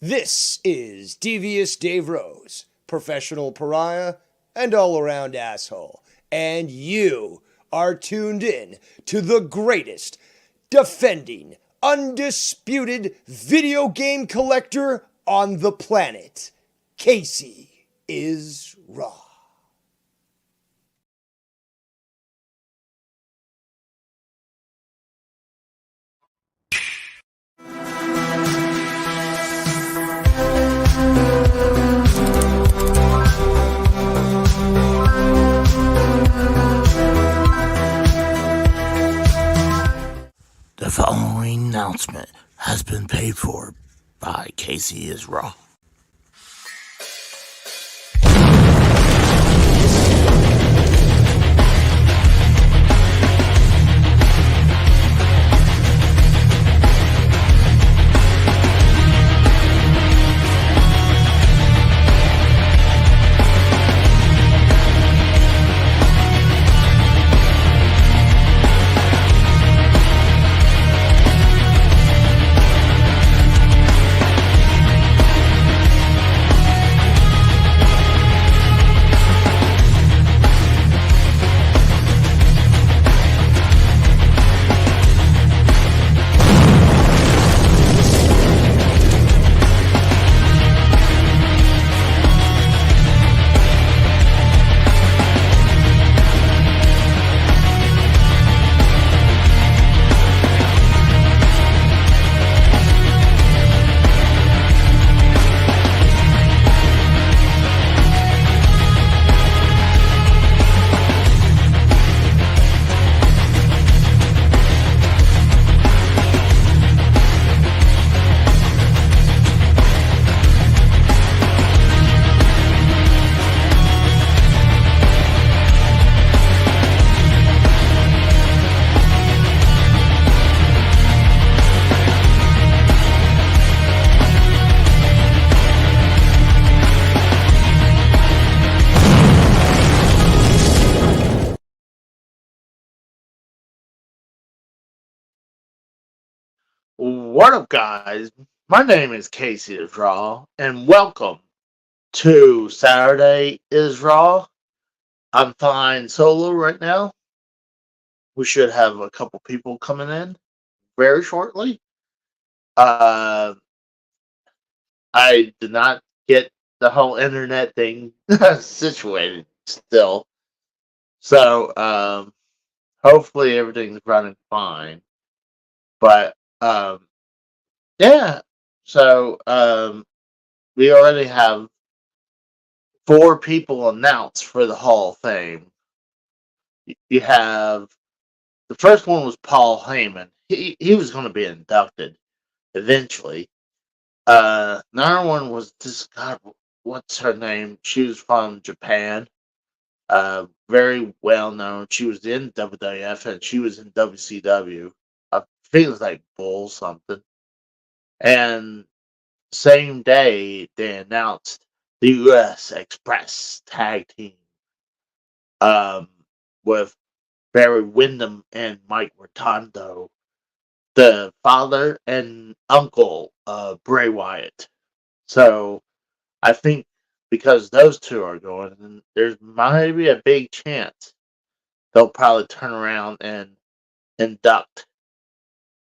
This is Devious Dave Rose, professional pariah and all around asshole. And you are tuned in to the greatest, defending, undisputed video game collector on the planet. Casey is Raw. The following announcement has been paid for by Casey is Raw. What up, guys? My name is Casey is Raw, and welcome to Saturday is Raw. I'm flying solo right now. We should have a couple people coming in very shortly. Uh, I did not get the whole internet thing situated still, so hopefully everything's running fine. But yeah, so we already have 4 people announced for the Hall of Fame. You have the first one was Paul Heyman. He was going to be inducted eventually. Another one was this God. What's her name? She was from Japan. Very well known. She was in WWF and she was in WCW. I think it was like Bull something. And same day they announced the U.S. Express Tag Team with Barry Windham and Mike Rotundo, the father and uncle of Bray Wyatt. So I think because those two are going, then there's maybe a big chance they'll probably turn around and induct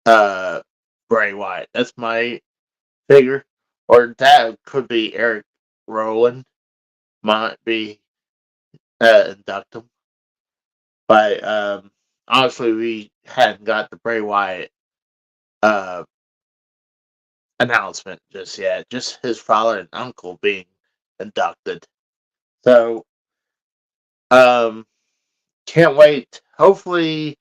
Bray Wyatt. That's my figure. Or that could be Eric Rowan might be induct him. But honestly, we hadn't got the Bray Wyatt uh, announcement just yet. Just his father and uncle being inducted. So can't wait. Hopefully,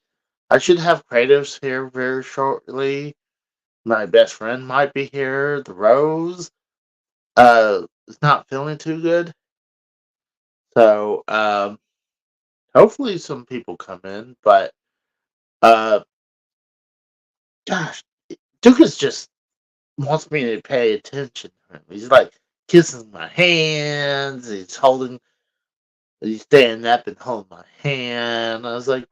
I should have creatives here very shortly. My best friend might be here. The Rose is not feeling too good. So hopefully some people come in. But gosh, Dukas just wants me to pay attention to him. He's like kissing my hands. He's standing up and holding my hand. I was like,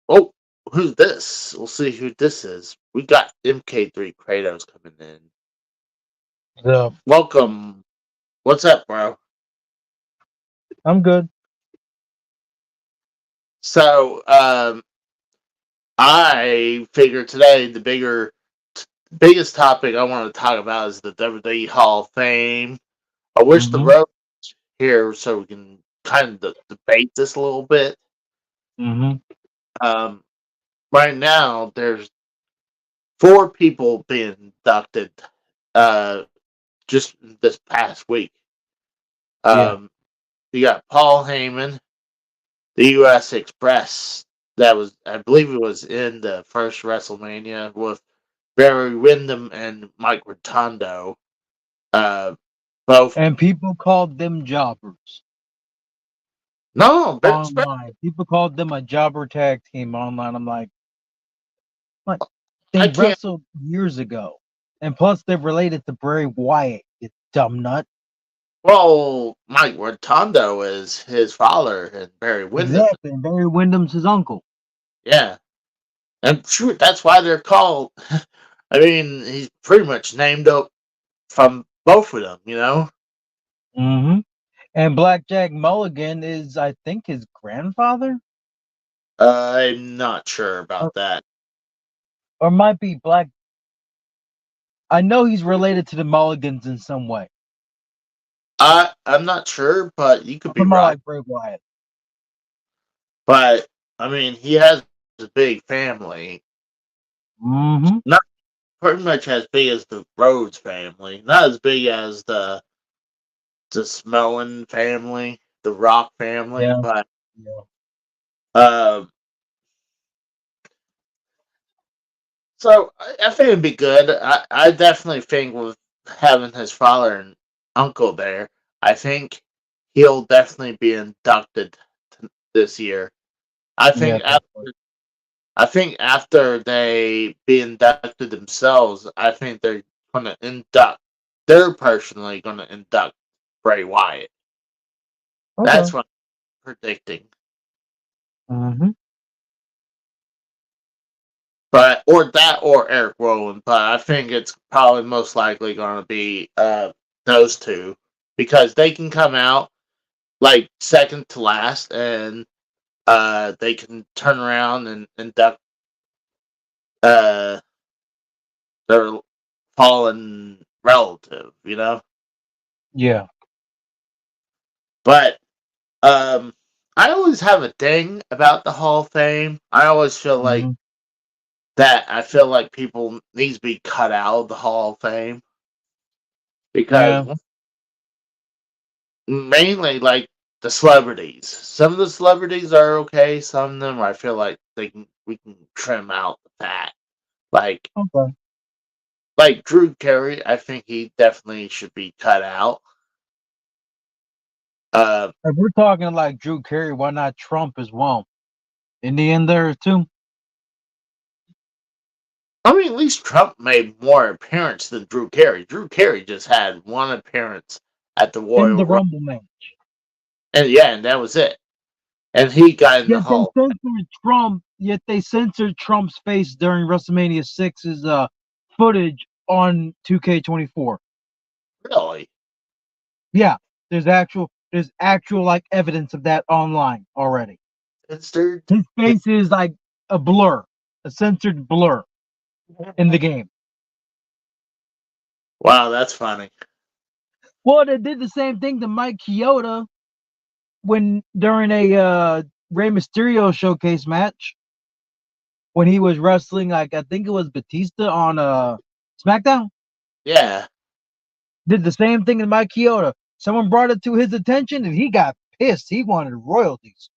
oh, who's this? We'll see who this is. We got MK3 Kratos coming in. The Welcome. What's up, bro? I'm good. So, I figured today biggest topic I want to talk about is the WWE Hall of Fame. I wish the Mm-hmm. road was here so we can kind of debate this a little bit. Mm-hmm. Um, right now, there's four people being inducted uh, just this past week. Yeah. Um, you got Paul Heyman, the U.S. Express. That was, I believe, it was in the first WrestleMania with Barry Windham and Mike Rotundo. Uh, both And people called them jobbers no, online. People called them a jobber tag team online. I'm like they I can't. wrestled years ago. And plus they're related to Bray Wyatt, you dumb nut. Well, Mike Rotundo is his father, and Barry Windham. Exactly. And Barry Windham's his uncle. Yeah, and shoot, that's why they're called. I mean, he's pretty much named up from both of them. Mm-hmm. And Blackjack Mulligan is, I think, his grandfather? I'm not sure Or about that. or might be Black. I know he's related to the Mulligans in some way. I'm not sure, but you could be From more right. like Bray Wyatt. But I mean, he has a big family, Mm-hmm. not pretty much as big as the Rhodes family, not as big as the Smellin family, the Rock family, Yeah. but Yeah. uh, so I think it'd be good. I definitely think with having his father and uncle there, I think he'll definitely be inducted this year. I Yeah, think definitely. I think after they be inducted themselves, I think they're gonna induct. They're personally gonna induct Bray Wyatt. Okay. That's what I'm predicting. Mm-hmm. But or that or Eric Rowan. But I think it's probably most likely gonna be those two because they can come out like second to last and they can turn around and induct uh their fallen relative. Yeah. But I always have a thing about the Hall of Fame. I always feel like Mm-hmm. that. I feel like people needs to be cut out of the Hall of Fame because Yeah. mainly like the celebrities. Some of the celebrities are okay. Some of them I feel like we can trim out the fat. Like Okay. like Drew Carey, I think he definitely should be cut out. Uh, If we're talking like Drew Carey, why not Trump as well? In the end there too? I mean, at least Trump made more appearance than Drew Carey. Drew Carey just had one appearance at the In Royal the Rumble, Rumble match. and yeah, and that was it. And he got in the Yet they Hall. censored Trump, yet they censored Trump's face during WrestleMania 6's footage on 2K24. Really? Yeah. There's actual like evidence of that online already. Censored? His face is like a blur, a censored blur in the game. Wow, that's funny. Well, they did the same thing to Mike Chioda when during a Rey Mysterio showcase match when he was wrestling, like I think it was Batista on SmackDown. Yeah. Did the same thing to Mike Chioda. Someone brought it to his attention and he got pissed. He wanted royalties.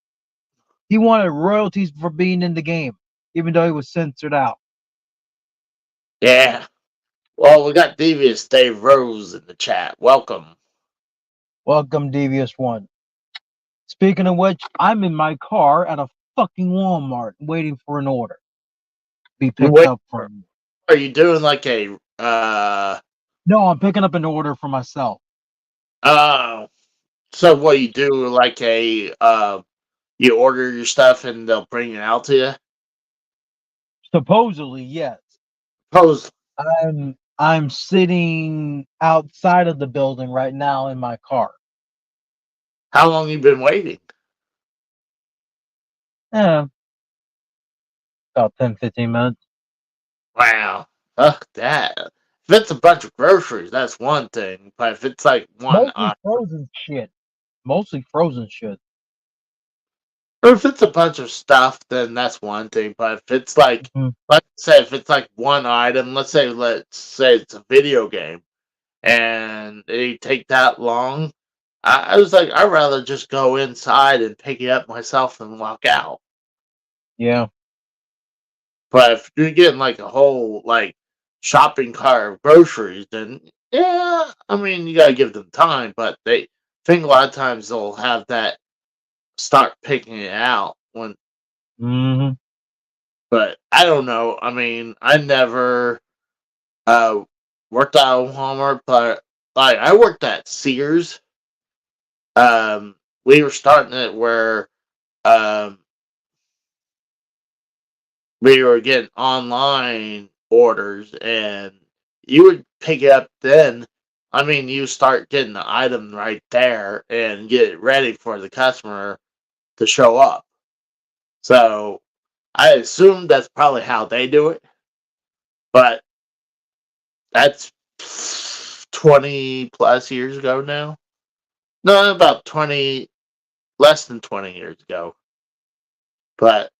He wanted royalties for being in the game, even though he was censored out. Yeah. Well, we got Devious Dave Rose in the chat. Welcome. Welcome, Devious One. Speaking of which, I'm in my car at a fucking Walmart waiting for an order to be You picked wait. up from me. Are you doing like a No, I'm picking up an order for myself. uh so what you do like a you order your stuff and they'll bring it out to you? Supposedly, yes. Pose I'm I'm sitting outside of the building right now in my car. How long you been waiting? Yeah, about 10, 15 minutes. Wow. Ugh, that. If it's a bunch of groceries, that's one thing. But if it's like one Mostly frozen shit. Mostly frozen shit. or if it's a bunch of stuff, then that's one thing. But if it's like, Mhm. let's say, if it's like one item, let's say it's a video game, and they take that long, I was like, I'd rather just go inside and pick it up myself and walk out. Yeah. But if you're getting like a whole like shopping cart of groceries, then yeah, I mean you gotta give them time. But they think a lot of times they'll have that start picking it out when. Hmm. But I don't know. I mean, I never uh worked at a Walmart, but like I worked at Sears. We were starting it where um we were getting online orders and you would pick it up then. I mean, you start getting the item right there and get it ready for the customer to show up. So I assume that's probably how they do it, but that's 20 plus years ago now. No, about 20, less than 20 years ago. But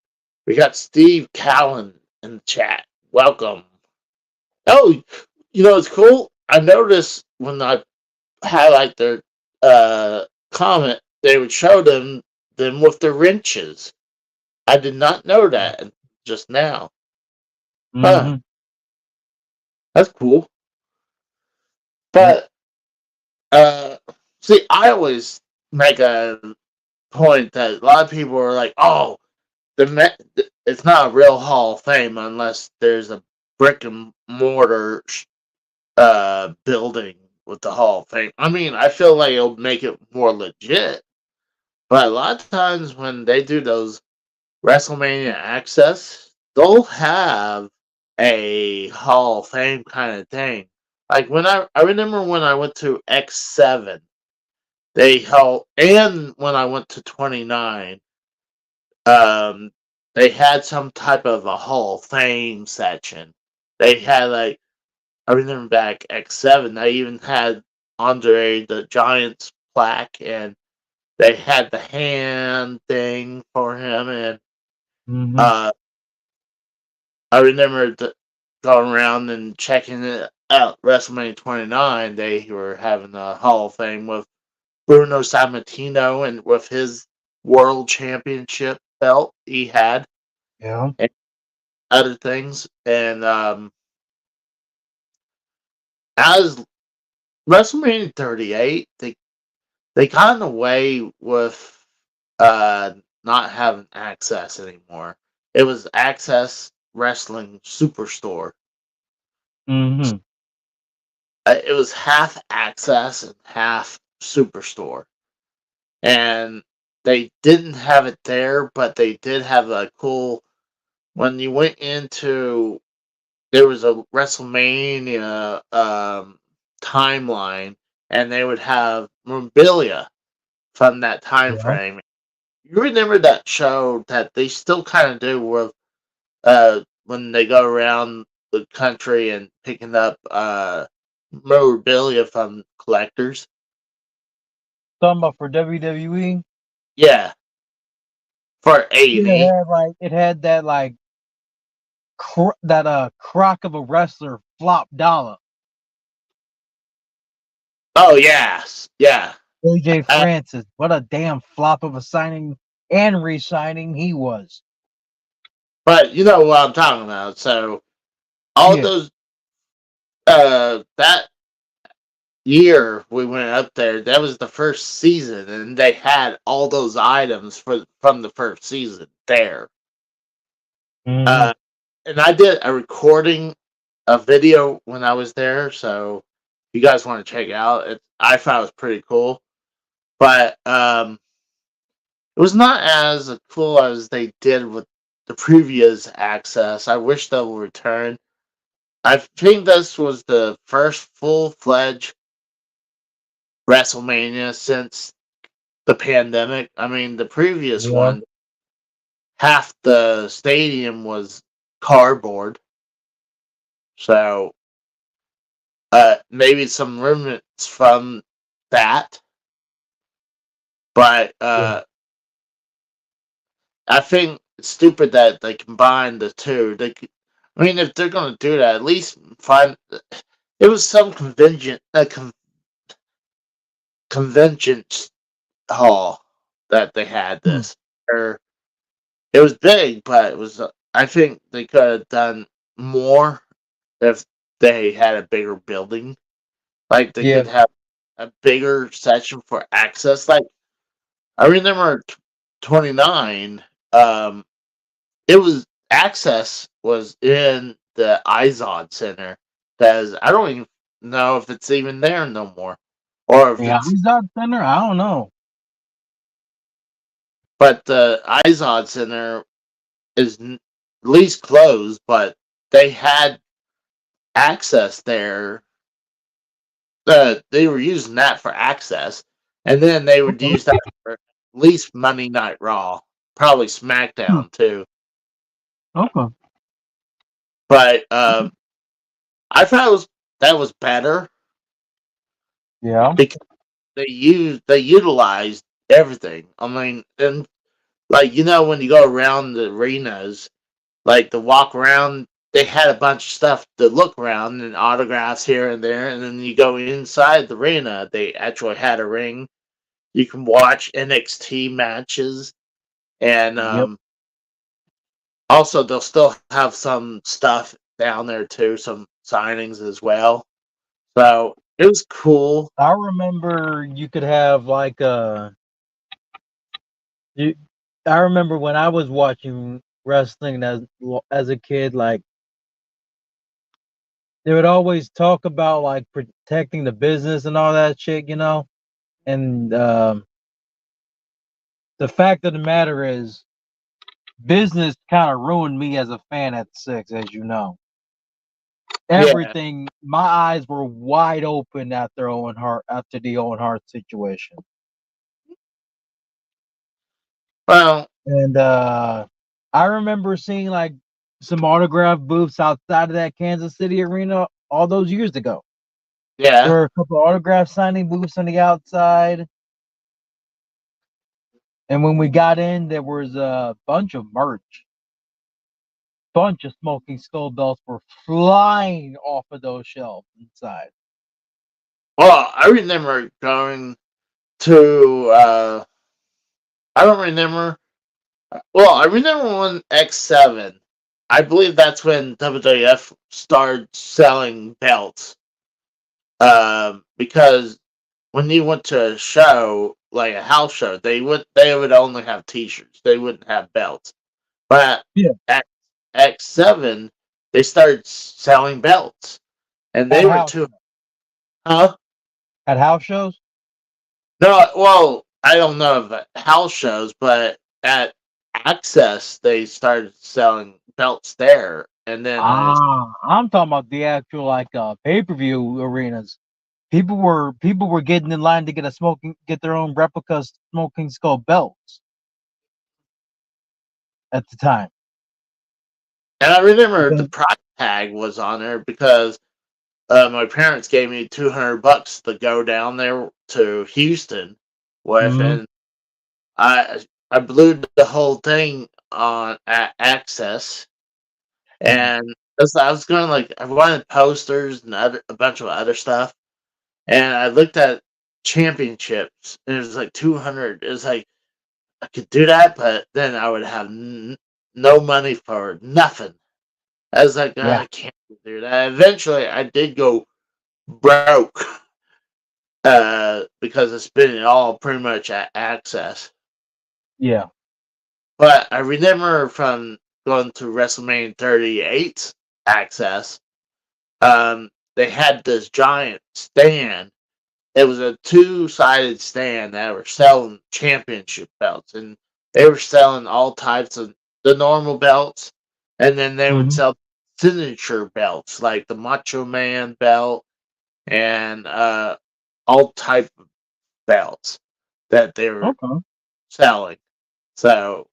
we got Steve Callan in the chat. Welcome. Oh, it's cool. I noticed when I highlight their comment, they would show them with the wrenches. I did not know that just now. Huh? Hmm. That's cool. Yep. But see, I always make a point that a lot of people are like, "Oh, it's not a real Hall of Fame unless there's a brick and mortar building with the Hall of Fame." I mean, I feel like it'll make it more legit. But a lot of times when they do those WrestleMania Access, they'll have a Hall of Fame kind of thing. Like when I remember when I went to X7, they held, and when I went to 29, um, they had some type of a Hall of Fame section. They had like I remember back X7, they even had Andre the Giant's plaque, and they had the hand thing for him, and Hmm. uh, I remember going around and checking it out. WrestleMania 29, they were having a Hall of Fame with Bruno Sammartino and with his World Championship belt he had Yeah. and other things. And as WrestleMania 38, they got away with not having access anymore. It was Access Wrestling Superstore. Hmm. It was half Access and half Superstore, and they didn't have it there, but they did have a cool. When you went into, there was a WrestleMania timeline, and they would have memorabilia from that time Yeah. frame. You remember that show that they still kind of do with when they go around the country and picking up memorabilia from collectors? Talking about for WWE. Yeah, for Yeah, A&E. it had that like crock of a wrestler flop dollar. Oh yes, yeah. AJ Uh, Francis. What a damn flop of a signing and re-signing he was. but you know what I'm talking about. So all Yeah. those that year we went up there, that was the first season, and they had all those items from the first season there. Hmm. Uh, and I did a recording, a video when I was there. So if you guys want to check it out, I thought it was pretty cool. But it was not as cool as they did with the previous access. I wish they would return. I think this was the first full-fledged WrestleMania since the pandemic. I mean, the previous Yeah. one, half the stadium was cardboard. So, maybe some remnants from that. But Yeah. I think it's stupid that they combined the two. I mean, if they're going to do that, at least find. It was some convention hall that they had Hmm. this. Or it was big, but it was. I think they could have done more if they had a bigger building. Like they Yeah. could have a bigger section for access. Like I remember 29. It was access was in the Izod Center because I don't even know if it's even there no more, or if Yeah. it's. Izod Center. I don't know. But the Izod Center is at least closed, but they had access there. They were using that for access, and then they would Okay. use that for at least Monday Night Raw, probably Hmm. SmackDown too. Okay. But I thought that was better Yeah. because they utilized everything. I mean, and like when you go around the arenas, like the walk around, they had a bunch of stuff to look around and autographs here and there, and then you go inside the arena, they actually had a ring. You can watch NXT matches, and Yep. also they'll still have some stuff down there too, some signings as well. So it was cool. I remember you could have like you, I remember when I was watching wrestling as a kid, like they would always talk about like protecting the business and all that shit, you know. And the fact of the matter is, business kind of ruined me as a fan at 6, as you know. Yeah. Everything, my eyes were wide open after Owen Hart, after the Owen Hart situation, Well, and I remember seeing like some autograph booths outside of that Kansas City arena all those years ago. There yeah. were a couple autograph signing booths on the outside, and when we got in, there was a bunch of merch. Bunch of smoking skull belts were flying off of those shelves inside. Well, I remember going to. I don't remember. Well, I remember when X7. I believe that's when WWF started selling belts. Because when you went to a show like a house show, they would only have T-shirts. They wouldn't have belts. But Yeah, at X7, they started selling belts, and at they were house too. Huh? at house shows. No, well, I don't know of house shows, but at Access they started selling belts there, and then I'm talking about the actual like pay-per-view arenas. People were getting in line to get their own replica smoking skull belts at the time. I remember the Because, price tag was on there because my parents gave me $200 to go down there to Houston with, mhm, and I blew the whole thing on at Access, mhm. and I was going like I wanted posters and a bunch of other stuff. And I looked at championships, and it was like 200. It was like I could do that, but then I would have no money for nothing. I was like, Yeah, I can't do that. Eventually, I did go broke because I spent it all pretty much at Access. yeah. But I remember from going to WrestleMania 38 Access, they had this giant stand. It was a two-sided stand that were selling championship belts, and they were selling all types of the normal belts, and then they would Mhm. sell signature belts, like the Macho Man belt and all type of belts that they were Okay. selling. So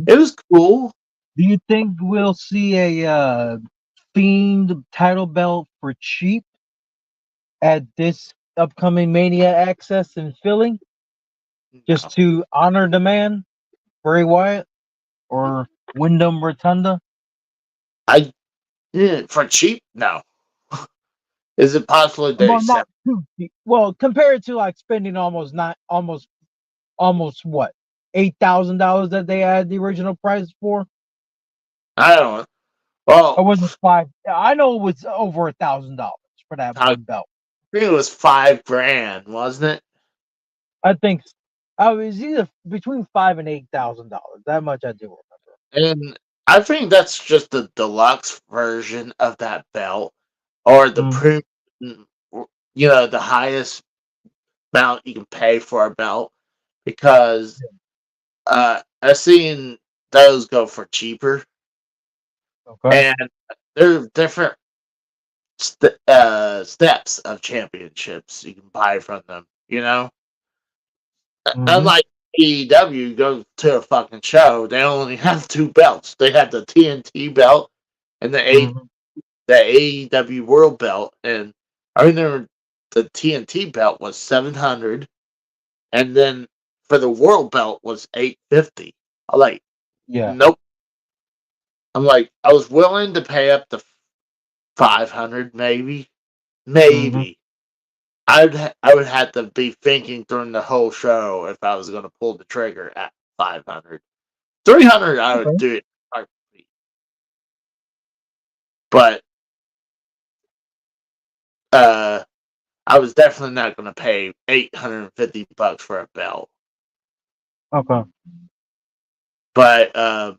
it was cool. Do you think we'll see a Fiend title belt for cheap at this upcoming Mania Access in Philly, No. just to honor the man, Bray Wyatt or Wyndham Rotunda? I for cheap? No. Is it possible they Well, sell? not too cheap. Well, compared to like spending almost what $8,000 that they had the original price for, I don't know. or Well, was it five? I know it was over $1,000 for that I one belt. think it was $5,000, wasn't it? I think I was either between $5,000 and $8,000. That much I do And I think that's just the deluxe version of that belt, or the remember. premium, the highest amount you can pay for a belt. Because I've seen those go for cheaper, Okay. and there are different steps of championships you can buy from them. Mm-hmm. Unlike AEW, go to a fucking show, they only have two belts. They have the TNT belt and Mm-hmm. the AEW World Belt. And I remember the TNT belt was 700, and then for the World Belt was 850. I'm like, Yeah. nope. I'm like, I was willing to pay up to 500, maybe, Mm-hmm. maybe. I would have to be thinking during the whole show if I was going to pull the trigger at 500. 300, I would Okay. do it. Heartbeat. But uh, I was definitely not going to pay $850 for a belt. Okay. But I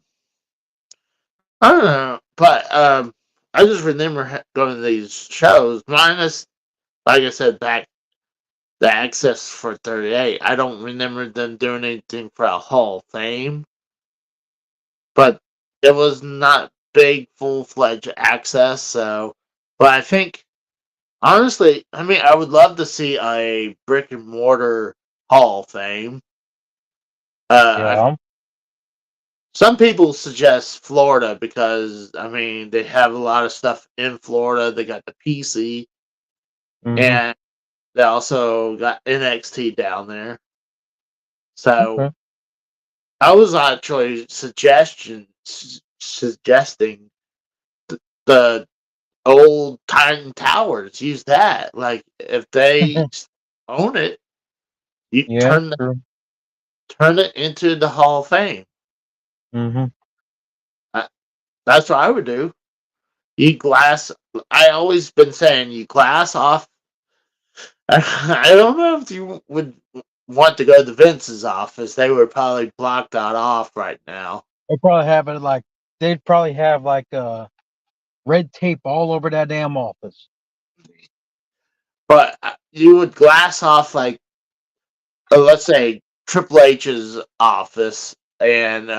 don't know. But I just remember going to these shows, minus, like I said, back the access for 38. I don't remember them doing anything for a Hall of Fame, but it was not big, full fledged access. So, but I think, honestly, I mean, I would love to see a brick and mortar Hall of Fame. I Yeah. Some people suggest Florida because I mean they have a lot of stuff in Florida. They got the PC, Mm-hmm. and they also got NXT down there. So Okay. I was actually suggesting the old Titan Towers. Use that. Like if they own it, you Yeah. True. turn it into the Hall of Fame. Mm-hmm. Uh, That's what I would do. You glass. I always been saying you glass off. I don't know if you would want to go to Vince's office. They would probably block that off right now. They'd probably have like red tape all over that damn office. But you would glass off like let's say Triple H's office and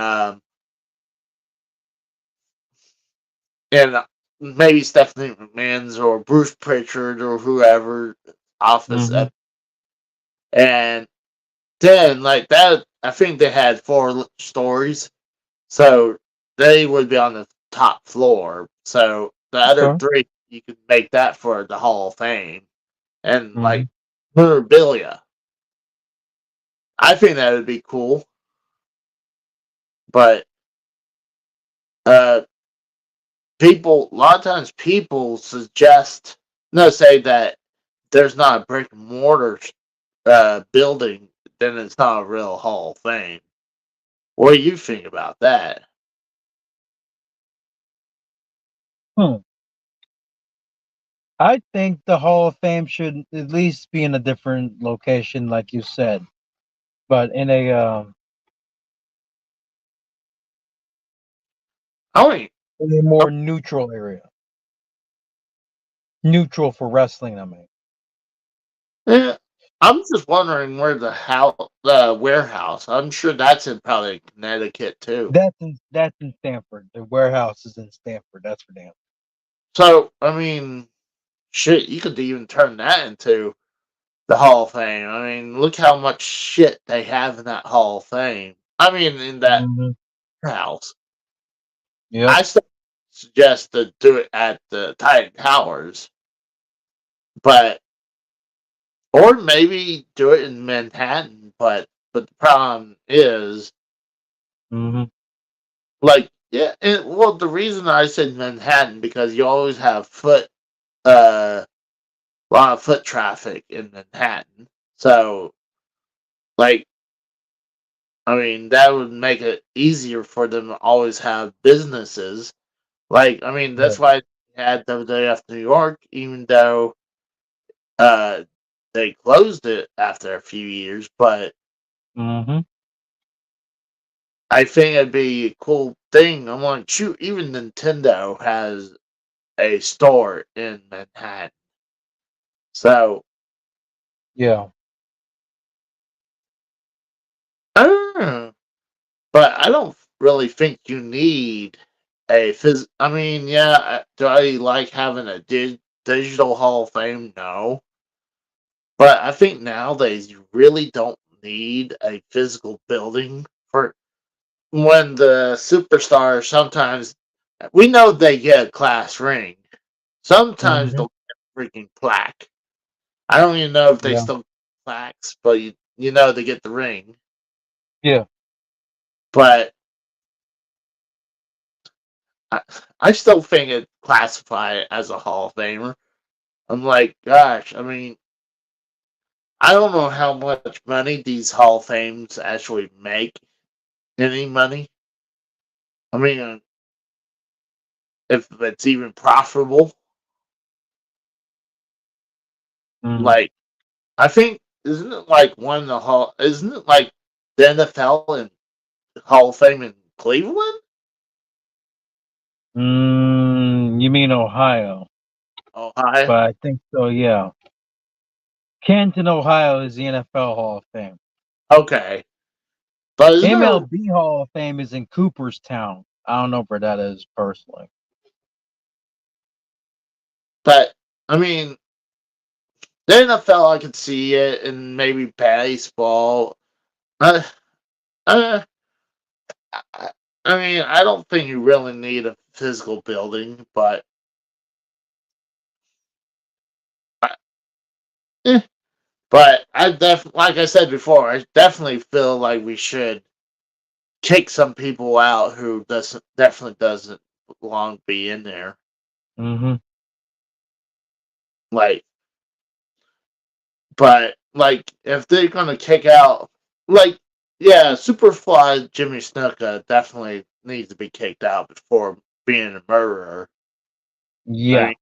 maybe Stephanie McMahon's or Bruce Pritchard or whoever office, Mm-hmm. and then like that. I think they had four stories, so they would be on the top floor. So the other Okay. three, you could make that for the Hall of Fame and Mm-hmm. like memorabilia. I think that would be cool, but uh, a lot of times people suggest, no, say that there's not a brick and mortar building, then it's not a real Hall of Fame. What do you think about that? Hmm. I think the Hall of Fame should at least be in a different location, like you said, but I mean, in a more neutral area. Neutral for wrestling, I mean. yeah, I'm just wondering where the warehouse. I'm sure that's in probably Connecticut too. That's in Stanford. The warehouse is in Stanford. That's for damn. So, I mean, shit, you could even turn that into the Hall of Fame. I mean, look how much shit they have in that Hall of Fame. I mean, in that Mm-hmm. house. Yep. I still suggest to do it at the Titan Towers, but or maybe do it in Manhattan. But the problem is, Mm-hmm. like, yeah, well, the reason I said Manhattan because you always have a lot of foot traffic in Manhattan. So, like, I mean, that would make it easier for them to always have businesses. Like, I mean, Yeah. that's why they had WWF New York, even though uh they closed it after a few years. But Mm-hmm. I think it'd be a cool thing. I'm like, shoot, even Nintendo has a store in Manhattan. So, Yeah. I don't know. But I don't really think you need a I mean, yeah, do I like having a digital Hall of Fame? No. But I think nowadays you really don't need a physical building for when the superstars sometimes we know they get a class ring. Sometimes Mm-hmm. they'll get a freaking plaque. I don't even know if they Yeah. still get plaques, but you know they get the ring. Yeah. But I, I still think it classify it as a Hall of Famer. I'm like, gosh, I mean, I don't know how much money these Hall of Fames actually make. Any money? I mean, if it's even profitable. Mm. Like, I think isn't it like one of the Hall? Isn't it like the NFL and Hall of Fame in Cleveland? You mean Ohio? Ohio. But I think so. Yeah. Canton, Ohio is the NFL Hall of Fame. Okay, but isn't there? MLB Hall of Fame is in Cooperstown. I don't know where that is personally. But I mean, the NFL, I could see it, and maybe baseball. Uh, uh, I, I mean, I don't think you really need a physical building, but uh, eh. But like I said before, I definitely feel like we should kick some people out who definitely doesn't belong to be in there. Mm-hmm. Like, but like if they're gonna kick out, like, yeah, Superfly Jimmy Snuka definitely needs to be kicked out before being a murderer. I Yeah. mean,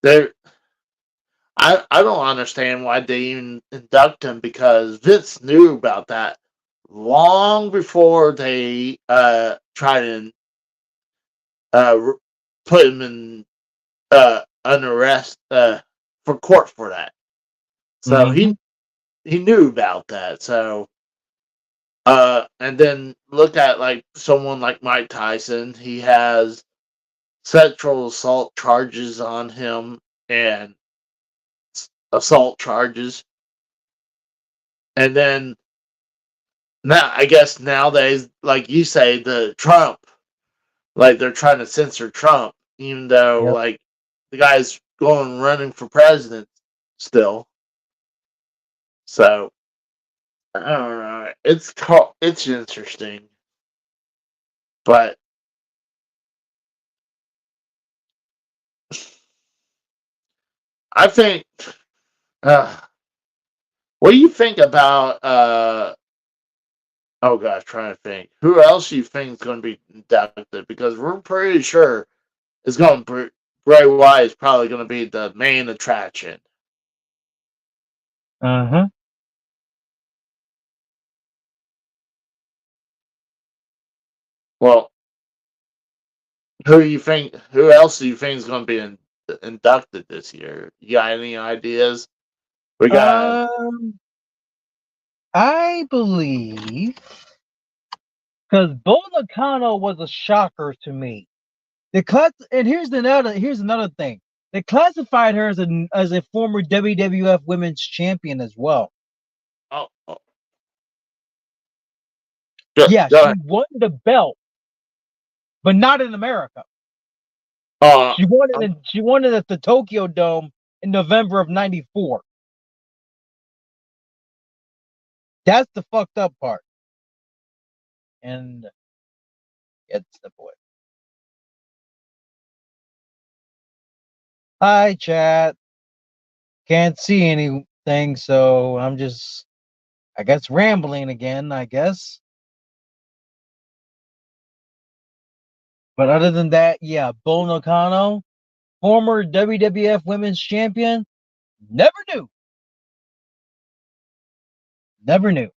there. I don't understand why they even induct him because Vince knew about that long before they try to uh, put him in under arrest for court for that. So Mm-hmm. he knew about that. So and then look at like someone like Mike Tyson. He has sexual assault charges on him and assault charges, and then now I guess nowadays, like you say, the Trump, like they're trying to censor Trump, even though Yep. like the guy's going running for president still. So I don't know. It's interesting, but I think. Uh, what do you think about? Oh gosh, trying to think. Who else you think is going to be inducted? Because we're pretty sure it's going to Bray Wyatt is probably going to be the main attraction. Uh-huh. Well, who you think? Who else do you think is going to be inducted this year? You got any ideas? We got. Um, I believe because Bull Nakano was a shocker to me. And here's another thing. They classified her as a former WWF Women's Champion as well. Oh, oh. Good. Yeah, Go she ahead. won the belt, but not in America. Uh, She won it at the Tokyo Dome in November of '94. That's the fucked up part. And it's the boy. Hi, chat. Can't see anything, so I'm just, I guess, rambling again, I guess. But other than that, yeah, Bull Nakano, former WWF Women's Champion, never knew. Never knew.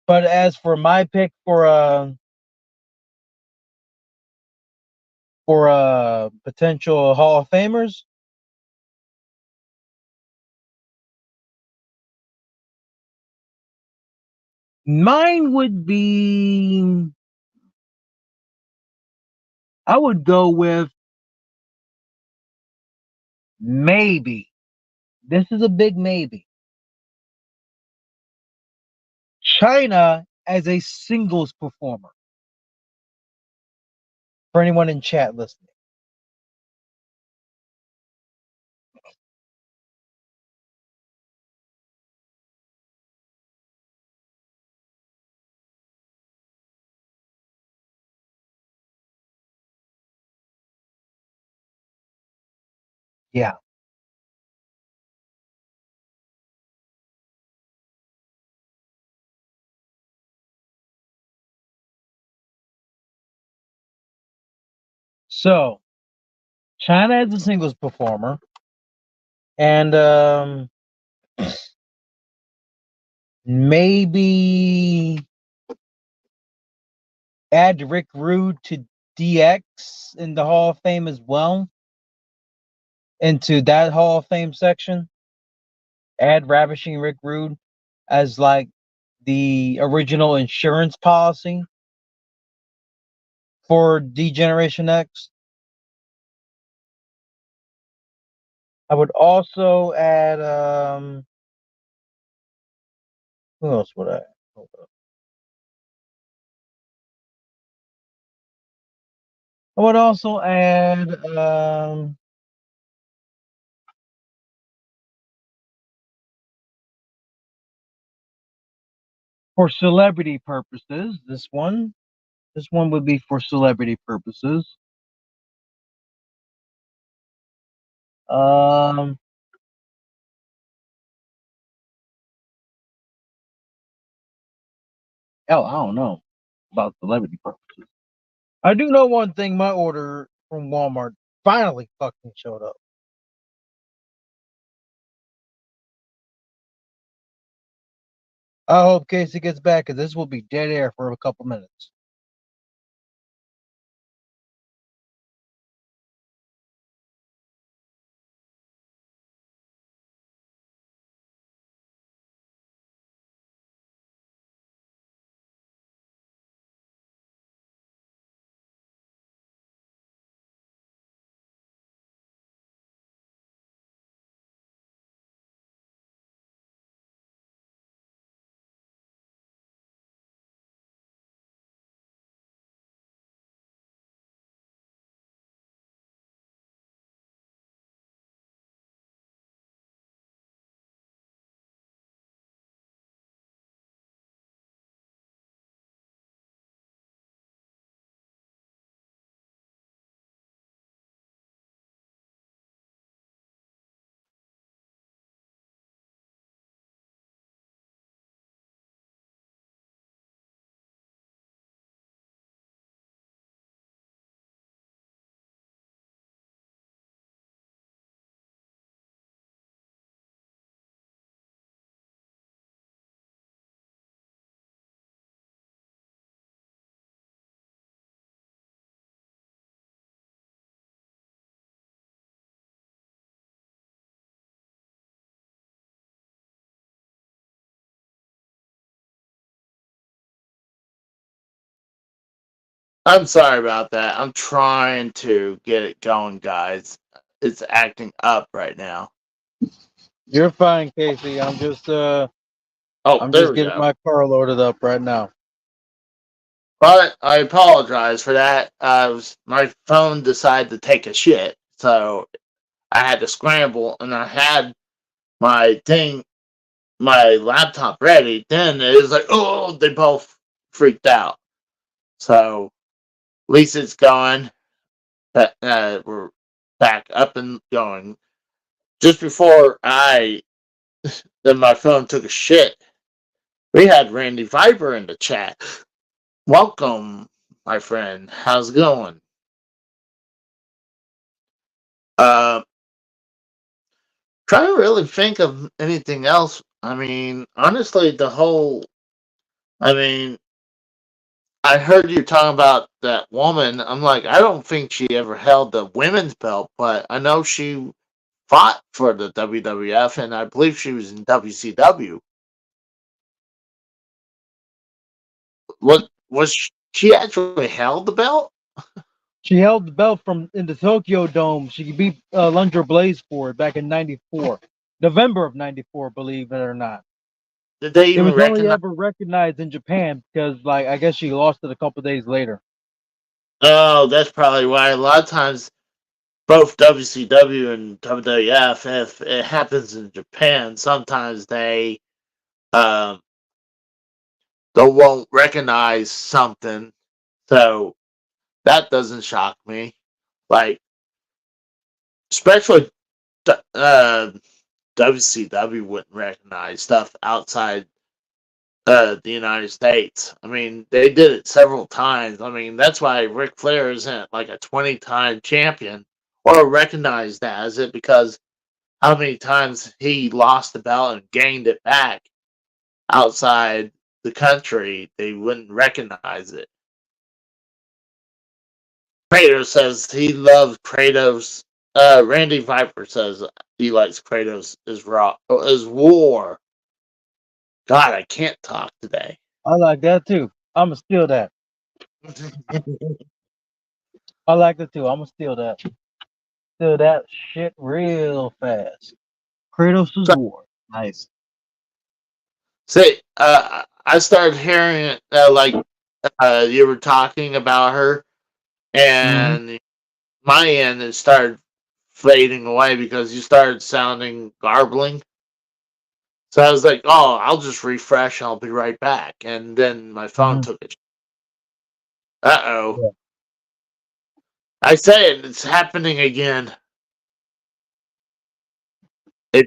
But as for my pick for potential Hall of Famers, mine would be, I would go with maybe. This is a big maybe. China as a singles performer. For anyone in chat listening. Yeah. So China as a singles performer, and maybe add Rick Rude to DX in the Hall of Fame as well, into that Hall of Fame section. Add Ravishing Rick Rude as like the original insurance policy for D-Generation X. I would also add who else would I? Hold up. I would also add for celebrity purposes, this one would be for celebrity purposes. Um Hell, I don't know about celebrity purposes. I do know one thing, my order from Walmart finally fucking showed up. I hope Casey gets back, because this will be dead air for a couple minutes. I'm sorry about that. I'm trying to get it going, guys. It's acting up right now. You're fine, Casey. Oh, I'm there just we getting go. my car loaded up right now. But I apologize for that. My phone decided to take a shit, so I had to scramble, and I had my laptop ready. Then it was like, oh, they both freaked out. So at least it's going. But we're back up and going. Just before then my phone took a shit. We had Randy Viper in the chat. Welcome, my friend. How's it going? Uh, Trying to really think of anything else. I mean, honestly, I mean, I heard you talking about that woman. I'm like, I don't think she ever held the women's belt, but I know she fought for the WWF, and I believe she was in WCW. What was she actually held the belt? She held the belt from in the Tokyo Dome. She beat Lunger Blaze for it back in '94, November of '94, believe it or not. Did they It even was only recognize? ever recognized in Japan because, like, I guess she lost it a couple days later. Oh, that's probably why. A lot of times, both WCW and WWF, if it happens in Japan, sometimes um, they won't recognize something. So that doesn't shock me. Like, especially uh, WCW wouldn't recognize stuff outside the United States. I mean, they did it several times. I mean, that's why Ric Flair isn't like a 20-time champion or recognized as it, because how many times he lost the belt and gained it back outside the country, they wouldn't recognize it. Kratos says he loves Kratos. Randy Viper says he likes Kratos is war. God, I can't talk today. I like that too. I'ma steal that. I like that too. I'ma steal that. Steal that shit real fast. Kratos' So, War. Nice. see, I started hearing it like you were talking about her, Hmm. and my end it started fading away because you started sounding garbling. So I was like, "Oh, I'll just refresh. I'll be right back." And then my phone Hmm. took it. Uh-oh. Yeah. I say it, it's happening again. It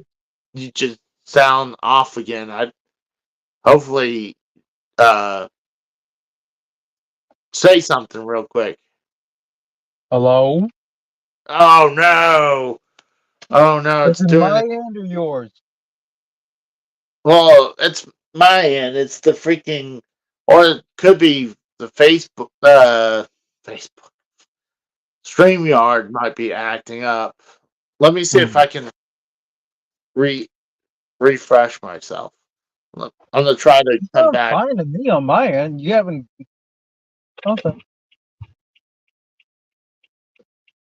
You just sound off again. I hopefully uh say something real quick. Hello? Oh no. Oh no, Is it's it doing my it. end or yours? Well, it's my end. It's the freaking, or it could be the Facebook. StreamYard might be acting up. Let me see if Hmm. I can re refresh myself. Look, I'm gonna try to You come sound back. fine to me on my end. You haven't. Okay.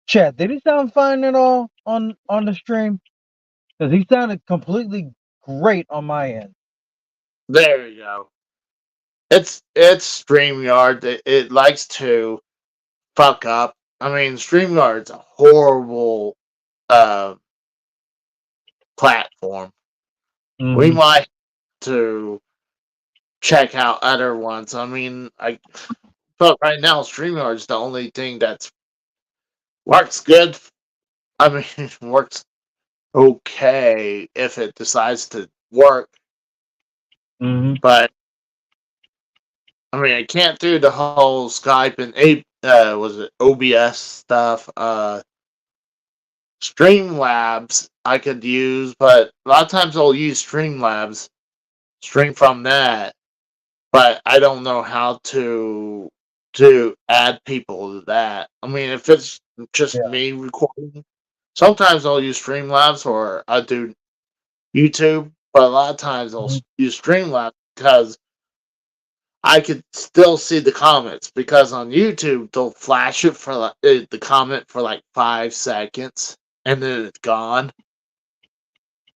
Chad, did he sound fine at all on the stream? Because he sounded completely great on my end. There you go. It's StreamYard. It likes to fuck up. I mean, StreamYard's a horrible uh platform. We Hmm. might have to check out other ones. I mean, but right now StreamYard's the only thing that's works good. I mean, works okay if it decides to work. Hmm. But I mean, I can't do the whole Skype and was it OBS stuff. Streamlabs I could use, but a lot of times I'll use Streamlabs, stream from that. But I don't know how to add people to that. I mean, if it's just Yeah. me recording, sometimes I'll use Streamlabs or I do YouTube, but a lot of times I'll Mhm. use Streamlabs because I could still see the comments because on YouTube they'll flash it for the comment for like 5 seconds and then it's gone.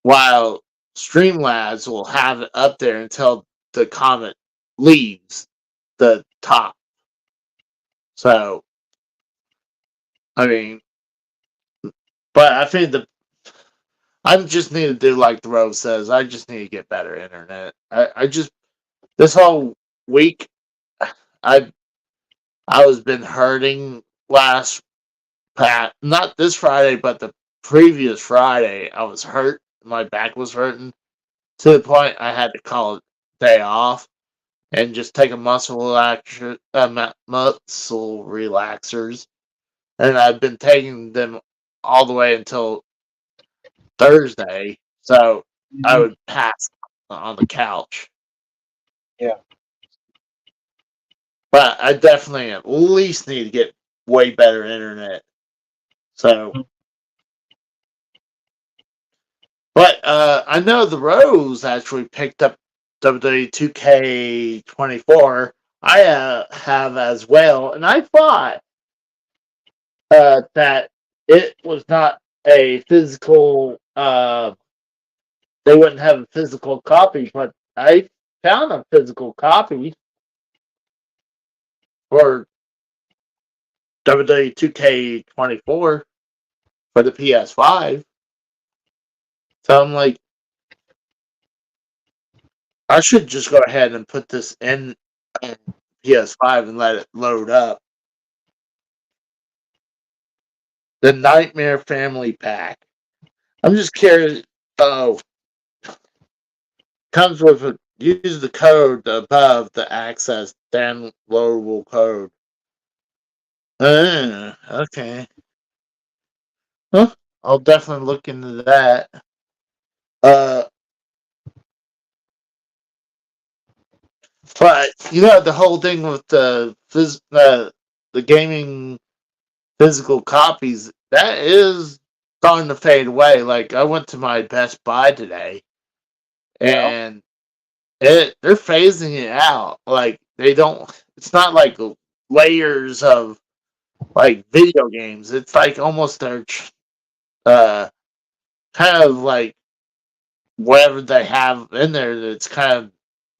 While Streamlabs will have it up there until the comment leaves the top. So, I mean, but I think I just need to do like the Rose says. I just need to get better internet. I just this whole week I was been hurting last not this Friday, but the previous Friday. I was hurt. My back was hurting to the point I had to call it day off and just take a muscle relaxers. And I've been taking them all the way until Thursday, so I would pass on the couch. Yeah. But I definitely at least need to get way better internet. So, but I know the Rose actually picked up WWE 2K24. I have as well, and I thought that it was not a physical. They wouldn't have a physical copy, but I found a physical copy for WWE 2K24 for the PS5. So I'm like, I should just go ahead and put this in PS5 and let it load up. The Nightmare Family Pack. I'm just curious. Oh, comes with use the code above to access downloadable code. Okay. Huh? I'll definitely look into that. But you know the whole thing with the gaming physical copies that is starting to fade away. Like I went to my Best Buy today, and they're phasing it out. Like they don't. It's not like layers of like video games. It's like almost their kind of like whatever they have in there. That's kind of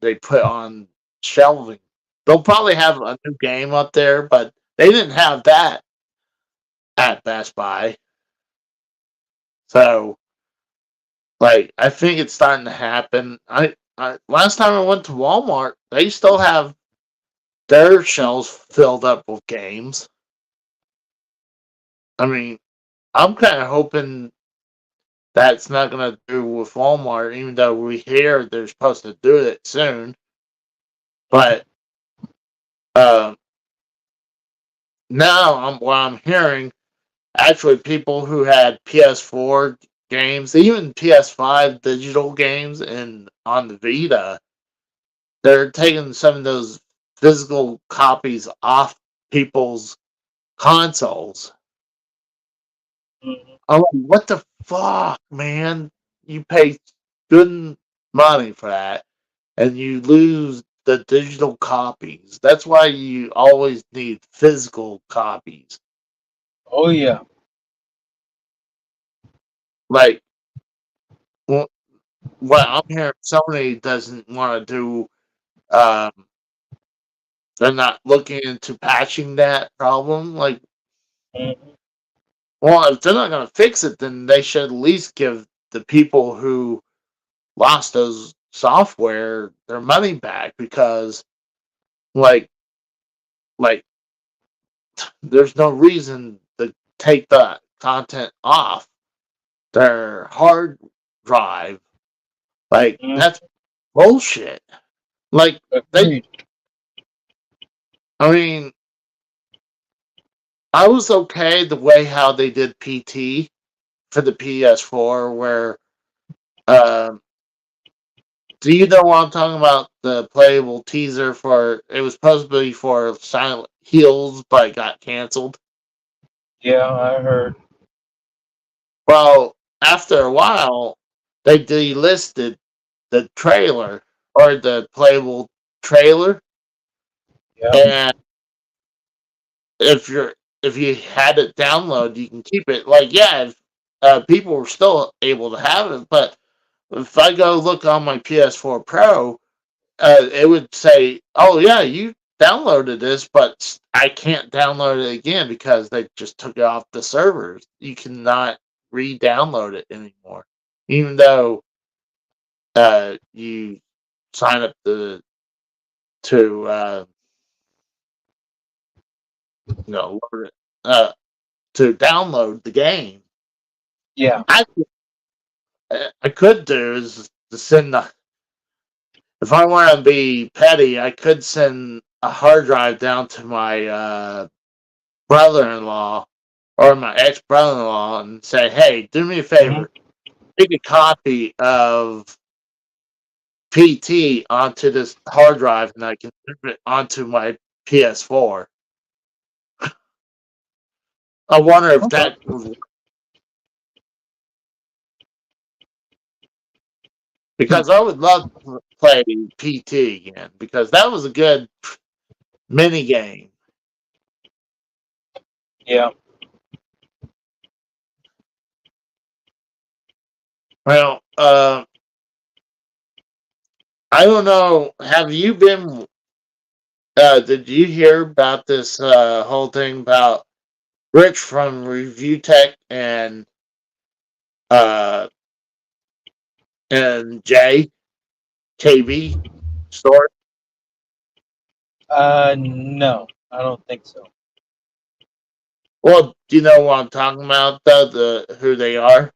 they put on shelving. They'll probably have a new game up there, but they didn't have that at Best Buy. So, like, I think it's starting to happen. I last time I went to Walmart, they still have their shelves filled up with games. I mean, I'm kind of hoping that's not going to do with Walmart, even though we hear they're supposed to do it soon. But now what I'm hearing, actually, people who had PS4 games, even PS5 digital games, and on the Vita, they're taking some of those physical copies off people's consoles. I'm like, what the fuck, man? You pay good money for that, and you lose the digital copies. That's why you always need physical copies. Oh yeah. Like, what I'm hearing, Sony doesn't want to do. Um, they're not looking into patching that problem. Like, well, if they're not going to fix it, then they should at least give the people who lost those software their money back because, like, like there's no reason to take the content off their hard drive. Like, that's bullshit. Like, they, I mean, I was okay the way how they did PT for the PS4, where, do you know what I'm talking about? The playable teaser for, it was supposed to be for Silent Hills, but it got canceled. Yeah, I heard. Well, after a while, they delisted the trailer or the playable trailer. Yeah. And if you had it download, you can keep it. Like, yeah, if, people were still able to have it, but if I go look on my PS4 Pro, it would say, "Oh yeah, you downloaded this, but I can't download it again because they just took it off the servers. You cannot re-download it anymore, even though you sign up to load it, to download the game." Yeah. I I could do is to send the. If I want to be petty, I could send a hard drive down to my brother-in-law or my ex-brother-in-law and say, "Hey, do me a Mhm. favor, take a copy of PT onto this hard drive, and I can move it onto my PS4." I wonder if Okay. that would work, Hmm. because I would love to play PT again because that was a good mini game. Yeah. Well, I don't know. Have you been? Did you hear about this whole thing about Rich from Review Tech uh, and Jay KB store? No, I don't think so. Well, do you know what I'm talking about? Though who they are?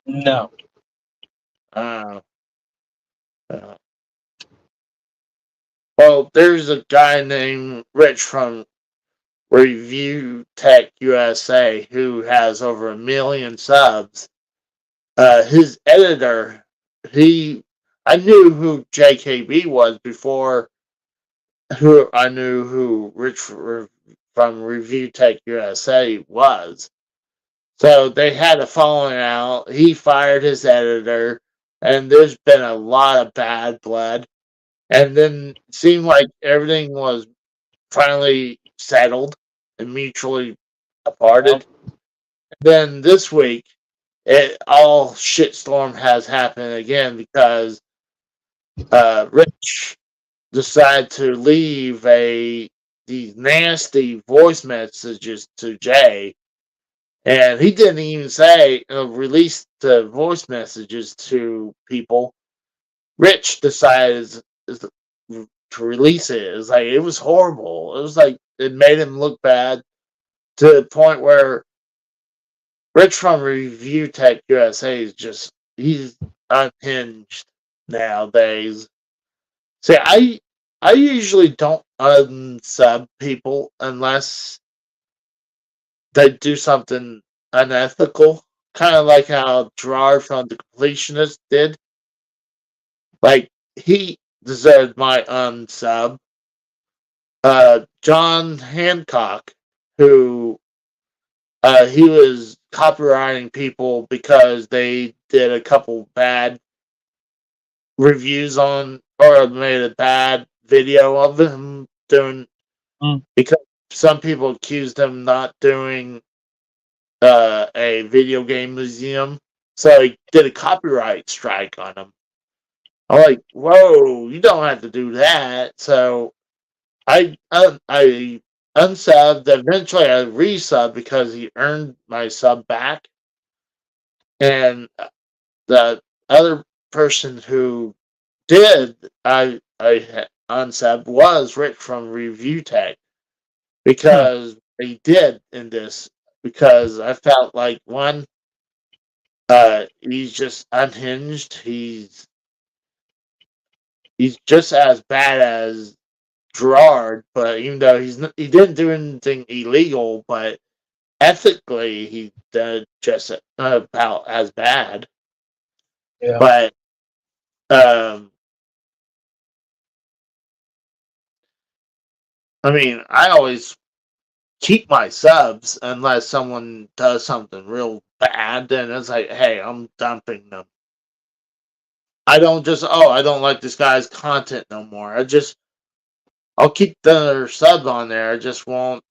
No. Uh, uh, well, there's a guy named Rich from Review Tech USA who has over 1 million subs. His editor, he, I knew who JKB was before who I knew who Rich from Review Tech USA was. So they had a falling out. He fired his editor, and there's been a lot of bad blood. And then it seemed like everything was finally settled and mutually Well, aparted. Then this week, it all shitstorm has happened again because Rich decided to leave these nasty voice messages to Jay, and he didn't even say release the voice messages to people. Rich decided to release it. It was like it was horrible. It was like it made him look bad to the point where Rich from Review Tech USA is just he's unhinged nowadays. See, I usually don't unsub people unless they do something unethical, kind of like how Gerard from The Completionist did. Like he deserved my unsub. John Hancock, who he was copywriting people because they did a couple bad reviews on or made a bad video of him doing mm, because some people accused him not doing a video game museum, so he did a copyright strike on him. I'm like, whoa, you don't have to do that. So I unsubbed. Eventually, I resubbed because he earned my sub back, and the other person who did I unsub was Rick from Review Tech huh. because he did in this because I felt like one he's just unhinged. He's just as bad as Gerard, but even though he didn't do anything illegal, but ethically he did just about as bad. Yeah. But um, I mean, I always keep my subs unless someone does something real bad. Then it's like, hey, I'm dumping them. I don't just I don't like this guy's content no more. I'll keep their subs on there. I just won't.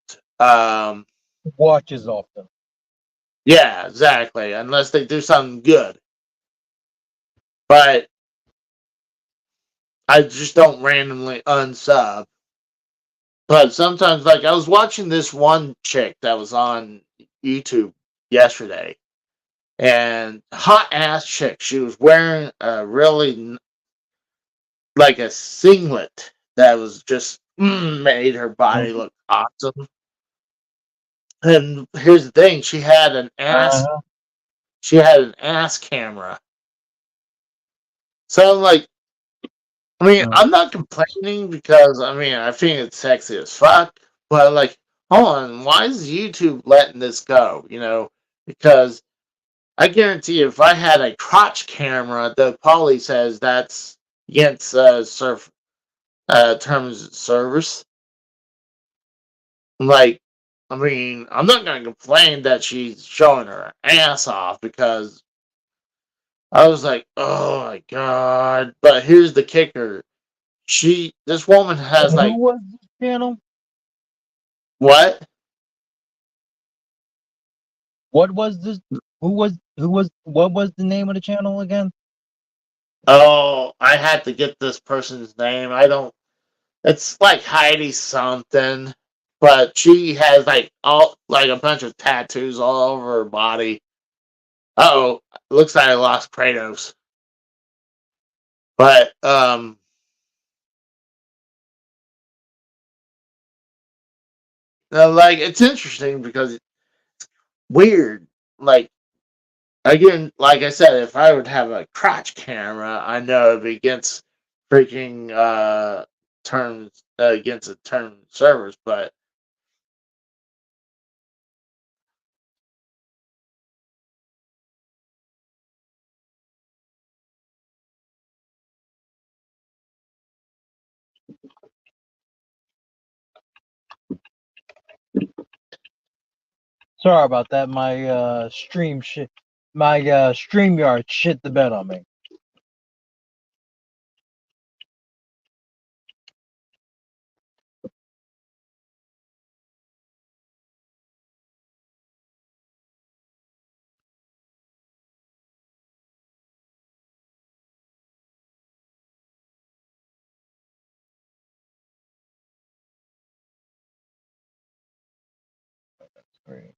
Watch as often. Yeah, exactly. Unless they do something good, but I just don't randomly unsub. But sometimes, like I was watching this one chick that was on YouTube yesterday, and hot ass chick. She was wearing a really like a singlet that was just made her body look awesome. And here's the thing: Uh-huh. she had an ass camera. So I'm like, I mean, I'm not complaining because I mean I think it's sexy as fuck, but like, hold on, why is YouTube letting this go? You know, because I guarantee you, if I had a crotch camera, the poly says that's against terms of service. Like, I mean, I'm not going to complain that she's showing her ass off because I was like, oh my god. But here's the kicker: this woman has And who like was this channel? what? What was this? What was the name of the channel again? Oh, I had to get this person's name. I don't. It's like Heidi something, but she has like a bunch of tattoos all over her body. Oh, looks like I lost Kratos. But like it's interesting because it's weird. Like again, like I said, if I would have a crotch camera, I know it'd be against freaking terms against the term servers, but Sorry about that. My StreamYard shit the bed on me. Great.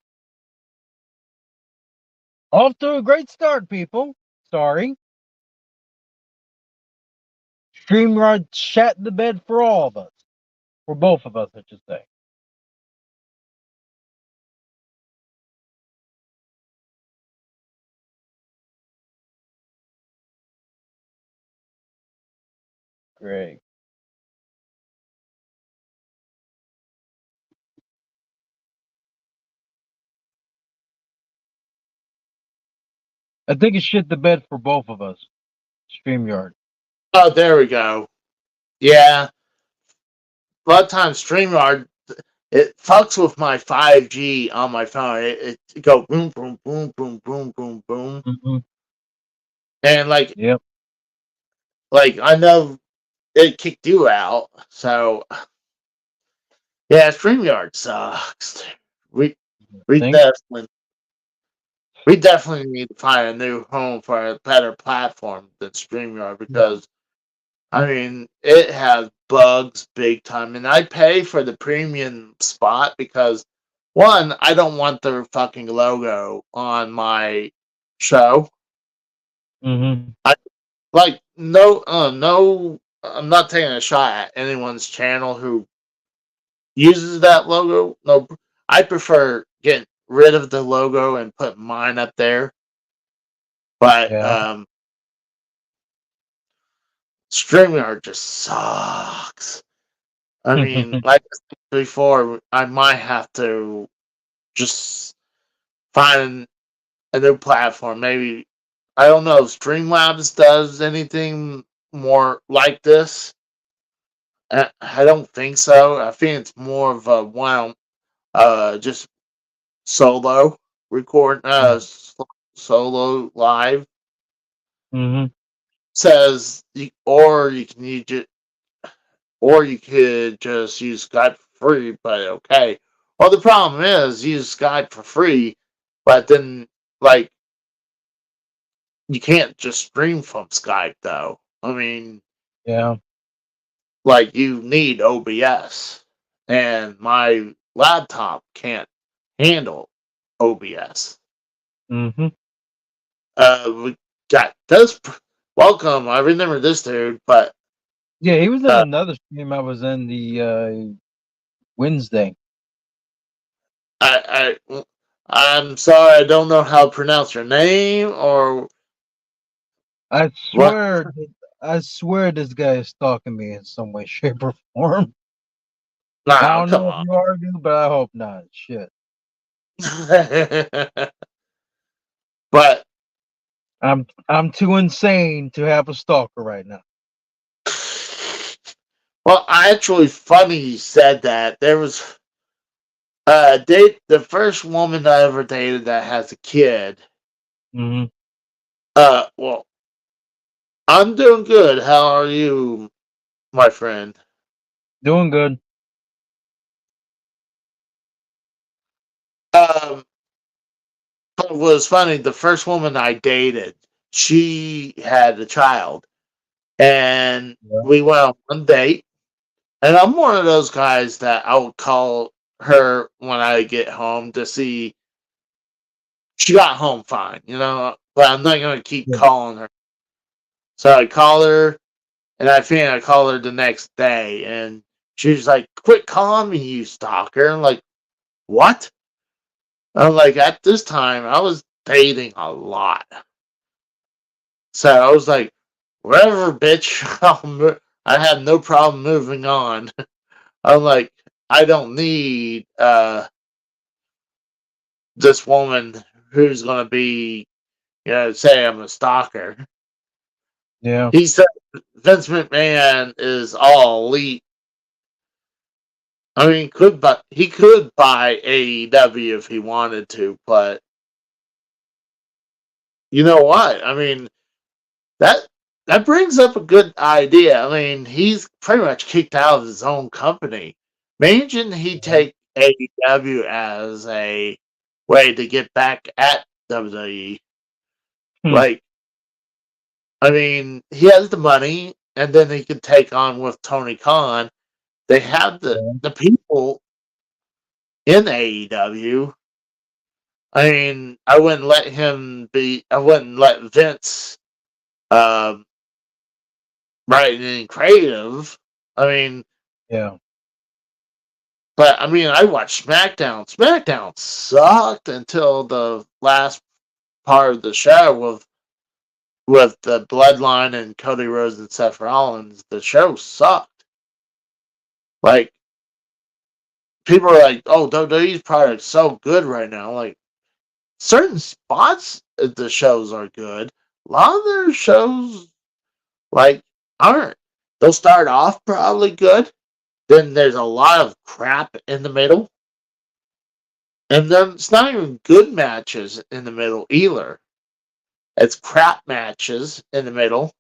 Off to a great start, people. Sorry. StreamYard shat the bed for all of us. For both of us, I should say. Great. I think it shit the bed for both of us. StreamYard. oh, there we go. Yeah, a lot of times StreamYard it fucks with my 5G on my phone. It go boom, boom, boom, boom, boom, boom, boom, Mm-hmm. and Yep. like I know it kicked you out. So yeah, StreamYard sucks. We we Think. definitely we definitely need to find a new home for a better platform than StreamYard because I mean it has bugs big time, and I pay for the premium spot because one, I don't want their fucking logo on my show. Mm-hmm. I like no. I'm not taking a shot at anyone's channel who uses that logo. No, I prefer getting rid of the logo and put mine up there. But Yeah. StreamYard just sucks. I mean, like I said before, I might have to just find a new platform. Maybe I don't know if Streamlabs does anything more like this. I don't think so. I think it's more of a one, just solo record, solo live. Mm-hmm. Says, or you can use it, or you could just use Skype for free, but okay. Well, the problem is use Skype for free, but then, like, you can't just stream from Skype, though. I mean, Yeah. like, you need OBS, and my laptop can't handle OBS. Mm-hmm. We got this. Welcome. I remember this dude, but Yeah, he was in uh, another stream I was in the Wednesday. I'm sorry, I don't know how to pronounce your name or I what. swear this guy is stalking me in some way, shape, or form. I Nah, don't come know if on. you are, dude, but I hope not. Shit. But I'm too insane to have a stalker right now. well, actually, funny you said that. There was date the first woman I ever dated that has a kid. Mm-hmm. Well, I'm doing good. How are you, my friend? Doing good. Um, it was funny. The first woman I dated, she had a child, and Yeah. we went on one date. And I'm one of those guys that I would call her when I get home to see she got home fine, but I'm not gonna keep Yeah. calling her. So I call her, and I call her the next day, and she's like, "Quit calling me, you stalker." I'm like, "What?" I'm like, at this time, I was dating a lot, so I was like, "Whatever, bitch." I had no problem moving on. I'm like, I don't need this woman who's gonna be, say I'm a stalker. Yeah. He said Vince McMahon is all elite. I mean, he could buy AEW if he wanted to, but you know what? I mean, that that brings up a good idea. I mean, he's pretty much kicked out of his own company. Imagine he take AEW as a way to get back at WWE. Hmm. Like, I mean, he has the money, and then he could take on with Tony Khan. They have Yeah. the people in AEW. I mean, I wouldn't let him be. I wouldn't let Vince um, write any creative. I mean, Yeah. but I mean, I watched SmackDown. SmackDown sucked until the last part of the show with the Bloodline and Cody Rhodes and Seth Rollins. The show sucked. Like, people are like, "Oh, WWE's product's so good right now." Like, certain spots of the shows are good. A lot of their shows, like, aren't. They'll start off probably good. Then there's a lot of crap in the middle. And then it's not even good matches in the middle either. It's crap matches in the middle.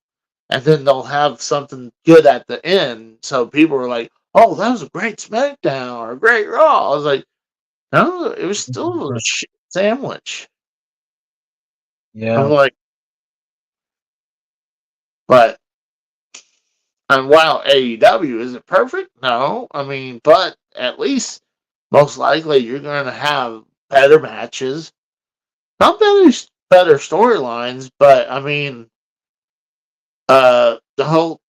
And then they'll have something good at the end. So people are like, "Oh, that was a great SmackDown or a great Raw." I was like, no, it was still a shit sandwich. I'm Yeah. like, but and while AEW isn't perfect, no, I mean, but at least most likely you're going to have better matches, not better storylines, but I mean, the whole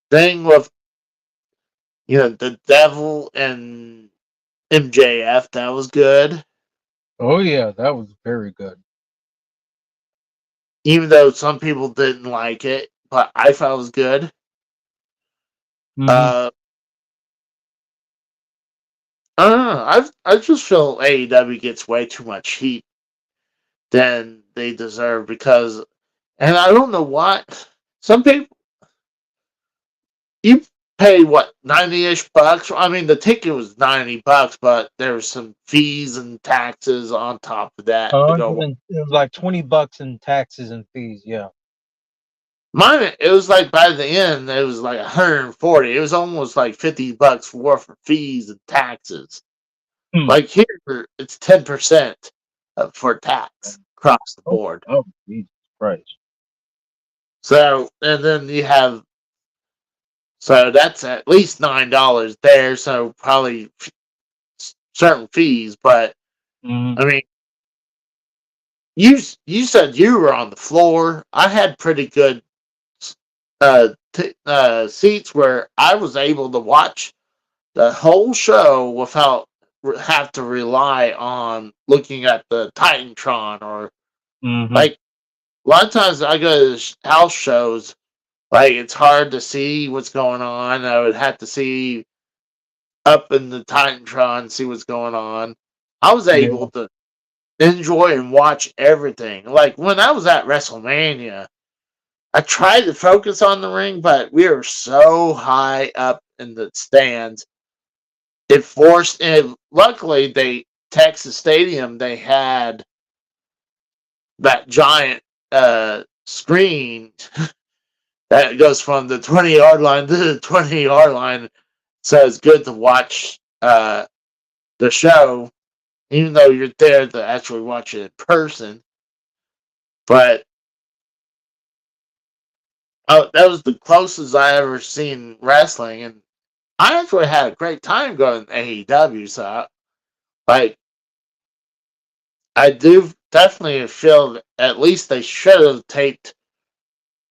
thing with the Devil and MJF, that was good, Oh yeah, that was very good. even though some people didn't like it, but I thought it was good. Mm-hmm. Uh, I don't know. I just feel AEW gets way too much heat than they deserve because, and I don't know why. Some people, you pay what, 90-ish bucks? I mean, the ticket was $90, but there was some fees and taxes on top of that to go. It was like $20 in taxes and fees. Yeah. Mine, it was like by the end, it was like 140. It was almost like $50 worth of fees and taxes. Hmm. Like here, it's 10% for tax across the Oh, board. oh, Jesus Christ. So, and then you have, so that's at least $9 there. So probably certain fees, but Mm-hmm. I mean, you said you were on the floor. I had pretty good seats where I was able to watch the whole show without have to rely on looking at the Titantron or Mm-hmm. like a lot of times I go to house shows. Like it's hard to see what's going on. I would have to see up in the Titantron, see what's going on. I was Yeah. able to enjoy and watch everything. Like when I was at WrestleMania, I tried to focus on the ring, but we were so high up in the stands. It forced, and luckily, Texas Stadium, they had that giant screen that goes from the 20-yard line to the 20-yard line. So it's good to watch the show, even though you're there to actually watch it in person. But that was the closest I ever seen wrestling, and I actually had a great time going to AEW. So, like, I do definitely feel at least they should have taped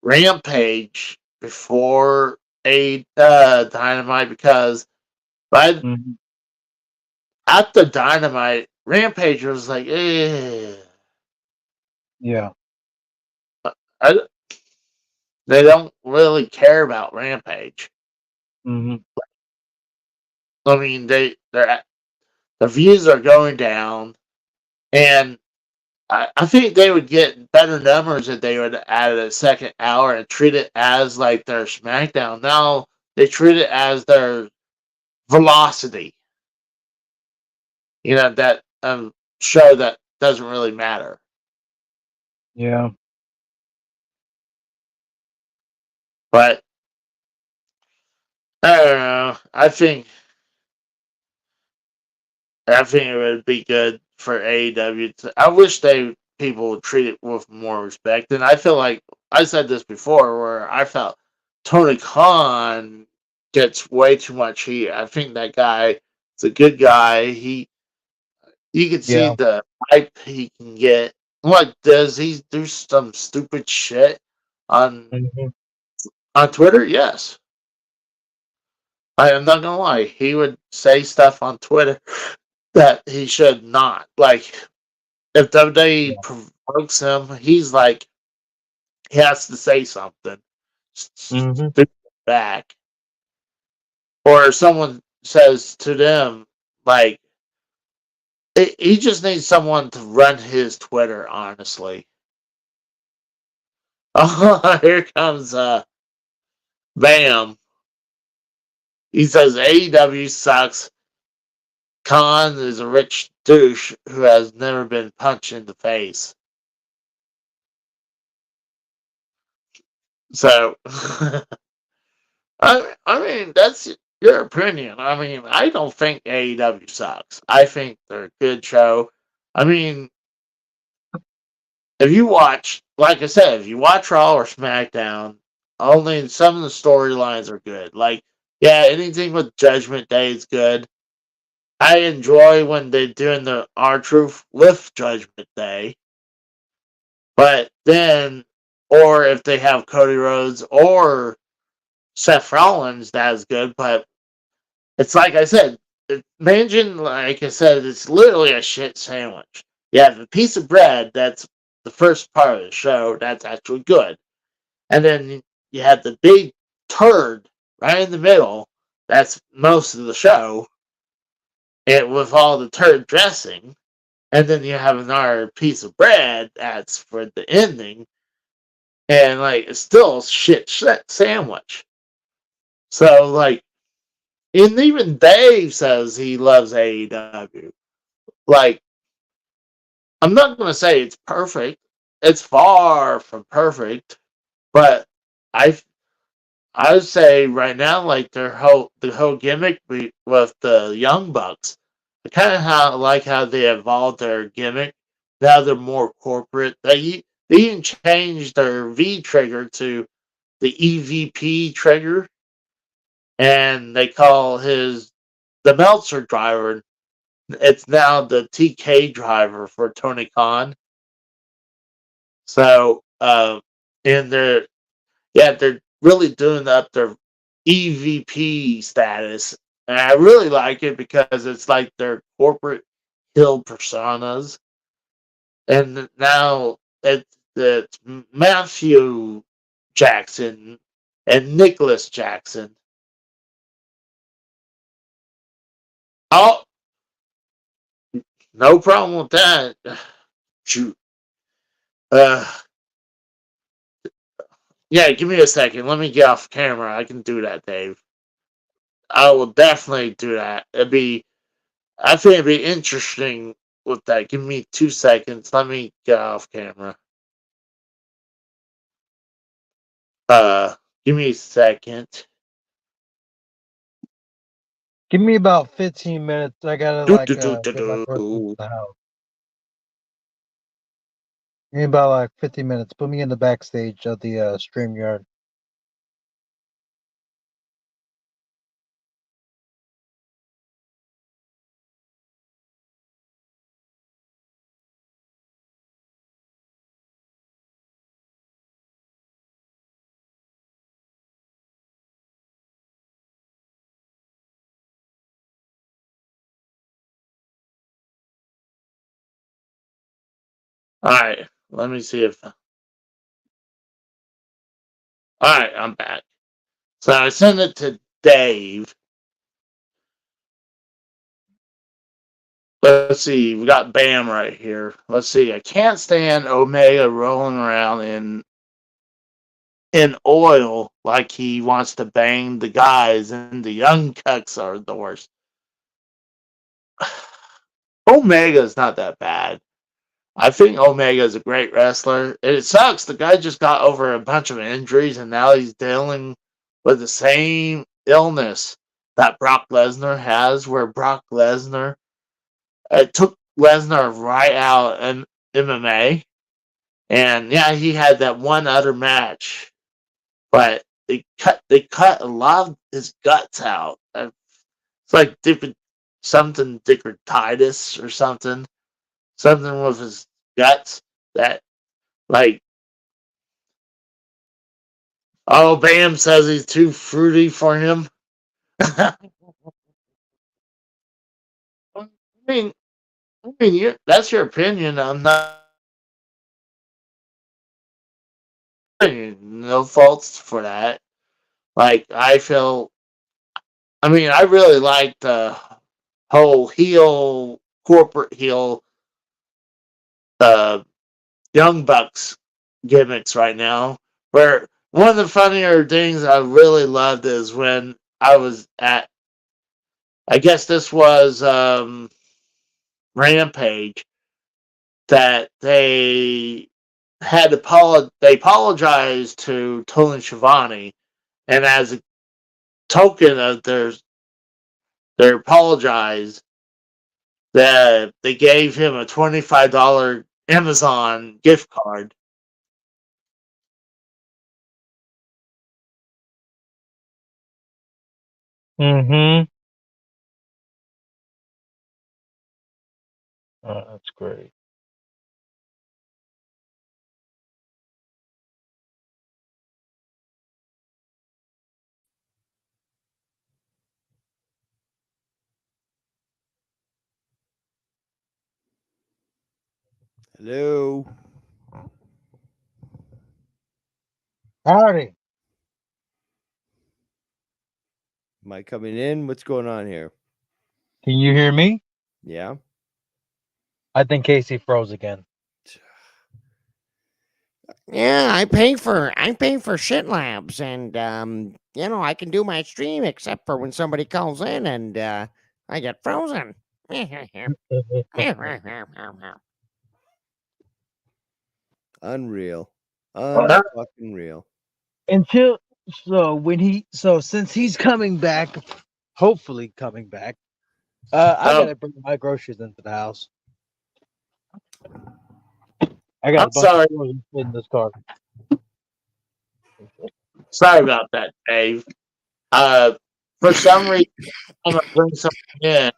Rampage before a Dynamite because by Mm-hmm. after Dynamite, Rampage was like, Yeah. I, they don't really care about Rampage. Mm-hmm. I mean, the views are going down, and I think they would get better numbers if they would add a second hour and treat it as like their SmackDown. Now they treat it as their Velocity. That show that doesn't really matter. Yeah. But I don't know. I think it would be good for AEW. I wish people would treat it with more respect. And I feel like I said this before, where I felt Tony Khan gets way too much heat. I think that guy is a good guy. You can see Yeah. the hype he can get. What does he do? Some stupid shit on Mm-hmm. on Twitter? Yes, I am not gonna lie. He would say stuff on Twitter that he should not. Like if WWE Yeah. provokes him, he's like he has to say something Mm-hmm. stupid back, or someone says to them like he just needs someone to run his Twitter. Honestly, oh, here comes Bam. He says AEW sucks. Khan is a rich douche who has never been punched in the face. So, I mean, that's your opinion. I mean, I don't think AEW sucks. I think they're a good show. I mean, if you watch, like I said, if you watch Raw or SmackDown, only some of the storylines are good. Like, yeah, anything with Judgment Day is good. I enjoy when they're doing the R-Truth with Judgment Day. But then, or if they have Cody Rhodes or Seth Rollins, that's good. But it's like I said, imagine, like I said, it's literally a shit sandwich. You have a piece of bread, that's the first part of the show, that's actually good. And then you have the big turd right in the middle, that's most of the show, and with all the turd dressing. And then you have another piece of bread that's for the ending, and like it's still a shit sandwich. So like, and even Dave says he loves AEW. Like, I'm not gonna say it's perfect. It's far from perfect, but I would say right now, like the whole gimmick with the Young Bucks, I kind of like how they evolved their gimmick. Now they're more corporate. They even changed their V trigger to the EVP trigger, and they call the Meltzer driver. It's now the TK driver for Tony Khan. So, and they're really doing up their EVP status, and I really like it because it's like their corporate hill personas, and now it's Matthew Jackson and Nicholas Jackson. Oh, no problem with that. Shoot. Uh, yeah, give me a second. Let me get off camera. I can do that, Dave. I will definitely do that. I think it'd be interesting with that. Give me 2 seconds. Let me get off camera. Give me a second. Give me about 15 minutes. I gotta Do do do get my do groceries to do. the house. Give me about 15 minutes. Put me in the backstage of the StreamYard. All right. Let me see if. All right, I'm back. So I sent it to Dave. Let's see. We got Bam right here. Let's see. I can't stand Omega rolling around in oil like he wants to bang the guys, and the Young Cucks are the worst. Omega is not that bad. I think Omega is a great wrestler. It sucks. The guy just got over a bunch of injuries, and now he's dealing with the same illness that Brock Lesnar has, where Brock Lesnar it took Lesnar right out in MMA. And yeah, he had that one other match, but they cut a lot of his guts out. It's like something Titus or something with his guts that like. Oh, Bam says he's too fruity for him. I mean, that's your opinion. I'm not. No faults for that. Like I feel. I mean, I really like the whole corporate heel, uh, Young Bucks gimmicks right now. Where one of the funnier things I really loved is when I was at. I guess this was Rampage that they apologized to Tony Schiavone, and as a token of their apologize, that they gave him a $25 Amazon gift card. Mm-hmm. Oh, that's great. Hello. Howdy. Am I coming in? What's going on here? Can you hear me? Yeah. I think Casey froze again. Yeah, I pay for shit labs, and I can do my stream except for when somebody calls in and I get frozen. Unreal. Well, Unfucking real. Until since he's coming back, hopefully coming back, I Oh, gotta bring my groceries into the house. I got I'm a bunch of sorry. groceries in this car. Sorry about that, Dave. Uh, for some reason, when I bring something in,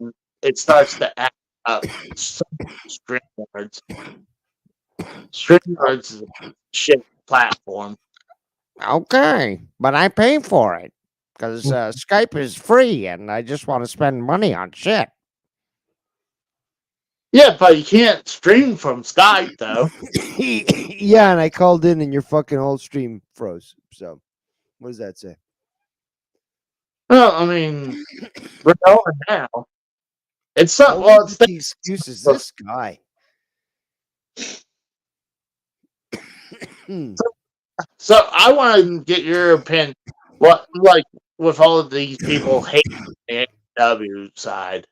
it starts to act up. StreamYards. StreamYards is a shit platform. Okay, but I pay for it because Skype is free, and I just want to spend money on shit. Yeah, but you can't stream from Skype, though. Yeah, and I called in and your fucking whole stream froze. So, what does that say? Well, I mean, we're going now. It's not, Always well, it's with the excuses. This guy. Hmm. so I want to get your opinion. What, like, with all of these people hating the AEW side?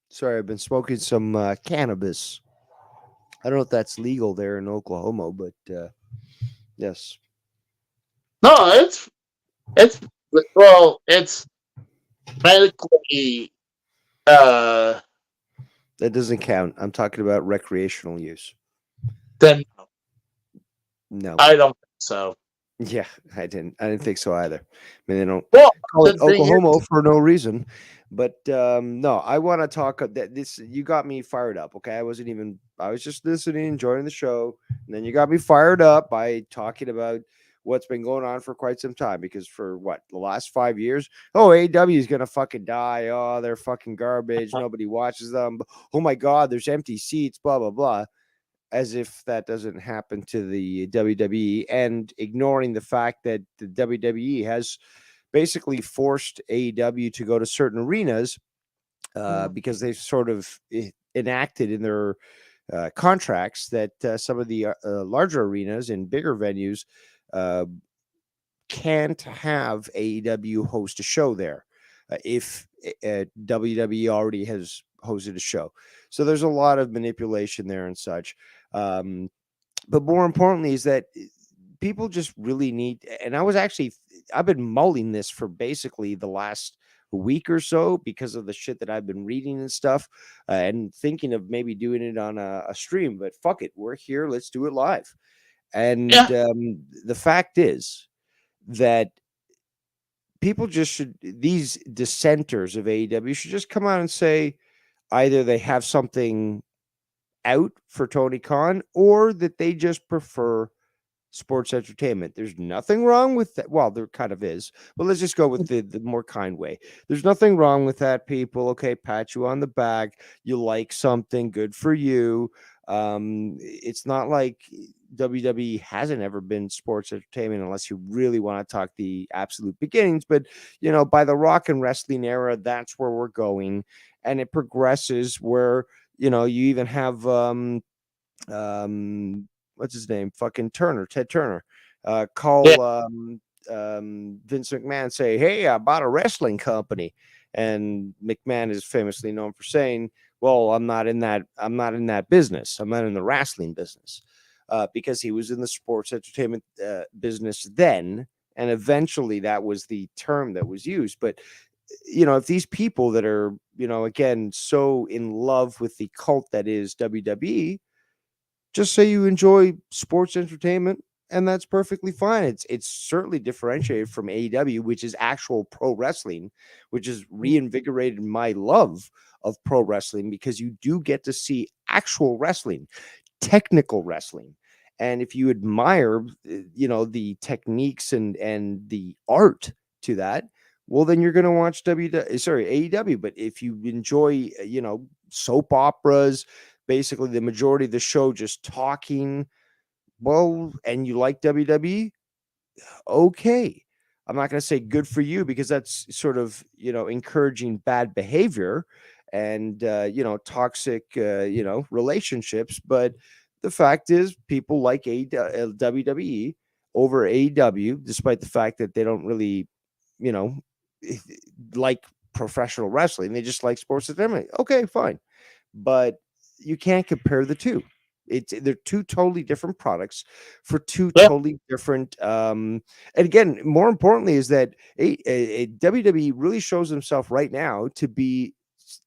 Sorry, I've been smoking some cannabis. I don't know if that's legal there in Oklahoma, but yes, No, it's, well, it's medically, uh, that doesn't count. I'm talking about recreational use. then No. I don't think so. Yeah, I didn't think so either. I mean, they don't Well, call it the thing is, Oklahoma for no reason. But no, I want to talk that this you got me fired up. Okay, I was just listening, enjoying the show, and then you got me fired up by talking about what's been going on for quite some time. Because for what the last 5 years, oh, AEW is gonna fucking die. Oh, they're fucking garbage. Nobody watches them. Oh my God, there's empty seats. Blah blah blah, as if that doesn't happen to the WWE, and ignoring the fact that the WWE has basically forced AEW to go to certain arenas because they've sort of enacted in their contracts that some of the larger arenas and bigger venues uh, can't have AEW host a show there if WWE already has hosted a show. So there's a lot of manipulation there and such. But more importantly is that people just really need, and I've been mulling this for basically the last week or so because of the shit that I've been reading and stuff, and thinking of maybe doing it on a stream, but fuck it, we're here, let's do it live. And yeah, the fact is that people just should, these dissenters of AEW should just come out and say either they have something out for Tony Khan or that they just prefer sports entertainment. There's nothing wrong with that. Well, there kind of is, but let's just go with the more kind way. There's nothing wrong with that, people. Okay, pat you on the back. You like something, good for you. It's not like WWE hasn't ever been sports entertainment unless you really want to talk the absolute beginnings. But by the rock and wrestling era, that's where we're going, and it progresses where you even have what's his name? Fucking Ted Turner. yeah, Call Vince McMahon, say, "Hey, I bought a wrestling company," and McMahon is famously known for saying, "Well, I'm not in that. I'm not in that business. I'm not in the wrestling business," because he was in the sports entertainment business then, and eventually that was the term that was used. But if these people that are, again, so in love with the cult that is WWE, just say you enjoy sports entertainment, and that's perfectly fine. It's certainly differentiated from AEW, which is actual pro wrestling, which has reinvigorated my love of pro wrestling because you do get to see actual wrestling, technical wrestling. And if you admire, the techniques and the art to that, well, then you're going to watch AEW. But if you enjoy, soap operas, basically the majority of the show just talking, well, and you like WWE, okay. I'm not going to say good for you because that's sort of, encouraging bad behavior and, toxic, relationships. But the fact is, people like WWE over AEW, despite the fact that they don't really, you know, like professional wrestling. They just like sports entertainment. Okay, fine. But you can't compare the two. They're two totally different products for two Yeah. totally different. And again, more importantly, is that WWE really shows himself right now to be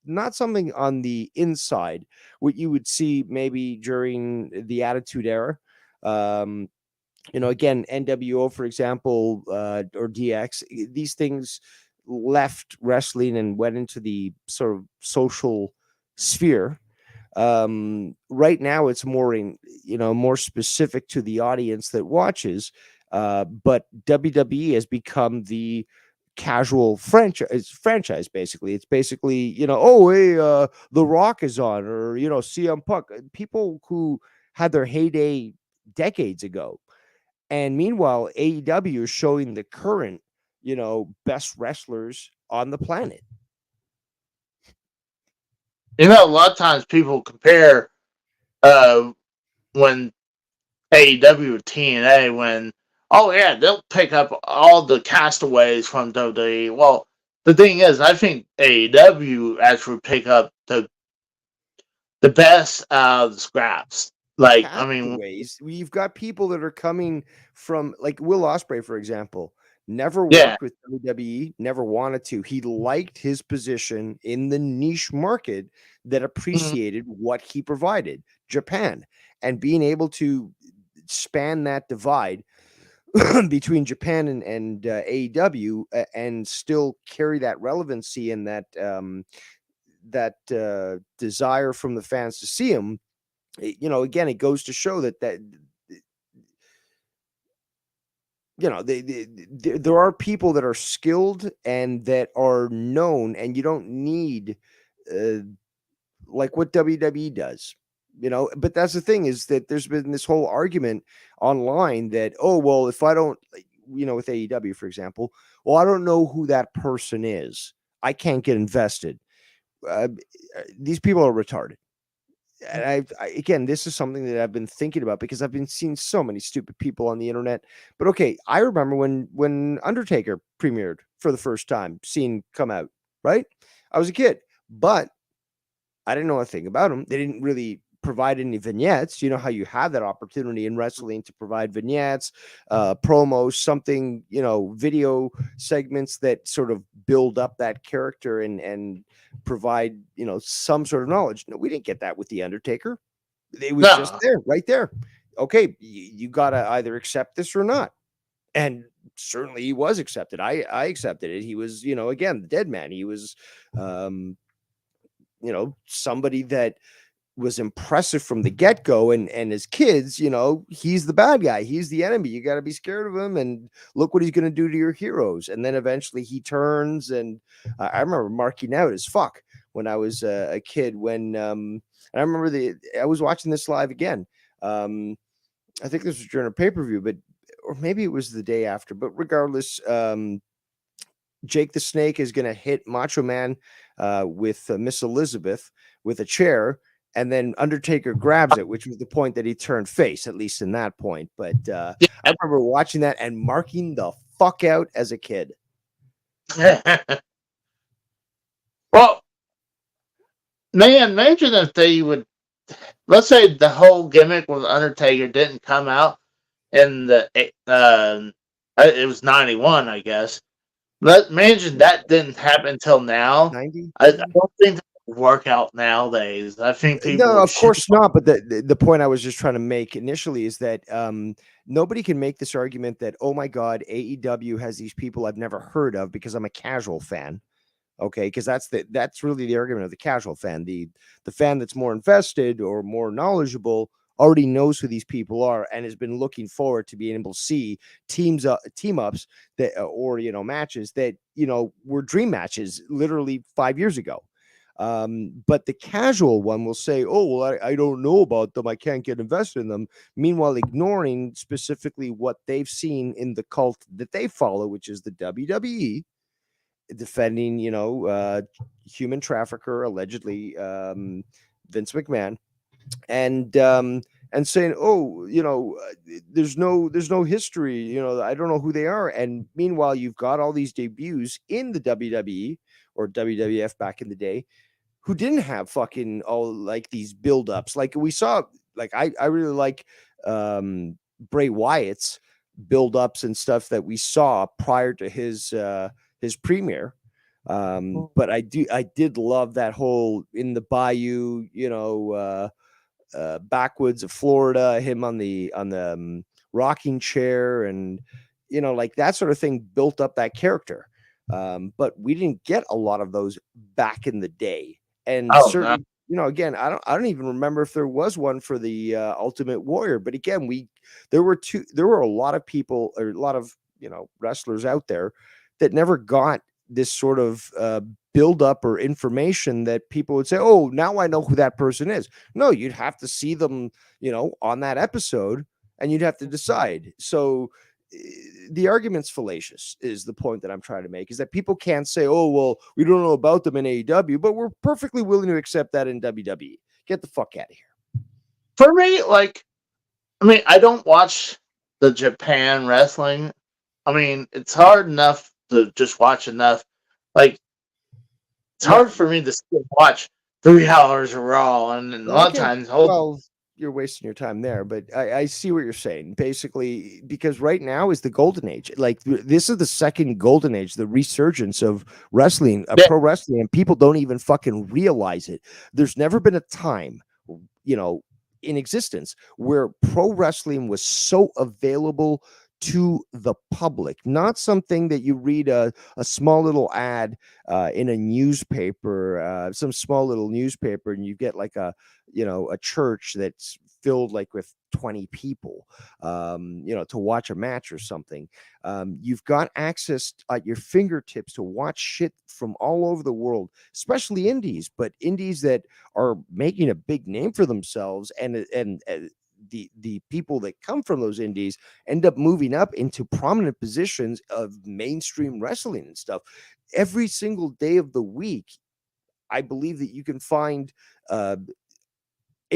not something on the inside, what you would see maybe during the Attitude Era. Um, again, NWO, for example, or DX, these things left wrestling and went into the sort of social sphere. Right now it's more specific to the audience that watches, but WWE has become the casual franchise. Basically, it's basically, oh, hey, The Rock is on, or CM Punk, people who had their heyday decades ago. And meanwhile, AEW is showing the current, best wrestlers on the planet. A lot of times people compare when AEW with TNA, when, oh yeah, they'll pick up all the castaways from WWE. Well, the thing is, I think AEW actually pick up the best out of the scraps. Like, I mean, Castaways. We've got people that are coming from, like, Will Ospreay, for example, never yeah, worked with WWE, never wanted to. He liked his position in the niche market that mhm. appreciated what he provided, Japan, and being able to span that divide between Japan and AEW, and still carry that relevancy and that desire from the fans to see him. Again, it goes to show that there are people that are skilled and that are known, and you don't need uh, like what WWE does. But that's the thing, is that there's been this whole argument online that, oh, well, if I don't, like, with AEW, for example, well, I don't know who that person is, I can't get invested. uh, these people are retarded. And again, this is something that I've been thinking about, because I've been seeing so many stupid people on the internet. But okay, I remember when Undertaker premiered for the first time, seeing come out, right? I was a kid, but I didn't know a thing about him. They didn't really provide any vignettes. You know how you have that opportunity in wrestling to provide vignettes, promos, something, video segments that sort of build up that character and provide, some sort of knowledge. No, we didn't get that with The Undertaker. It was just No, there, right there. Okay, you got to either accept this or not. And certainly he was accepted. I accepted it. He was, again, the dead man. He was, somebody that was impressive from the get-go, and as kids, he's the bad guy, he's the enemy, you got to be scared of him, and look what he's going to do to your heroes. And then eventually he turns, and I remember marking out as fuck when I was a kid, when and I remember I was watching this live again. I think this was during a pay-per-view, but or maybe it was the day after, but regardless, Jake the Snake is going to hit Macho Man with Miss Elizabeth with a chair, and then Undertaker grabs it, which was the point that he turned face, at least in that point. But I remember watching that and marking the fuck out as a kid. yeah. Well, man, imagine if they would, let's say the whole gimmick with Undertaker didn't come out in it was 91, I guess. But imagine that didn't happen until now. 90? I don't think that would work out nowadays. I think people No, would of course not. But the point I was just trying to make initially is that nobody can make this argument that, oh my God, AEW has these people I've never heard of because I'm a casual fan. Okay, because that's really the argument of the casual fan. The fan that's more invested or more knowledgeable already knows who these people are and has been looking forward to being able to see team ups that or matches that were dream matches literally 5 years ago. But the casual one will say, oh, well, I don't know about them, I can't get invested in them, meanwhile ignoring specifically what they've seen in the cult that they follow, which is the WWE, defending, human trafficker, allegedly, Vince McMahon, and saying, oh, there's no history, I don't know who they are. And meanwhile, you've got all these debuts in the WWE or WWF back in the day who didn't have fucking all like these buildups. Like we saw like I really like Bray Wyatt's build-ups and stuff that we saw prior to his premiere. But I did love that whole in the bayou, backwoods of Florida, him on the rocking chair, and like that sort of thing built up that character. But we didn't get a lot of those back in the day, and Oh no. certainly, again, I don't even remember if there was one for the Ultimate Warrior. But again, there were a lot of people, or a lot of wrestlers out there that never got this sort of build up or information that people would say, oh, now I know who that person is. No, you'd have to see them, on that episode, and you'd have to decide. So the argument's fallacious is the point that I'm trying to make, is that people can't say, oh, well, we don't know about them in AEW, but we're perfectly willing to accept that in WWE. Get the fuck out of here. For me, I don't watch the Japan wrestling. I mean, it's hard enough to just watch enough. Like, it's hard for me to still watch 3 hours of Raw, and a lot of times, well, you're wasting your time there, but I see what you're saying. Basically, because right now is the golden age. Like, this is the second golden age, the resurgence of wrestling, pro wrestling, and people don't even fucking realize it. There's never been a time, in existence where pro wrestling was so available to the public, not something that you read a small little ad in a newspaper, some small little newspaper, and you get like a church that's filled like with 20 people, to watch a match or something. You've got access at your fingertips to watch shit from all over the world, especially indies, but indies that are making a big name for themselves, and the people that come from those indies end up moving up into prominent positions of mainstream wrestling and stuff. Every single day of the week, I believe that you can find a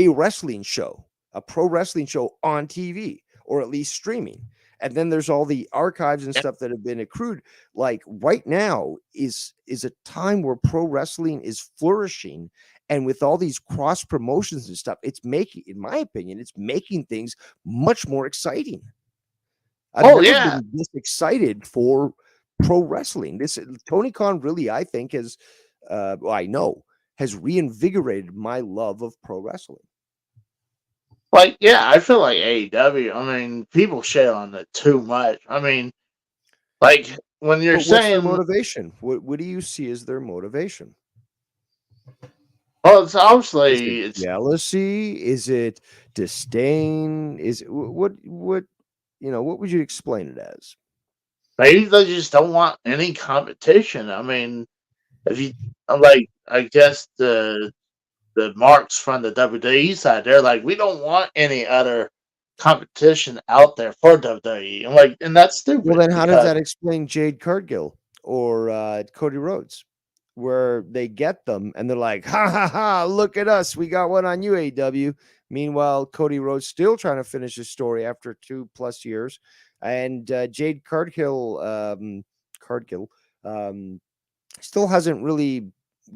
wrestling show, a pro wrestling show on TV, or at least streaming. And then there's all the archives and stuff that have been accrued. Like right now is a time where pro wrestling is flourishing. And with all these cross promotions and stuff, it's making, in my opinion, it's making things much more exciting. I've never been this excited for pro wrestling. This Tony Khan really, I think, has reinvigorated my love of pro wrestling. I feel like AEW, I mean, people shit on it too much. I mean, like, when you're saying... what's their motivation? What do you see as their motivation? Well, it's obviously... Is it jealousy? Is it disdain? Is it... What would you explain it as? Maybe they just don't want any competition. I mean, I guess the marks from the WWE side, they're like, we don't want any other competition out there for WWE. And that's stupid. Well, then how does that explain Jade Cargill or Cody Rhodes, where they get them and they're like, ha ha ha, look at us, we got one on you, AEW. Meanwhile, Cody Rhodes still trying to finish his story after 2+ years, and Jade Cargill still hasn't really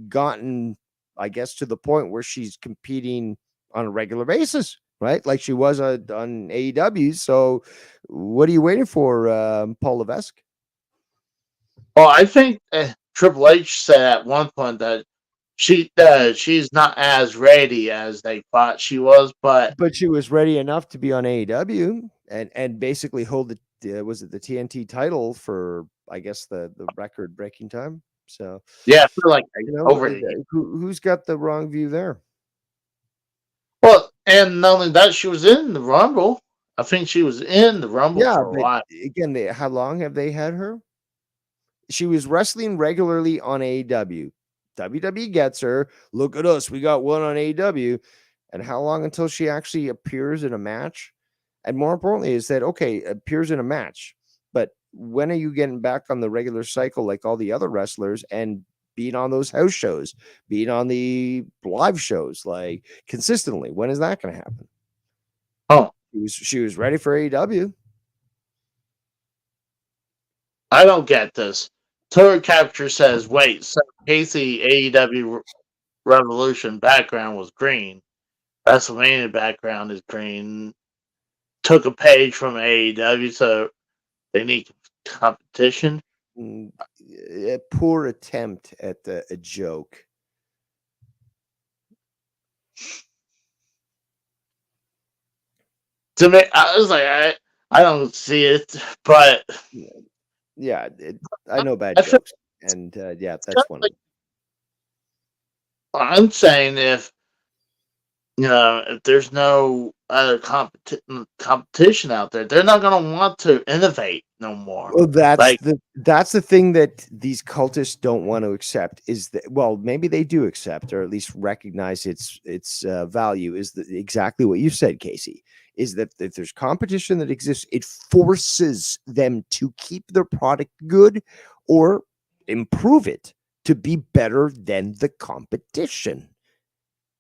gotten, I guess, to the point where she's competing on a regular basis, right? Like she was on AEW. So what are you waiting for, Paul Levesque? Well, I think Triple H said at one point that she's not as ready as they thought she was, but she was ready enough to be on AEW and basically hold the was it the TNT title for, I guess, the record breaking time. So yeah, for like over. Who's got the wrong view there? Well, and not only that, she was in the Rumble. I think she was in the Rumble for a while. Again, how long have they had her? She was wrestling regularly on AEW. WWE gets her. Look at us, we got one on AEW. And how long until she actually appears in a match? And more importantly, is that, okay, appears in a match, but when are you getting back on the regular cycle like all the other wrestlers and being on those house shows, being on the live shows, like consistently? When is that going to happen? Oh, she was ready for AEW. I don't get this. Tour Capture says, wait, so Casey AEW Revolution background was green. WrestleMania background is green. Took a page from AEW, so they need competition. A poor attempt at a joke. To me, I was like, I don't see it, but Yeah, I know bad I feel jokes, and yeah, it's kind that's of one of like them. I'm saying if there's no other competition out there, they're not gonna want to innovate no more. Well, Like, that's the thing that these cultists don't want to accept is that, well, maybe they do accept or at least recognize its value is exactly what you said, Casey, is that if there's competition that exists, it forces them to keep their product good or improve it to be better than the competition.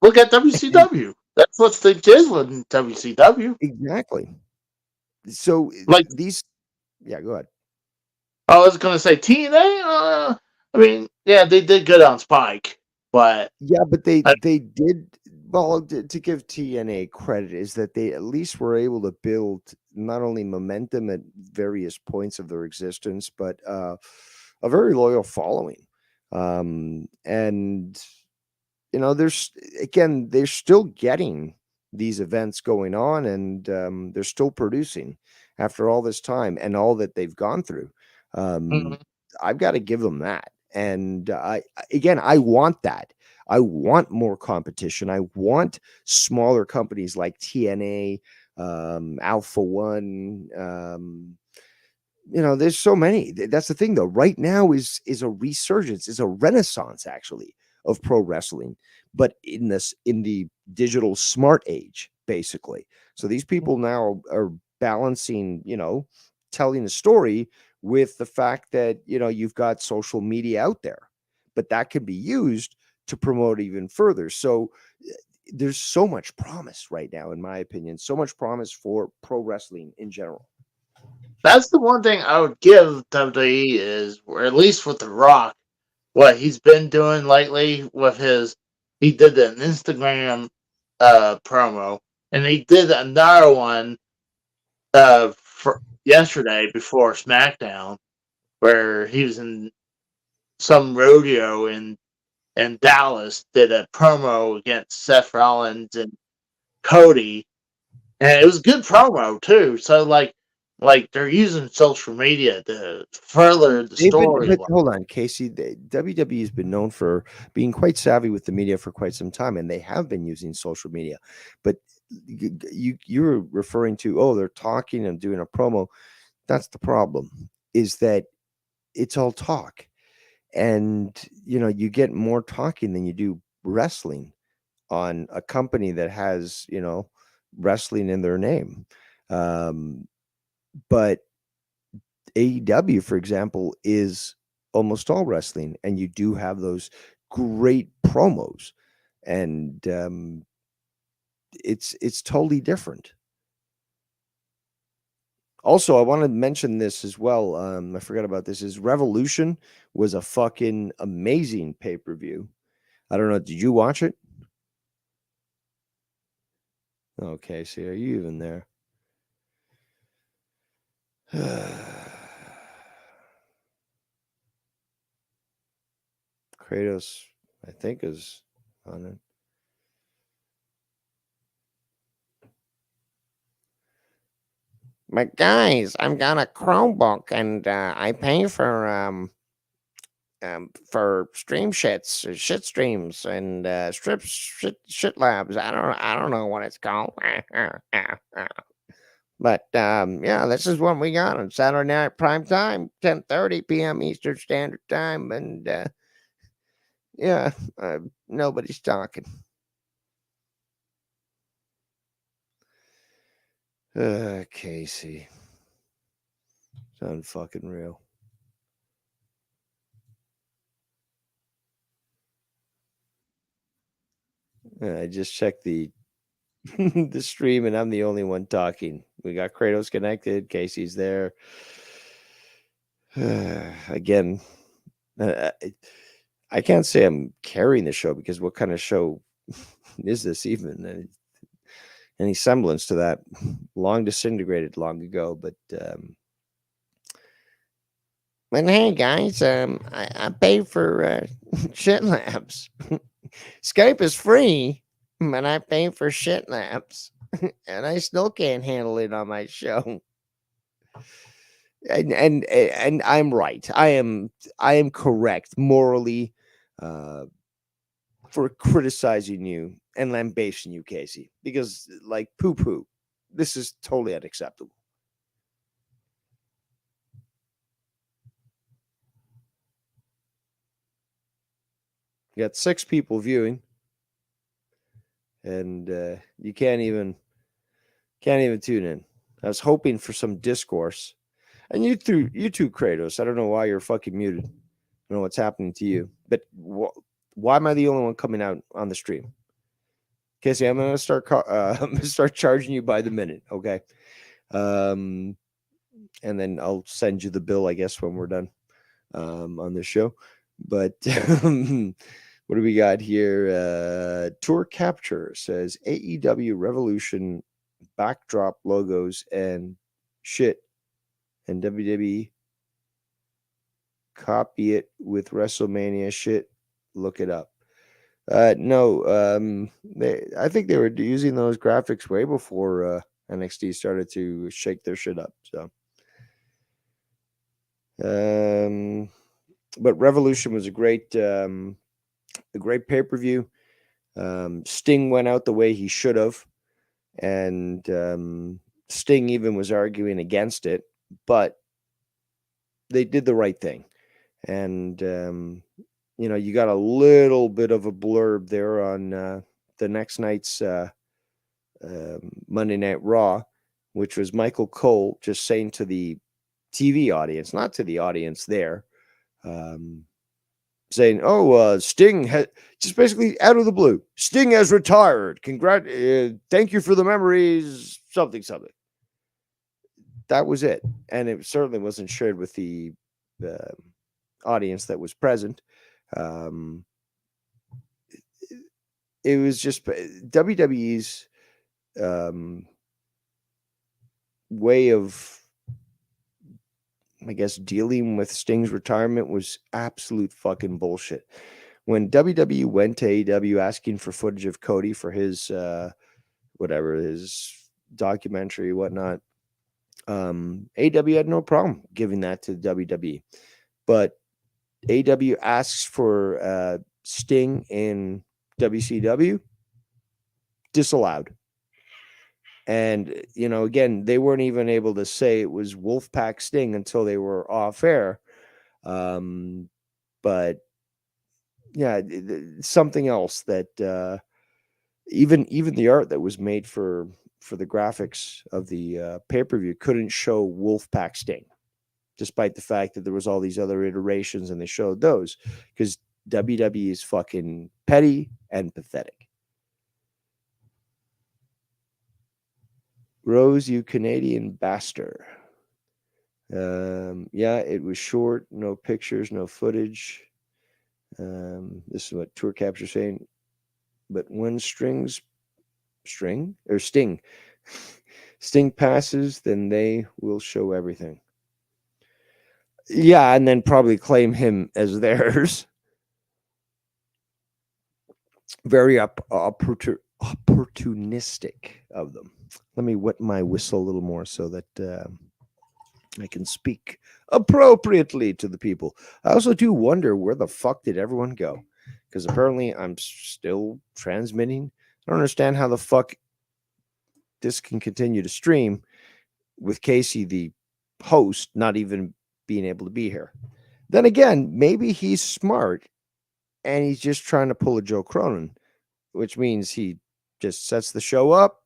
look at And WCW. That's what they did with WCW. exactly. So Like, these, yeah, go ahead. I was gonna say TNA. I mean, yeah, they did good on Spike, but Yeah, but they I, they did well to give TNA credit is that they at least were able to build not only momentum at various points of their existence, but a very loyal following. And there's again, they're still getting these events going on, and they're still producing after all this time and all that they've gone through. Um, Mhm. I've got to give them that. And I want that. I want more competition. I want smaller companies like TNA, Alpha One. There's so many. That's the thing, though. Right now is a resurgence, is a renaissance, actually, of pro wrestling, but in the digital smart age, basically. So these people now are balancing, telling a story with the fact that you've got social media out there, but that can be used to promote even further. So there's so much promise right now, in my opinion, so much promise for pro wrestling in general. That's the one thing I would give WWE is, or at least with The Rock, what he's been doing lately with he did an Instagram promo, and he did another one for yesterday before SmackDown, where he was in some rodeo in Dallas, did a promo against Seth Rollins and Cody, and it was a good promo too. So like they're using social media to further the But storyline. hold on, Casey. The WWE has been known for being quite savvy with the media for quite some time, and they have been using social media. But you're referring to, oh, they're talking and doing a promo. That's the problem. Is that it's all talk, and you get more talking than you do wrestling on a company that has wrestling in their name. Um, but AEW, for example, is almost all wrestling, and you do have those great promos, and it's totally different. Also, I want to mention this as well. I forgot about this. Is Revolution was a fucking amazing pay per view. I don't know. Did you watch it? Okay, so are you even there? Kratos, I think, is on it. But guys, I've got a Chromebook and I pay for stream shits, shit streams, and shit labs. I don't know what it's called. But yeah, this is what we got on Saturday night prime time, 10:30 p.m. Eastern Standard Time, and yeah, nobody's talking. Casey, it's unfucking real. I just checked the the stream, and I'm the only one talking. We got Kratos connected. Casey's there. Again, I can't say I'm carrying the show because what kind of show is this even? any semblance to that. Long disintegrated long ago, but hey guys, I paid for shit labs. Skype is free, but I pay for shit labs, and I still can't handle it on my show. And I'm right. I am correct morally for criticizing you and lambasting you, Casey, because like poo poo, this is totally unacceptable. You got 6 people viewing, and you can't even tune in. I was hoping for some discourse, and you too, Kratos. I don't know why you're fucking muted. I don't know what's happening to you, but why am I the only one coming out on the stream? Casey, I'm gonna start. I'm gonna start charging you by the minute, okay? And then I'll send you the bill, I guess, when we're done on this show. But what do we got here? Tour Capture says AEW Revolution backdrop logos and shit, and WWE copy it with WrestleMania shit. Look it up. No, I think they were using those graphics way before NXT started to shake their shit up. So, but Revolution was a great pay-per-view. Sting went out the way he should have, and Sting even was arguing against it, but they did the right thing. And you got a little bit of a blurb there on the next night's Monday Night Raw, which was Michael Cole just saying to the TV audience, not to the audience there, saying, "Oh, Sting has just basically out of the blue. Sting has retired. Thank you for the memories. Something. That was it, and it certainly wasn't shared with the audience that was present. It was just WWE's way of, I guess, dealing with Sting's retirement was absolute fucking bullshit. When WWE went to AEW asking for footage of Cody for his his documentary, whatnot, AEW had no problem giving that to WWE. But AEW asks for Sting in WCW, disallowed. And, again, they weren't even able to say it was Wolfpack Sting until they were off air. But, yeah, something else that even the art that was made for the graphics of the pay-per-view couldn't show Wolfpack Sting, despite the fact that there was all these other iterations and they showed those, because WWE is fucking petty and pathetic. Rose, you Canadian bastard. Yeah, it was short, no pictures, no footage. This is what Tour Capture saying. But when Sting passes, then they will show everything. Yeah, and then probably claim him as theirs. Very opportunistic of them. Let me wet my whistle a little more so that I can speak appropriately to the people. I also do wonder, where the fuck did everyone go? Because apparently I'm still transmitting. I don't understand how the fuck this can continue to stream with Casey, the host, not even being able to be here. Then again, maybe he's smart and he's just trying to pull a Joe Cronin, which means he just sets the show up,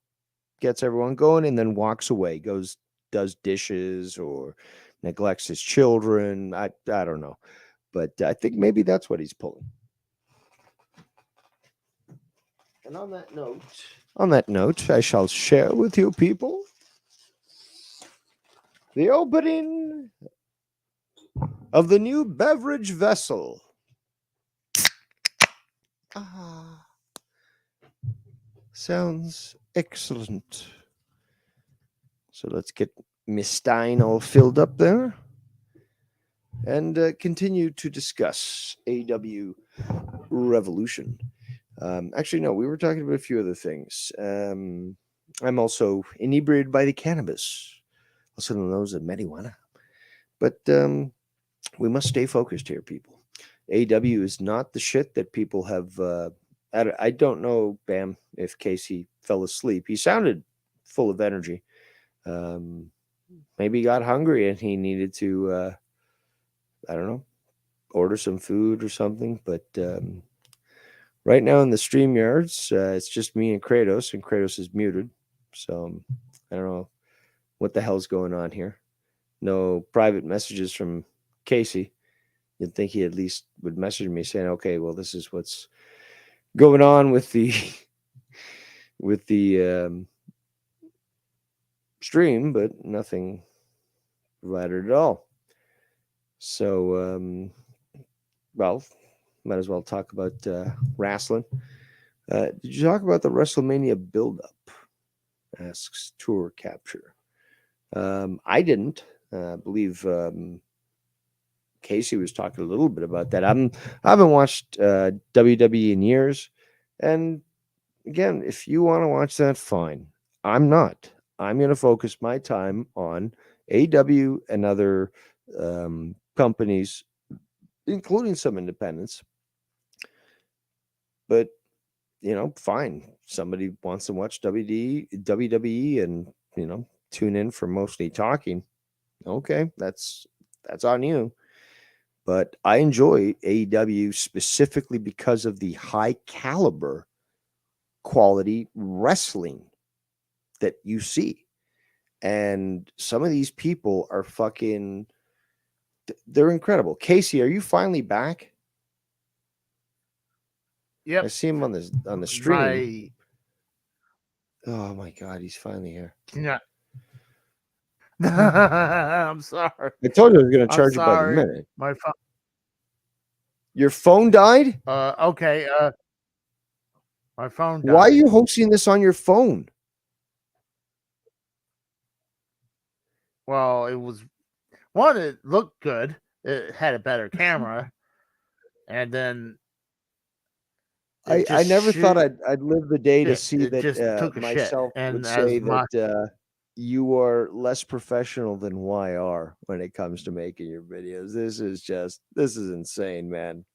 gets everyone going, and then walks away, does dishes or neglects his children. I don't know, but I think maybe that's what he's pulling. And on that note, I shall share with you people the opening of the new beverage vessel. Sounds Excellent. So let's get Miss Stein all filled up there and continue to discuss AW Revolution. Actually, no, we were talking about a few other things. I'm also inebriated by the cannabis, also known as marijuana. But we must stay focused here, people. AW is not the shit that people have. I don't know, Bam, if Casey fell asleep. He sounded full of energy. Maybe he got hungry and he needed to, I don't know, order some food or something. But right now in the StreamYards, it's just me and Kratos is muted. So I don't know what the hell's going on here. No private messages from Casey. You'd think he at least would message me saying, "Okay, well, this is what's going on with the stream," but nothing provided at all. So, well, might as well talk about wrestling. Did you talk about the WrestleMania build-up? Asks Tour Capture. I didn't. I believe Casey was talking a little bit about that. I haven't watched WWE in years, and again, if you want to watch that, fine. I'm not. I'm going to focus my time on AW and other companies, including some independents. But fine. Somebody wants to watch WWE, and tune in for mostly talking. Okay, that's on you. But I enjoy AEW specifically because of the high caliber quality wrestling that you see. And some of these people are fucking, they're incredible. Casey, are you finally back? Yep. I see him on the stream. Oh my God, he's finally here. Yeah. I'm sorry. I told you I was going to charge you by the minute. My phone. Your phone died? Okay. My phone died. Why are you hosting this on your phone? Well, it looked good. It had a better camera. And then I never thought I'd live the day to see that myself would say that you are less professional than YR when it comes to making your videos. This is insane, man.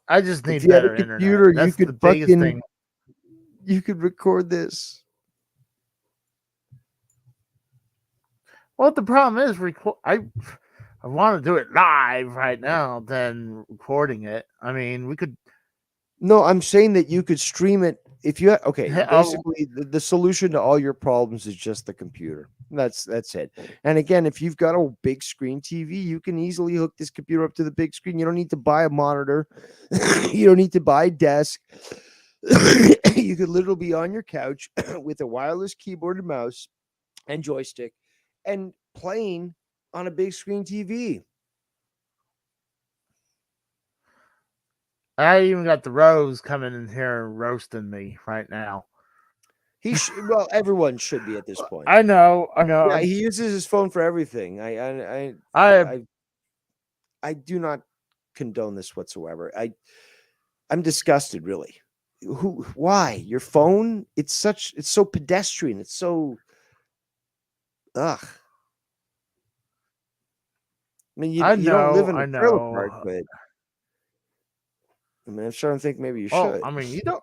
I just need if you better had a computer, internet. That's you could the biggest thing. You could record this. Well, the problem is I want to do it live right now than recording it. I mean, we could. No, I'm saying that you could stream it if you basically the solution to all your problems is just the computer. That's it. And again, if you've got a big screen TV, you can easily hook this computer up to the big screen. You don't need to buy a monitor. You don't need to buy a desk. You could literally be on your couch with a wireless keyboard and mouse and joystick and playing on a big screen TV. I even got the Rose coming in here and roasting me right now. Well, everyone should be at this point. I know. Yeah, he uses his phone for everything. I do not condone this whatsoever. I'm disgusted, really. Why? Your phone? It's so pedestrian. It's so ugh. I mean, you don't live in a trailer park, but I mean, I'm starting to think maybe you should. I mean, you don't.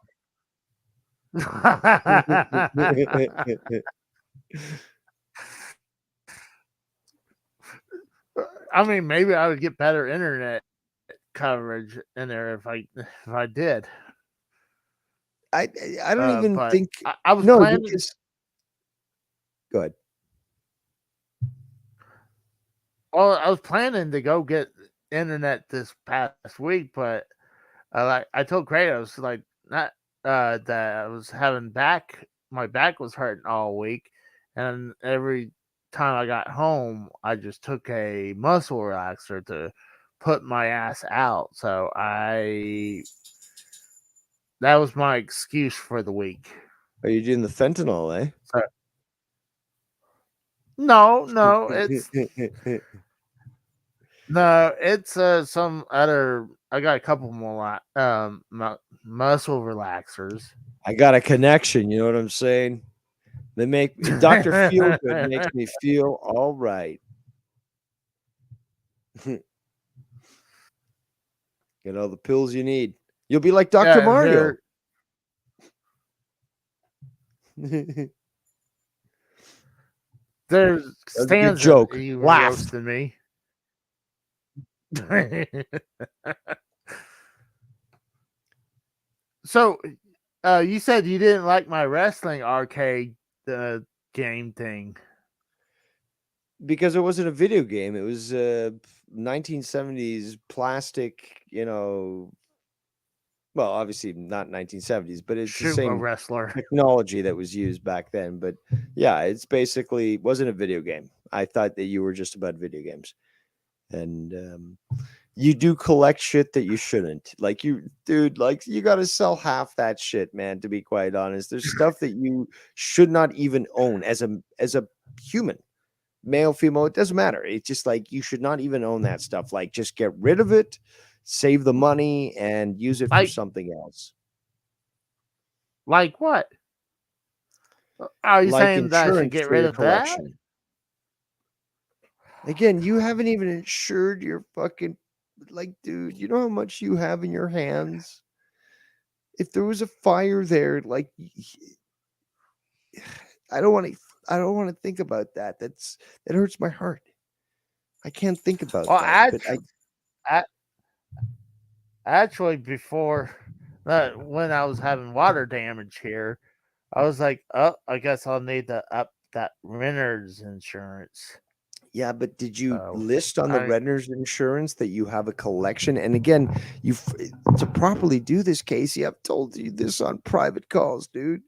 I mean, maybe I would get better internet coverage in there if I did. I don't even think I was planning. Go ahead. Well, I was planning to go get internet this past week, but I told Kratos that I was having my back was hurting all week, and every time I got home, I just took a muscle relaxer to put my ass out. So I that was my excuse for the week. Are you doing the fentanyl, eh? So, no, it's some other. I got a couple more muscle relaxers. I got a connection. You know what I'm saying? They make Dr. Feelgood makes me feel all right. Get all the pills you need. You'll be like Dr. Mario. There's That's a good Stanza. joke. You Laugh. roasted me. So, you said you didn't like my wrestling arcade game thing because it wasn't a video game. It was 1970s plastic, well, obviously not 1970s, but it's the sumo same wrestler. technology that was used back then. But yeah, it's basically wasn't a video game. I thought that you were just about video games. And you do collect shit that you shouldn't. Like you got to sell half that shit, man, to be quite honest. There's stuff that you should not even own as a human. Male, female, it doesn't matter. It's just like you should not even own that stuff. Like just get rid of it, save the money, and use it for something else. Like what? Are you saying that I should get rid of collection? That? Again, you haven't even insured your fucking, like, dude, you know how much you have in your hands? If there was a fire there, like, I don't want to think about that. That hurts my heart. I can't think about that. Actually, before that, when I was having water damage here, I was like, oh, I guess I'll need to up that renter's insurance. Yeah, but did you list on the renter's insurance that you have a collection? And again, to properly do this, Casey, I've told you this on private calls, dude.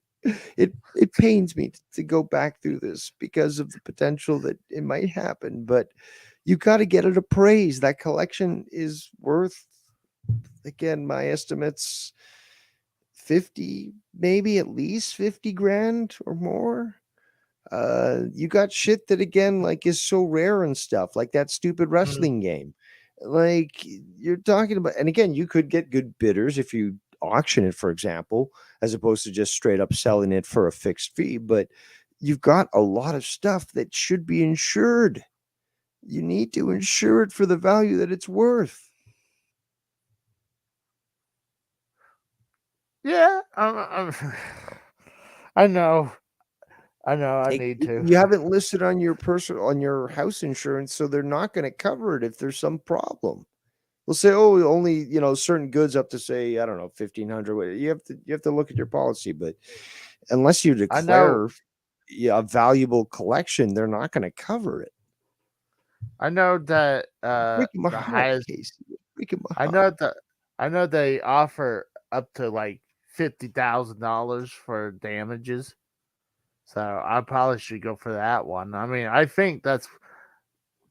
It pains me to go back through this because of the potential that it might happen, but you got to get it appraised. That collection is worth, again, my estimates, 50, maybe at least 50 grand or more. You got shit that, again, like is so rare and stuff, like that stupid wrestling game. Like you're talking about, and again, you could get good bidders if you auction it, for example, as opposed to just straight up selling it for a fixed fee. But you've got a lot of stuff that should be insured. You need to insure it for the value that it's worth. Yeah, I know. I need to. You haven't listed on your house insurance, so they're not going to cover it if there's some problem. They'll say, "Oh, only certain goods up to, say, I don't know, 1,500." You have to look at your policy, but unless you declare a valuable collection, they're not going to cover it. I know that the highest. I know they offer up to like $50,000 for damages. So I probably should go for that one. I mean, I think that's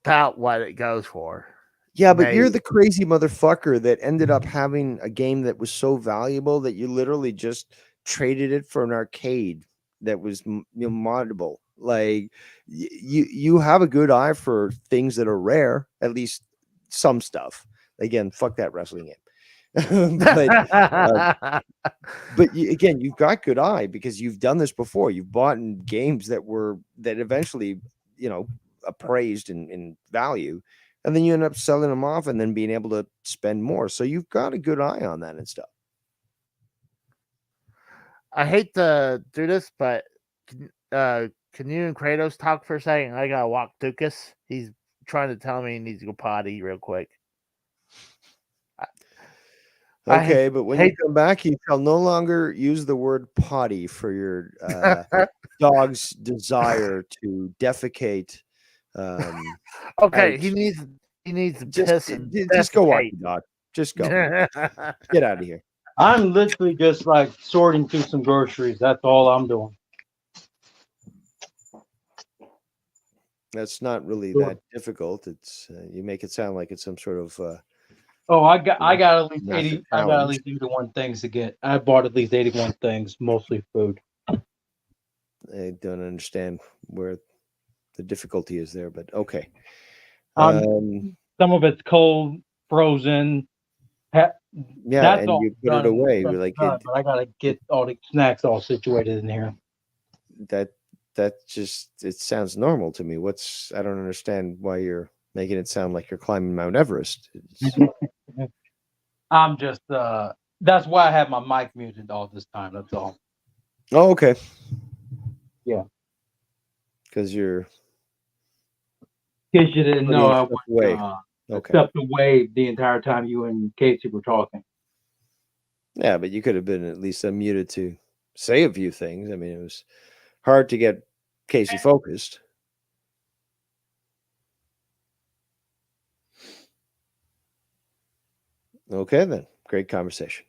about what it goes for. Yeah, but you're the crazy motherfucker that ended up having a game that was so valuable that you literally just traded it for an arcade that was moddable. Like you have a good eye for things that are rare, at least some stuff. Again, fuck that wrestling game. but again, you've got good eye because you've done this before. You've bought in games that eventually, appraised in value, and then you end up selling them off and then being able to spend more. So you've got a good eye on that and stuff. I hate to do this, but can you and Kratos talk for a second? I gotta walk Dukas. He's trying to tell me he needs to go potty real quick. Okay, but when you come back, you shall no longer use the word potty for your dog's desire to defecate. Okay, he needs to piss and just go walk the dog. Just go. Get out of here. I'm literally just like sorting through some groceries. That's all I'm doing. That's not really that difficult. It's you make it sound like it's some sort of Oh, I got at least Master 80. I got at challenge. least 81 things to get. I bought at least 81 things, mostly food. I don't understand where the difficulty is there, but okay. Some of it's cold, frozen. Yeah, That's and all you put it done. away. That's Like done, but I gotta get all the snacks all situated in here. that just it sounds normal to me. I don't understand why you're making it sound like you're climbing Mount Everest. I'm just that's why I have my mic muted all this time. That's all. Oh, okay. Yeah. Because you're In case you didn't know, I putting stuff away. Okay. stepped away the entire time you and Casey were talking. Yeah, but you could have been at least unmuted to say a few things. I mean, it was hard to get Casey focused. Okay, then. Great conversation.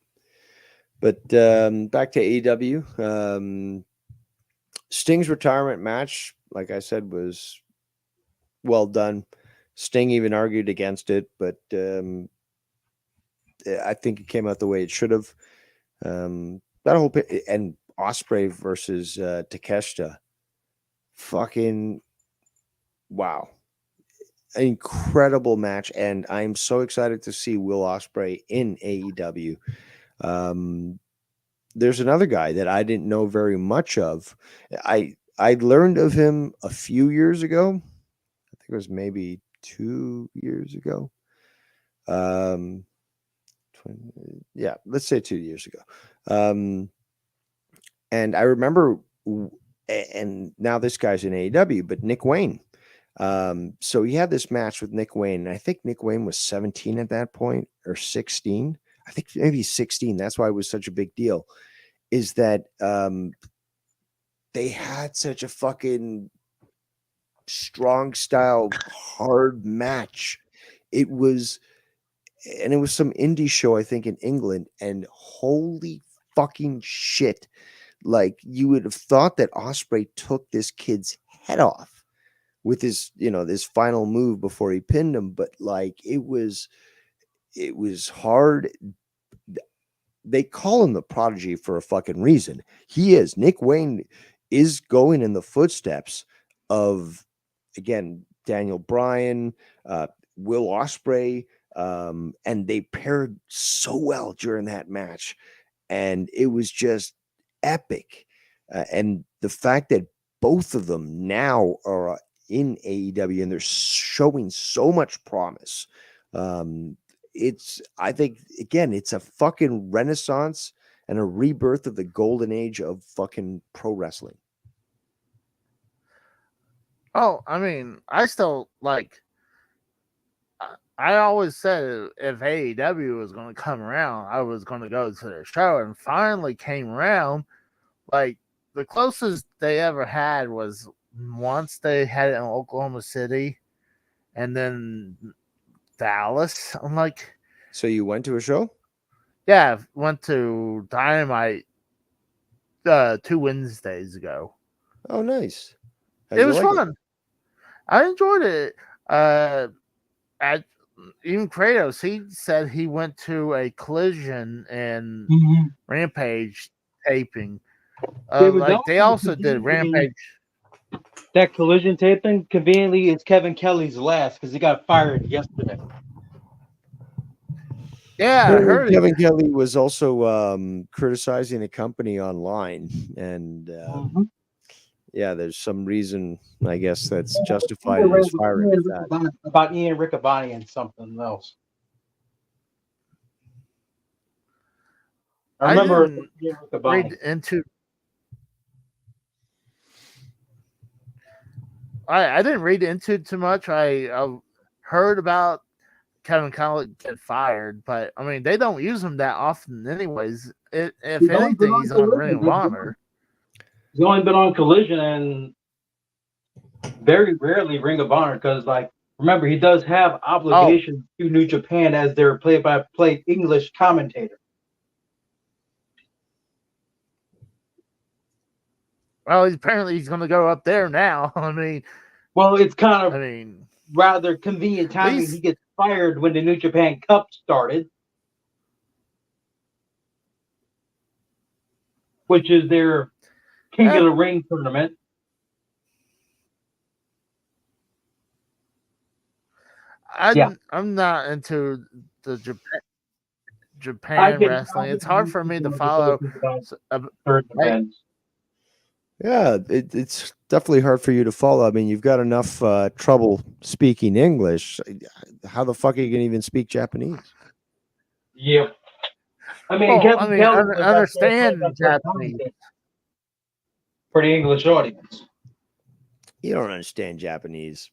But back to AEW. Sting's retirement match, like I said, was well done. Sting even argued against it, but I think it came out the way it should have. That whole and Ospreay versus Takeshita, fucking wow, an incredible match, and I'm so excited to see Will Ospreay in AEW. There's another guy that I didn't know very much of. I learned of him a few years ago. I think it was maybe 2 years ago. Yeah, let's say 2 years ago. And I remember, and now this guy's in AEW, but Nick Wayne. So he had this match with Nick Wayne, and I think Nick Wayne was 17 at that point, or 16. I think maybe 16. That's why it was such a big deal. Is that they had such a fucking strong style, hard match. It was some indie show, I think, in England, and holy fucking shit. Like, you would have thought that Ospreay took this kid's head off with his, this final move before he pinned him, but like it was hard. They call him the prodigy for a fucking reason. He is. Nick Wayne is going in the footsteps of, again, Daniel Bryan, Will Ospreay, and they paired so well during that match, and it was just epic. And the fact that both of them now are in AEW and they're showing so much promise. I think, again, it's a fucking renaissance and a rebirth of the golden age of fucking pro wrestling. Oh, I mean, I still like. I always said if AEW was going to come around, I was going to go to their show, and finally came around. Like, the closest they ever had was once they had it in Oklahoma City, and then Dallas. I'm like, so you went to a show? Yeah, went to Dynamite 2 Wednesdays ago. Oh, nice. It was fun. I enjoyed it. Even Kratos, he said he went to a Collision and Rampage taping. They also did Rampage. That Collision taping conveniently is Kevin Kelly's last because he got fired yesterday. Yeah, I heard Kevin Kelly was also criticizing a company online, and yeah, there's some reason, I guess, that's justified in his firing. About Ian Riccaboni and something else. I remember read into. I didn't read into it too much. I heard about Kevin Kelly get fired, but I mean, they don't use him that often, anyways. If anything, he's on Ring of Honor. He's only been on Collision and very rarely Ring of Honor because, like, remember, he does have obligations to New Japan as their play-by-play English commentator. Well, apparently he's going to go up there now. I mean, well, it's kind of rather convenient timing. He gets expired when the New Japan Cup started, which is their King of the Ring tournament. I'm not into the Japan wrestling. It's hard for me to follow. Yeah, it's definitely hard for you to follow. I mean, you've got enough trouble speaking English. How the fuck are you going to even speak Japanese? Yep. I mean, I understand Japanese for the English audience. You don't understand Japanese.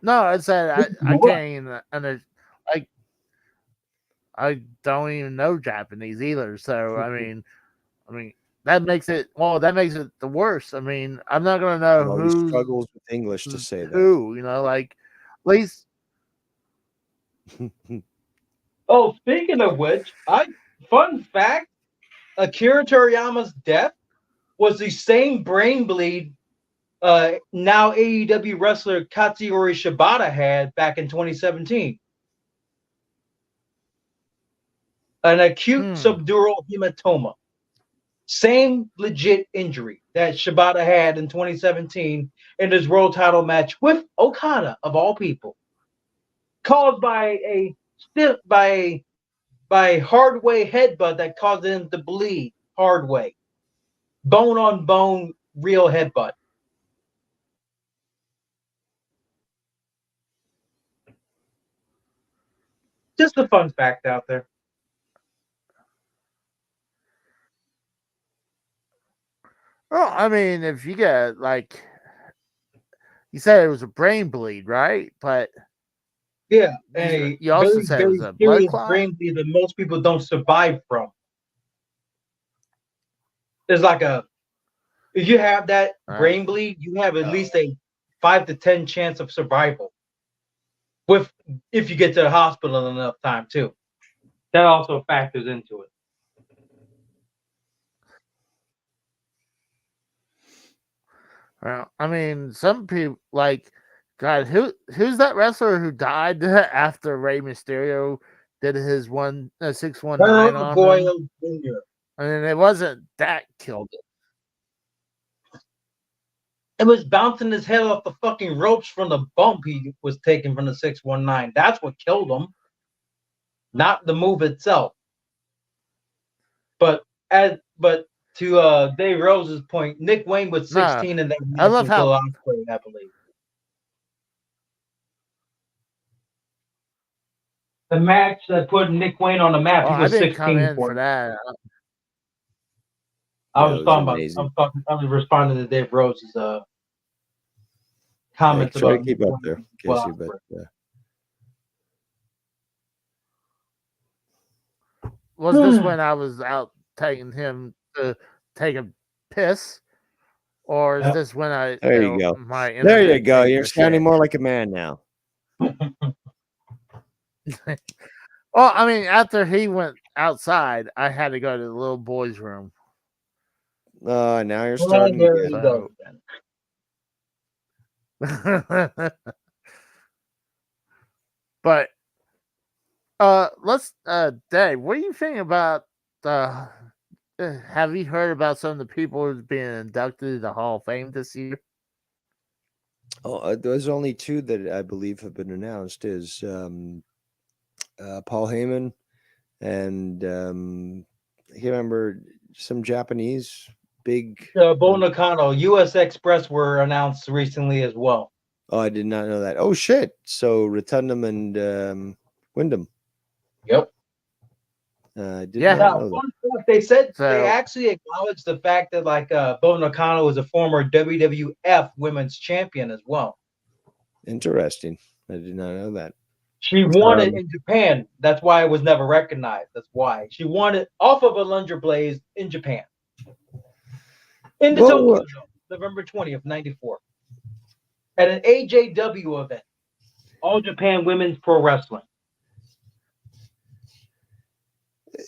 No, I said I can't even I don't even know Japanese either. So I mean that makes it the worst. I mean, I'm not gonna know who struggles with English to say that. Who, like at least. Oh, speaking of which, fun fact: Akira Toriyama's death was the same brain bleed now AEW wrestler Katsuyori Shibata had back in 2017. An acute subdural hematoma. Same legit injury that Shibata had in 2017 in his world title match with Okada, of all people. Caused by a hard way headbutt that caused him to bleed hard way. Bone on bone, real headbutt. Just a fun fact out there. Well, I mean, if you get you said it was a brain bleed, right? But yeah, you also said it was a blood clot. Brain bleed that most people don't survive from. There's if you have that brain bleed, you have at least a 5 to 10 chance of survival. If you get to the hospital in enough time too. That also factors into it. Well, I mean, some people God, who's that wrestler who died after Rey Mysterio did his 619 on him? I mean, it wasn't that killed it. It was bouncing his head off the fucking ropes from the bump he was taking from the 619. That's what killed him, not the move itself. But to Dave Rose's point, Nick Wayne was 16 and that match I love how Ospreay, I believe. The match that put Nick Wayne on the map, he was 16 come in for that. I was responding to Dave Rose's comments try about to keep up there, Casey, but was this when I was out taking him to take a piss, or is this when I? There you go. There you go. You're sounding more like a man now. Well, I mean, after he went outside, I had to go to the little boy's room. Now you're starting again. But let's Dave, what do you think about have you heard about some of the people who's being inducted to the Hall of Fame this year? Oh, there's only two that I believe have been announced. Is Paul Heyman and you remember some Japanese big Bo Nakano, U.S. Express were announced recently as well. Oh, I did not know that. Oh shit! So Rotundum and Wyndham. Yep. Not know that. They said they actually acknowledged the fact that Bo Nakano was a former WWF Women's Champion as well. Interesting. I did not know that. She won it in Japan. That's why it was never recognized. That's why she won it off of a Lunger Blaze in Japan. In the Tokyo Dome, November 20th, 94. At an AJW event. All Japan Women's Pro Wrestling.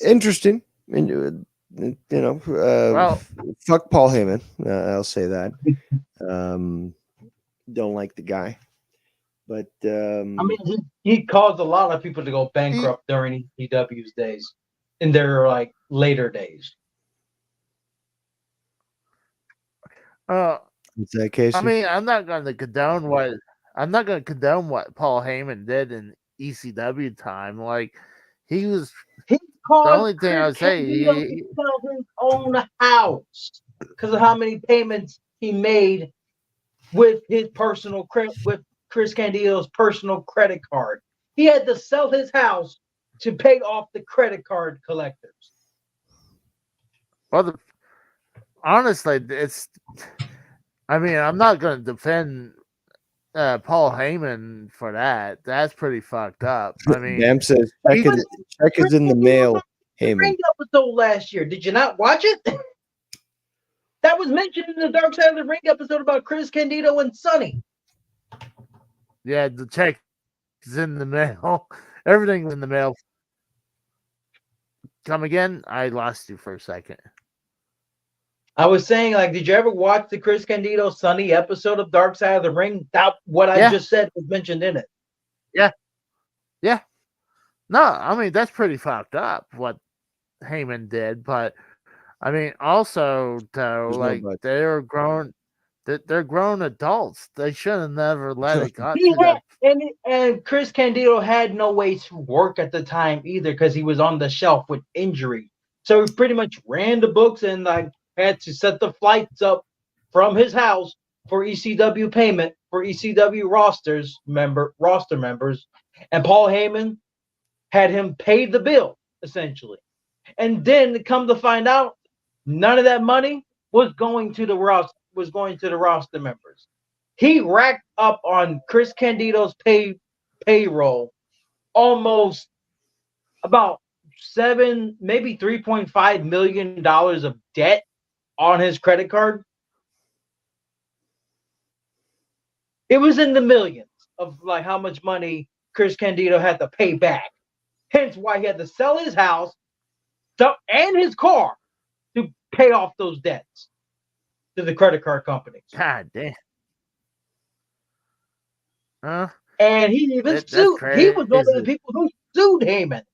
Interesting. I mean, fuck Paul Heyman. I'll say that. Don't like the guy. But I mean, he caused a lot of people to go bankrupt during ECW's days, in their like later days. is that case? I mean, I'm not going to condone what Paul Heyman did in ECW time. Like he was He the caused only thing I would Chris say. Candido to sell his own house because of how many payments he made with his personal credit, with Chris Candido's personal credit card. He had to sell his house to pay off the credit card collectors. Well, honestly, it's. I mean, I'm not going to defend Paul Heyman for that. That's pretty fucked up. I mean, Bam says check is in the mail. Heyman. Ring episode last year. Did you not watch it? That was mentioned in the Dark Side of the Ring episode about Chris Candido and Sonny. Yeah, the check is in the mail. Everything's in the mail. Come again? I lost you for a second. I was saying, like, did you ever watch the Chris Candido Sonny episode of Dark Side of the Ring? That what I just said was mentioned in it. Yeah. Yeah. No, I mean that's pretty fucked up what Heyman did, but I mean also though, like they're grown adults. They should have never let it go. And Chris Candido had no way to work at the time either because he was on the shelf with injury. So he pretty much ran the books and like had to set the flights up from his house for ECW payment for ECW roster members, and Paul Heyman had him pay the bill essentially. And then come to find out, none of that money was going to the roster members. He racked up on Chris Candido's payroll almost about maybe $3.5 million of debt on his credit card. It was in the millions of like how much money Chris Candido had to pay back. Hence why he had to sell his house and his car to pay off those debts to the credit card companies. God damn. And he even sued. He was one of the people who sued Heyman.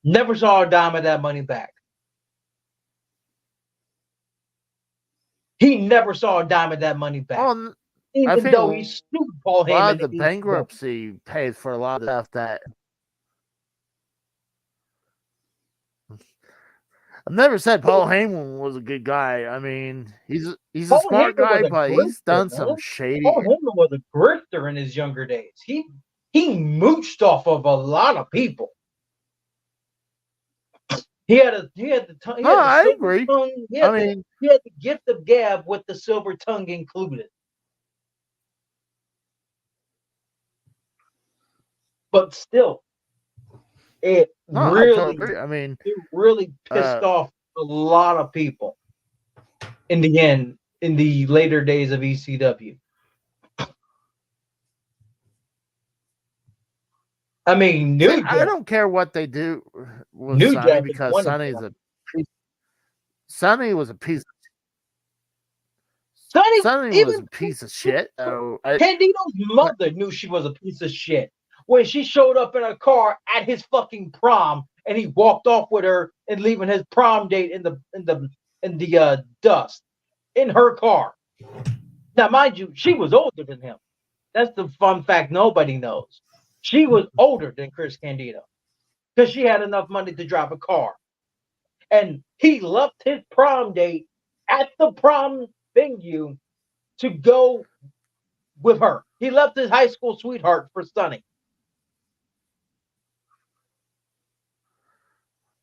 Never saw a dime of that money back. He never saw a dime of that money back. Well, even though he sued Paul Heyman. A lot of the bankruptcy paid for a lot of stuff that. I've never said Paul Heyman was a good guy. I mean, he's a smart guy, but he's done some shady. Paul Heyman was a grifter in his younger days. He mooched off of a lot of people. I agree. He had the gift of gab with the silver tongue included. But still, it really pissed off a lot of people in the end, in the later days of ECW. I mean, I don't care what they do with Sonny because Sonny was a piece. Sonny was a piece of shit. Candido's mother knew she was a piece of shit when she showed up in a car at his fucking prom, and he walked off with her and leaving his prom date in the dust in her car. Now, mind you, she was older than him. That's the fun fact nobody knows. She was older than Chris Candido because she had enough money to drive a car. And he left his prom date at the prom venue to go with her. He left his high school sweetheart for Sonny.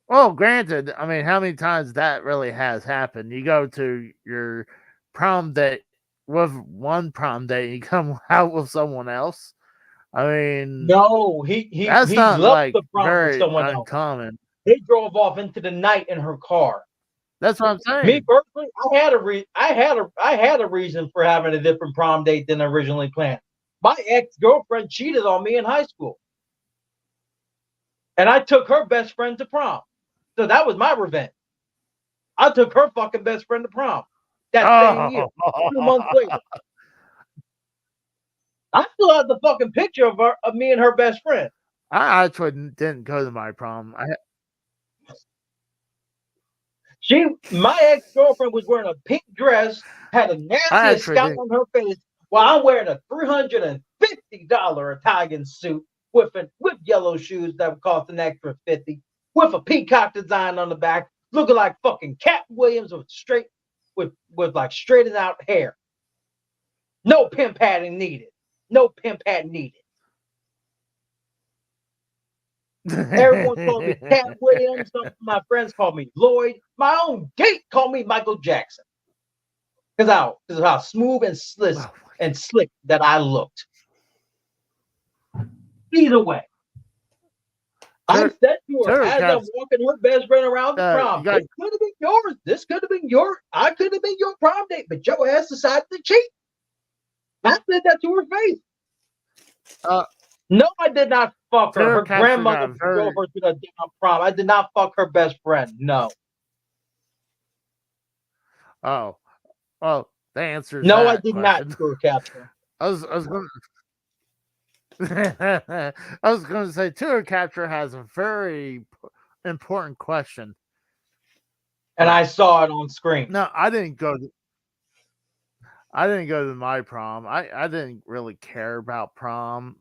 Well, granted, I mean, how many times that really has happened? You go to your prom date with one prom date, you come out with someone else. I mean, no, he not left like the prom very with someone uncommon. Else. They drove off into the night in her car. That's what I'm saying. Me personally, I had a reason for having a different prom date than originally planned. My ex-girlfriend cheated on me in high school, and I took her best friend to prom. So that was my revenge. I took her fucking best friend to prom that same year, 2 months later. I still have the fucking picture of me and her best friend. I actually didn't go to my prom. My ex-girlfriend was wearing a pink dress, had a nasty scout on her face, while I'm wearing a $350 Italian suit with yellow shoes that would cost an extra $50, with a peacock design on the back, looking like fucking Cat Williams with like straightened out hair. No pimp padding needed. No pimp pad needed. Everyone called me Cat Williams. Some of my friends called me Lloyd. My own gate called me Michael Jackson. Because of how smooth and slick that I looked. Either way. I said to her as I'm walking her best friend around the prom, this could have been yours. This could have been yours. I could have been your prom date, but your ass decided to cheat. I said that to her face. No, I did not fuck her. Her grandmother drove her to the damn prom. I did not fuck her best friend. No. Oh, well, the answer is no. I did not tour capture. I was going. I was going to say tour capture has a very important question, and I saw it on screen. No, I didn't go. I didn't go to my prom. I didn't really care about prom.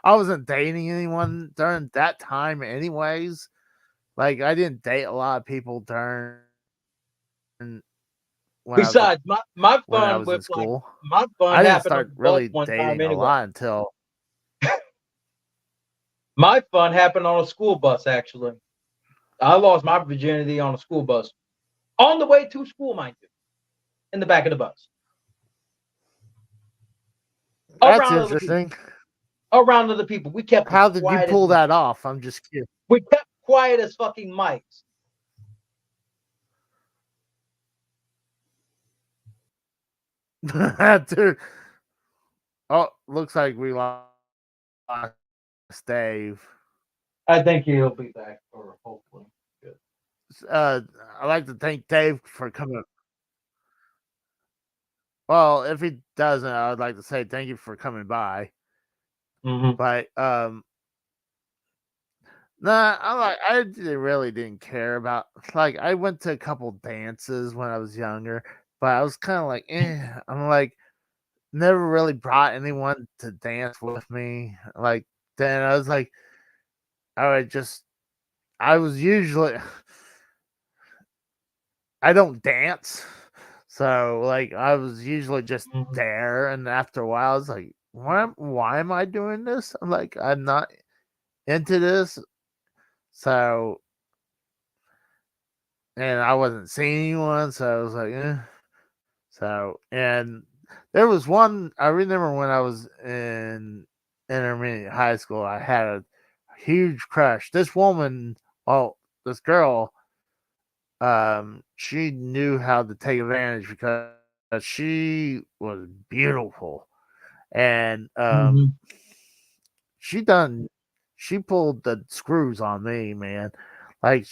I wasn't dating anyone during that time anyways. Like, I didn't date a lot of people during Besides, my fun with school. Like, my fun I didn't happened start really dating a lot until my fun happened on a school bus, actually. I lost my virginity on a school bus. On the way to school, mind you. In the back of the bus. That's interesting. Around other people. We kept How did you pull that off? I'm just curious. We kept quiet as fucking mics. Dude. Oh, looks like we lost Dave. I think he'll be back, or hopefully. Good. I'd like to thank Dave for coming. Well, if he doesn't, I would like to say thank you for coming by. Mm-hmm. But I really didn't care about, like, I went to a couple dances when I was younger, but I was kind of like, I'm like, never really brought anyone to dance with me. Like, then I was like, I was usually, I don't dance. So, like, I was usually just there, and after a while, I was like, why am I doing this? I'm like, I'm not into this. So, and I wasn't seeing anyone, so I was like, So, and there was one, I remember when I was in intermediate high school, I had a huge crush. This girl, she knew how to take advantage because she was beautiful, and she pulled the screws on me, man. Like,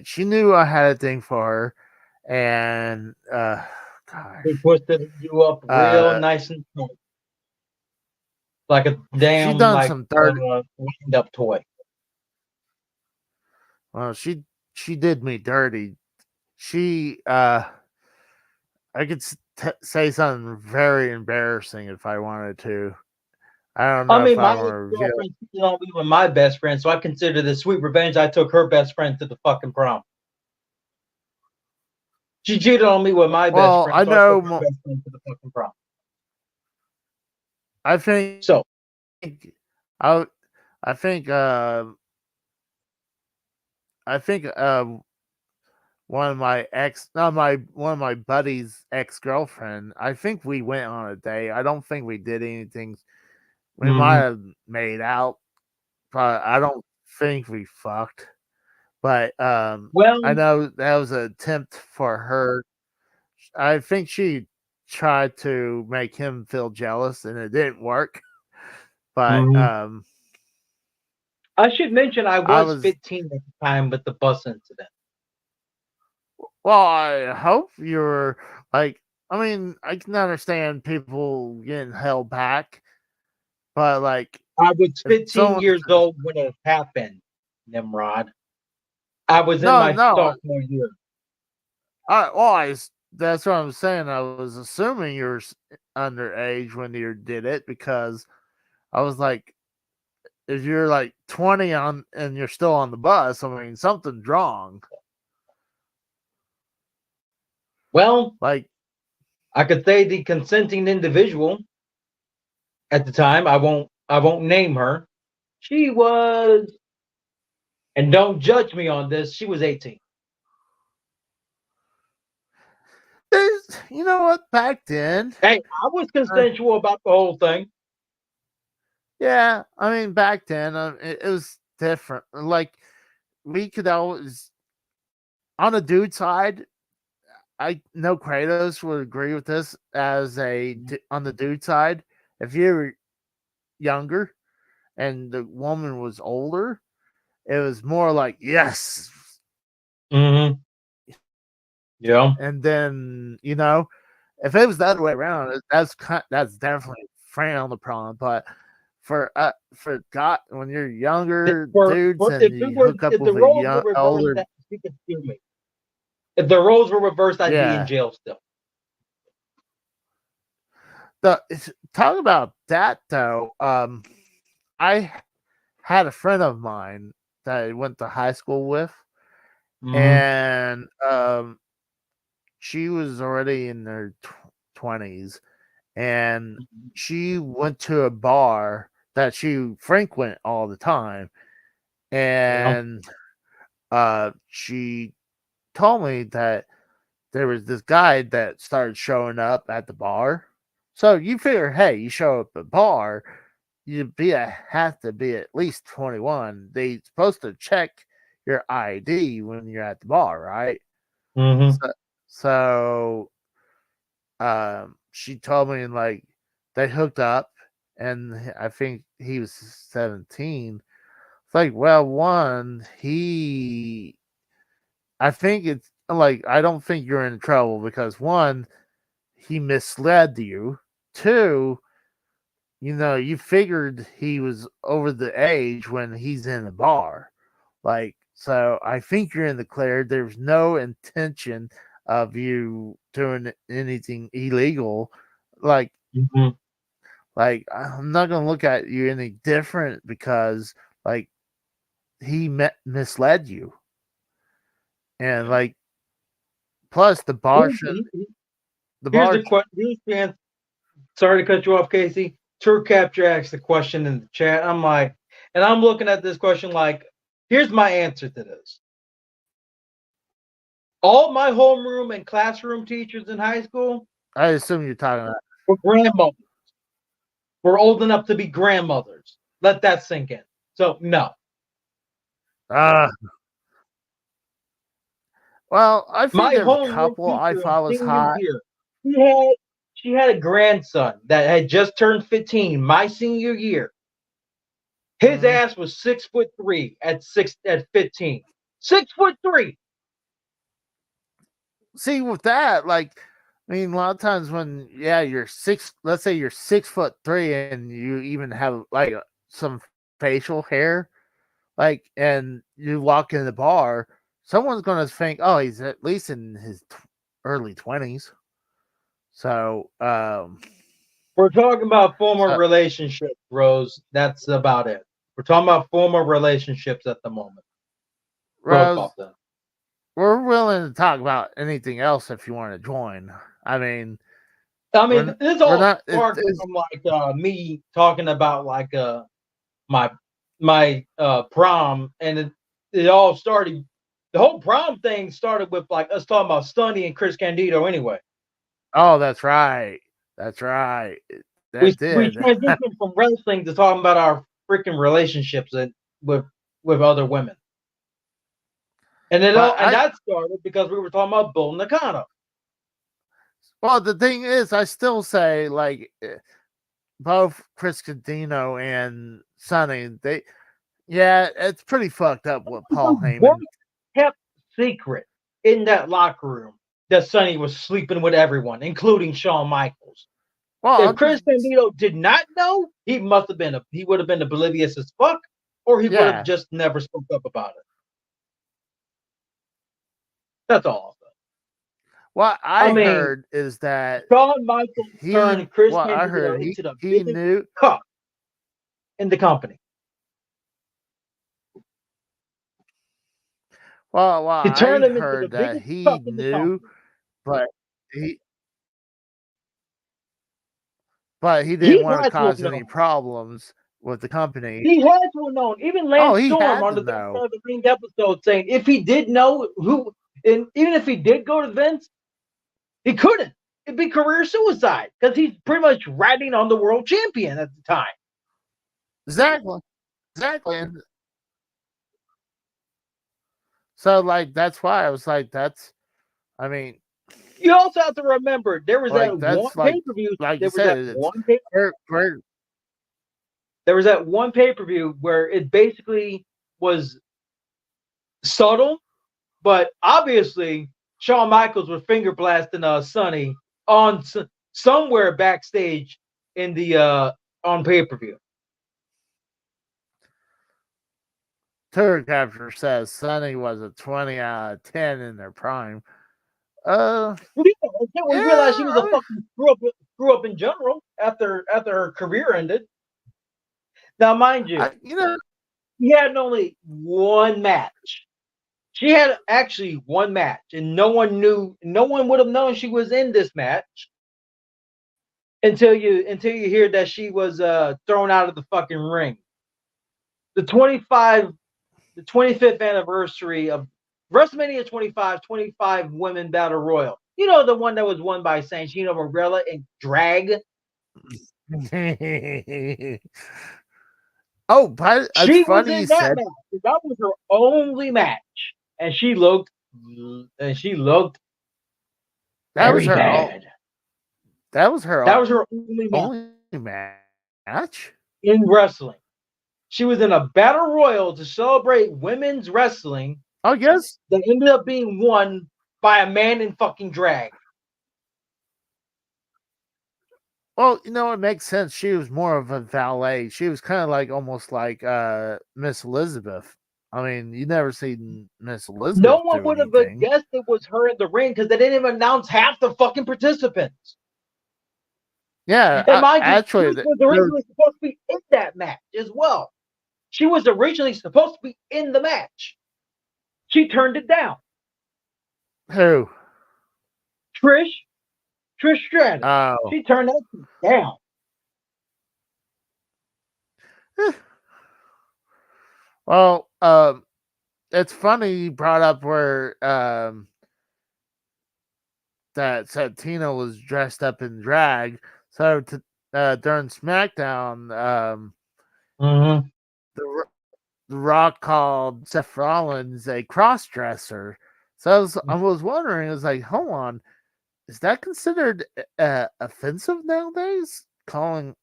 she knew I had a thing for her, and she twisted you up real nice and tight, like a damn she done some dirty wind up toy. Well, she did me dirty. She I could say something very embarrassing if I wanted to. I don't know. My girlfriend cheated on me with my best friend, so I consider this sweet revenge. I took her best friend to the fucking prom. She cheated on me with my best friend. I know. So I took her best friend to the fucking prom. I think so. I think one of my buddies' ex-girlfriend, I think we went on a date. I don't think we did anything. We might have made out, but I don't think we fucked. But I know that was an attempt for her. I think she tried to make him feel jealous, and it didn't work. But I should mention I was 15 at the time with the bus incident. Well, I hope you're like, I mean, I can understand people getting held back, but like, I was 15 someone years old when it happened, Nimrod. I was in no, my no, sophomore year. that's what I'm saying. I was assuming you were underage when you did it because I was like, if you're like 20 on and you're still on the bus, I mean, something's wrong. Well, Like, I could say the consenting individual at the time, I won't name her. She was, and don't judge me on this, she was 18. you know what? Back then, Hey, I was consensual about the whole thing. yeah, I mean, back then, it was different. Like, we could always, on the dude side, I know Kratos would agree with this on the dude side. If you were younger and the woman was older, it was more like yes. Mm-hmm. Yeah. And then if it was the other way around, that's definitely frowned upon. But for God, when you're younger dudes and you hook up If the with a roles were reversed, older, excuse me. If the roles were reversed, I'd be in yeah. jail still. Talk about that though. I had a friend of mine that I went to high school with, and she was already in her 20s, and she went to a bar that she frequent all the time, and she told me that there was this guy that started showing up at the bar. So you figure, hey, you show up at a bar, have to be at least 21. They're supposed to check your ID when you're at the bar, right? Mm-hmm. So she told me like they hooked up, and I think he was 17. It's like, well, I think it's like I don't think you're in trouble because one, he misled you. Two, you figured he was over the age when he's in the bar. Like, so I think you're in the clear. There's no intention of you doing anything illegal. Like, like I'm not gonna look at you any different because like he misled you, and like plus the bar should Here's the question. Sorry to cut you off, Casey. True Capture asked the question in the chat. I'm like, and I'm looking at this question like, here's my answer to this. All my homeroom and classroom teachers in high school, I assume you're talking about were grandmothers. We're old enough to be grandmothers. Let that sink in. So no. Well, I think My there's a homeroom couple I teacher in thought was senior hot. year, she had a grandson that had just turned 15 my senior year. His ass was 6'3" at 15. 6'3". See, with that, like, I mean, a lot of times when you're let's say you're 6'3" and you even have like some facial hair, like, and you walk in the bar, someone's gonna think, oh, he's at least in his early 20s. So, we're talking about former relationships, Rose. That's about it. We're talking about former relationships at the moment. Rose, we're willing to talk about anything else if you want to join. I mean, this all sparked from like me talking about like my prom, and it all started. The whole prom thing started with like us talking about Stunny and Chris Candido. Anyway. Oh, that's right. That's right. We transitioned from wrestling to talking about our freaking relationships with other women. And that started because we were talking about Bull Nakano. Well, the thing is, I still say like both Chris Candido and Sonny, it's pretty fucked up what Paul Heyman kept secret in that locker room that Sonny was sleeping with everyone, including Shawn Michaels. Well, If Chris Candido did not know, he would have been oblivious as fuck, or he would have just never spoke up about it. That's all. What I heard is that Shawn Michaels turned Chris Candido into the biggest cuck in the company. Well, I heard that he knew, but he didn't want to cause any problems with the company. He had to have known. Even Lance Storm on the Ring episode saying if he did know and even if he did go to Vince, he couldn't. It'd be career suicide because he's pretty much riding on the world champion at the time. Exactly. So, like, that's why I was like, I mean, you also have to remember there was that one pay-per-view. There was that one pay-per-view where it basically was subtle, but obviously Shawn Michaels was finger blasting Sonny on somewhere backstage in the on pay-per-view. Tour Capture says Sonny was a 20 out of 10 in their prime. We realized she was a fucking screw up in general after her career ended. Now, mind you, he had only one match. She had actually one match, and no one would have known she was in this match until you hear that she was thrown out of the fucking ring. The 25th anniversary of WrestleMania 25 Women Battle Royal. You know, the one that was won by Santino Marella in drag. Oh, but she was in that match. That was her only match, and she looked that was her bad. That was her only match in wrestling. She was in a battle royal to celebrate women's wrestling. Oh, yes. That ended up being won by a man in fucking drag. Well, it makes sense. She was more of a valet. She was kind of like almost like Miss Elizabeth. I mean, you never seen Miss Elizabeth. No one would have guessed it was her in the ring because they didn't even announce half the fucking participants. Yeah, and mind actually, she was originally supposed to be in that match as well. She was originally supposed to be in the match. She turned it down. Who? Trish Stratus. Oh. She turned that down. Well, it's funny you brought up where that Santino was dressed up in drag. So during SmackDown, the Rock called Seth Rollins a cross-dresser. So I was wondering, I was like, hold on, is that considered offensive nowadays? Calling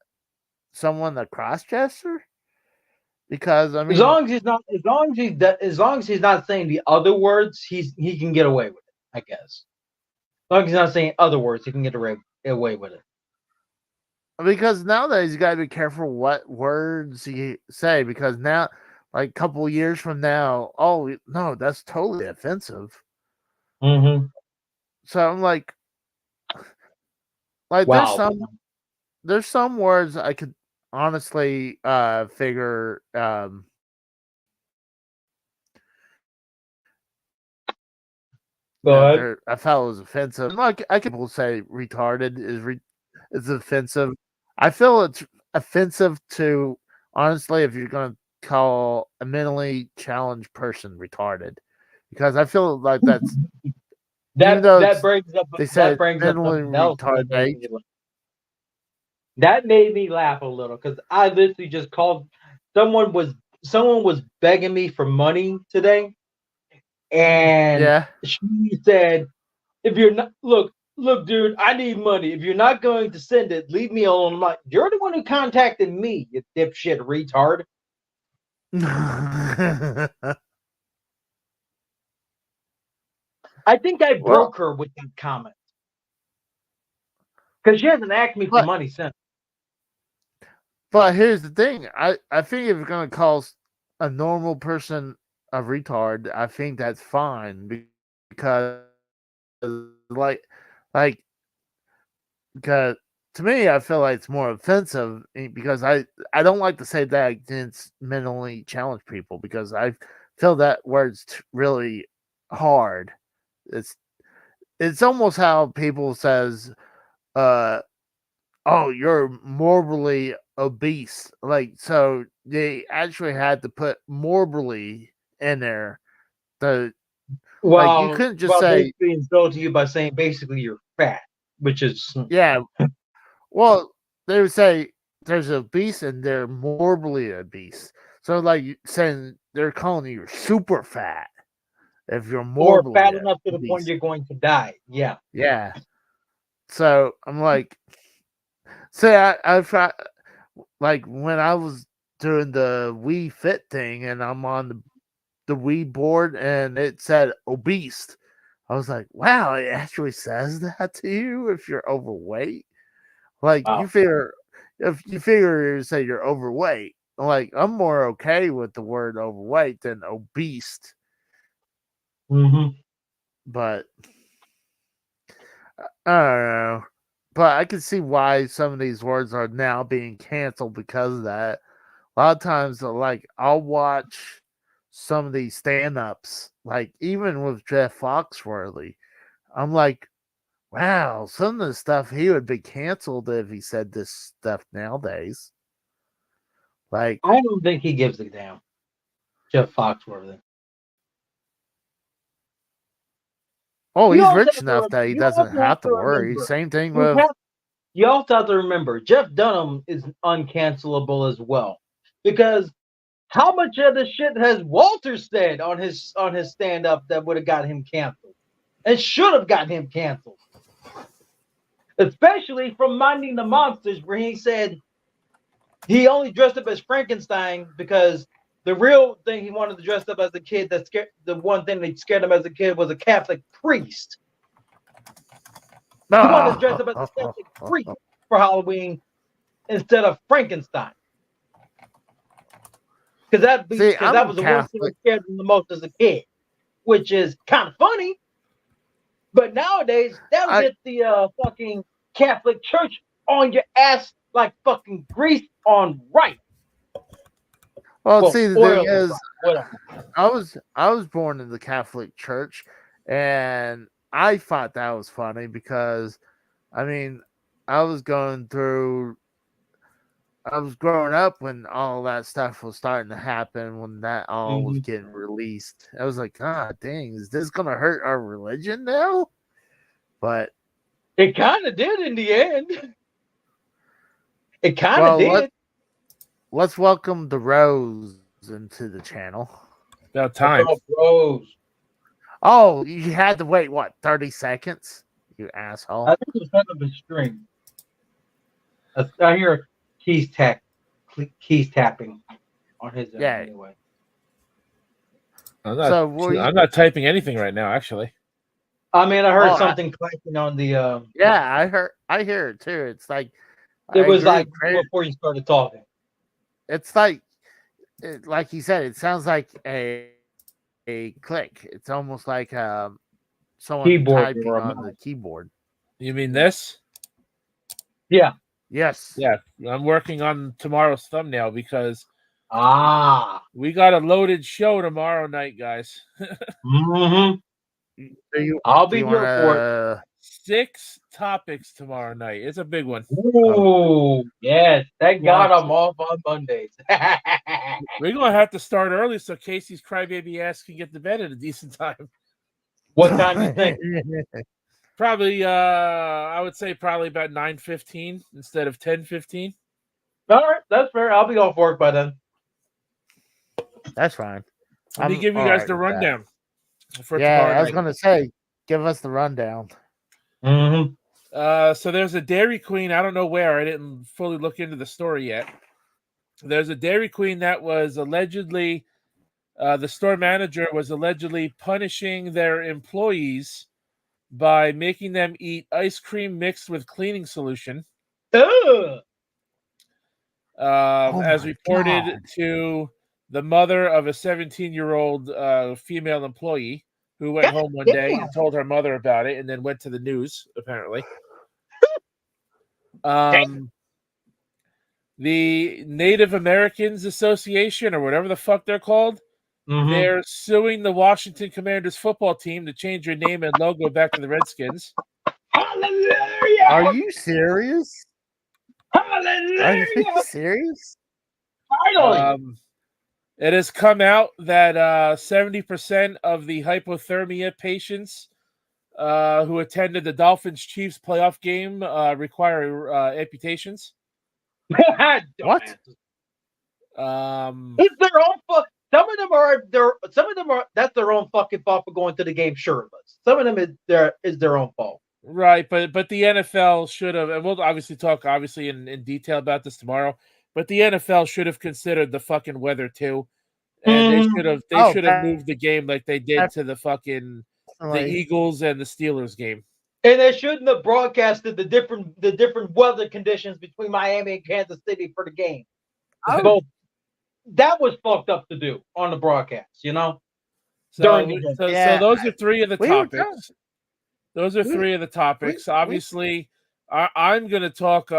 someone a cross-dresser? Because I mean, as long as he's not saying the other words, he can get away with it, I guess. As long as he's not saying other words, he can get away with it. Because nowadays you gotta be careful what words you say, because now, like a couple of years from now, oh no, that's totally offensive. Mm-hmm. So I'm like wow. There's some words I could honestly figure I felt it was offensive. Like I can say retarded is offensive. I feel it's offensive to, honestly, if you're going to call a mentally challenged person retarded, because I feel like that's that brings up mentally retarded. That made me laugh a little because I literally just called someone was begging me for money today, and she said, "If you're not look, dude, I need money. If you're not going to send it, leave me alone." I'm like, "You're the one who contacted me, you dipshit retard." I think I broke her with that comment. Because she hasn't asked me for money since. But here's the thing. I think if you're going to call a normal person a retard, I think that's fine. Because, because to me, I feel like it's more offensive because I don't like to say that against mentally challenged people because I feel that word's really hard. It's almost how people says, "Oh, you're morbidly obese." Like, so they actually had to put morbidly in there. You couldn't just say they insult you by saying basically you're fat, which is yeah. Well, they would say there's obese and they're morbidly obese. So, like saying they're calling you super fat if you're morbidly or fat enough to the obese. point you're going to die. Yeah. Yeah. So I'm like, say I like when I was doing the Wii Fit thing and I'm on the Wii board and it said obese. I was like, wow, it actually says that to you if you're overweight. Like Wow. you figure say you're overweight. Like I'm more okay with the word overweight than obese. Mm-hmm. But I don't know. But I can see why some of these words are now being canceled because of that. A lot of times, like I'll watch some of these stand-ups, like even with Jeff Foxworthy, I'm like, wow, some of the stuff he would be canceled if he said this stuff nowadays. Like, I don't think he gives a damn. Jeff Foxworthy. oh, he's rich enough that he doesn't have to worry. Same thing with. You also have to remember, Jeff Dunham is uncancelable as well, because how much of the shit has Walter said on his stand up that would have got him canceled, and should have gotten him canceled, especially from Minding the Monsters, where he said he only dressed up as Frankenstein because the real thing he wanted to dress up as a kid that scared the one thing that scared him as a kid was a Catholic priest. He wanted to dress up as a Catholic priest for Halloween instead of Frankenstein. Because that was the one thing that scared him the most as a kid, which is kind of funny. But nowadays, that'll get the fucking Catholic Church on your ass like fucking grease on rice. Well, see, the thing is, I was born in the Catholic Church, and I thought that was funny because, I mean, I was growing up when all that stuff was starting to happen, when that all was getting released. I was like, God dang, is this going to hurt our religion now? But it kind of did in the end. It kind of did. Let's welcome the Rose into the channel. About time. Rose. Oh, you had to wait, what, 30 seconds? You asshole. I think it was kind of a string. I hear keys tapping on his end anyway. I'm not typing anything right now, actually. I mean, I heard something clanking on the. Yeah, I hear it too. It's like it was like before you started talking. It's like he said, it sounds like a click. It's almost like someone typing on the keyboard. You mean this? Yeah. Yes. Yeah, I'm working on tomorrow's thumbnail because we got a loaded show tomorrow night, guys. I'll be here for it. 6 topics tomorrow night. It's a big one. Oh, yes. Thank God I'm off on Mondays. We're going to have to start early so Casey's crybaby ass can get to bed at a decent time. What time do you think? Probably, I would say probably about 9:15 instead of 10:15. All right, that's fair. I'll be off work by then. That's fine. Let me give you guys the rundown. I was going to say, give us the rundown. So there's a Dairy Queen. I don't know where. I didn't fully look into the story yet. There's a Dairy Queen that was allegedly The store manager was allegedly punishing their employees by making them eat ice cream mixed with cleaning solution. Ugh. As reported God. to the mother of a 17-year-old female employee who went home one day and told her mother about it and then went to the news, apparently. The Native Americans Association, or whatever the fuck they're called, they're suing the Washington Commanders football team to change their name and logo back to the Redskins. Hallelujah! Are you serious? Hallelujah! Are you serious? Finally! It has come out that 70% of the hypothermia patients who attended the Dolphins-Chiefs playoff game require amputations. What? It's their own fuck. Some of them are. That's their own fucking fault for going to the game. Sure, but some of them is their own fault. Right, but the NFL should have, and we'll obviously talk in detail about this tomorrow. But the NFL should have considered the fucking weather too, and they should have moved the game like they did to the fucking the Eagles and the Steelers game. And they shouldn't have broadcasted the different weather conditions between Miami and Kansas City for the game. Both. That was fucked up to do on the broadcast, you know. So those are three of the topics. Those are three of the topics. Obviously, I'm going to talk.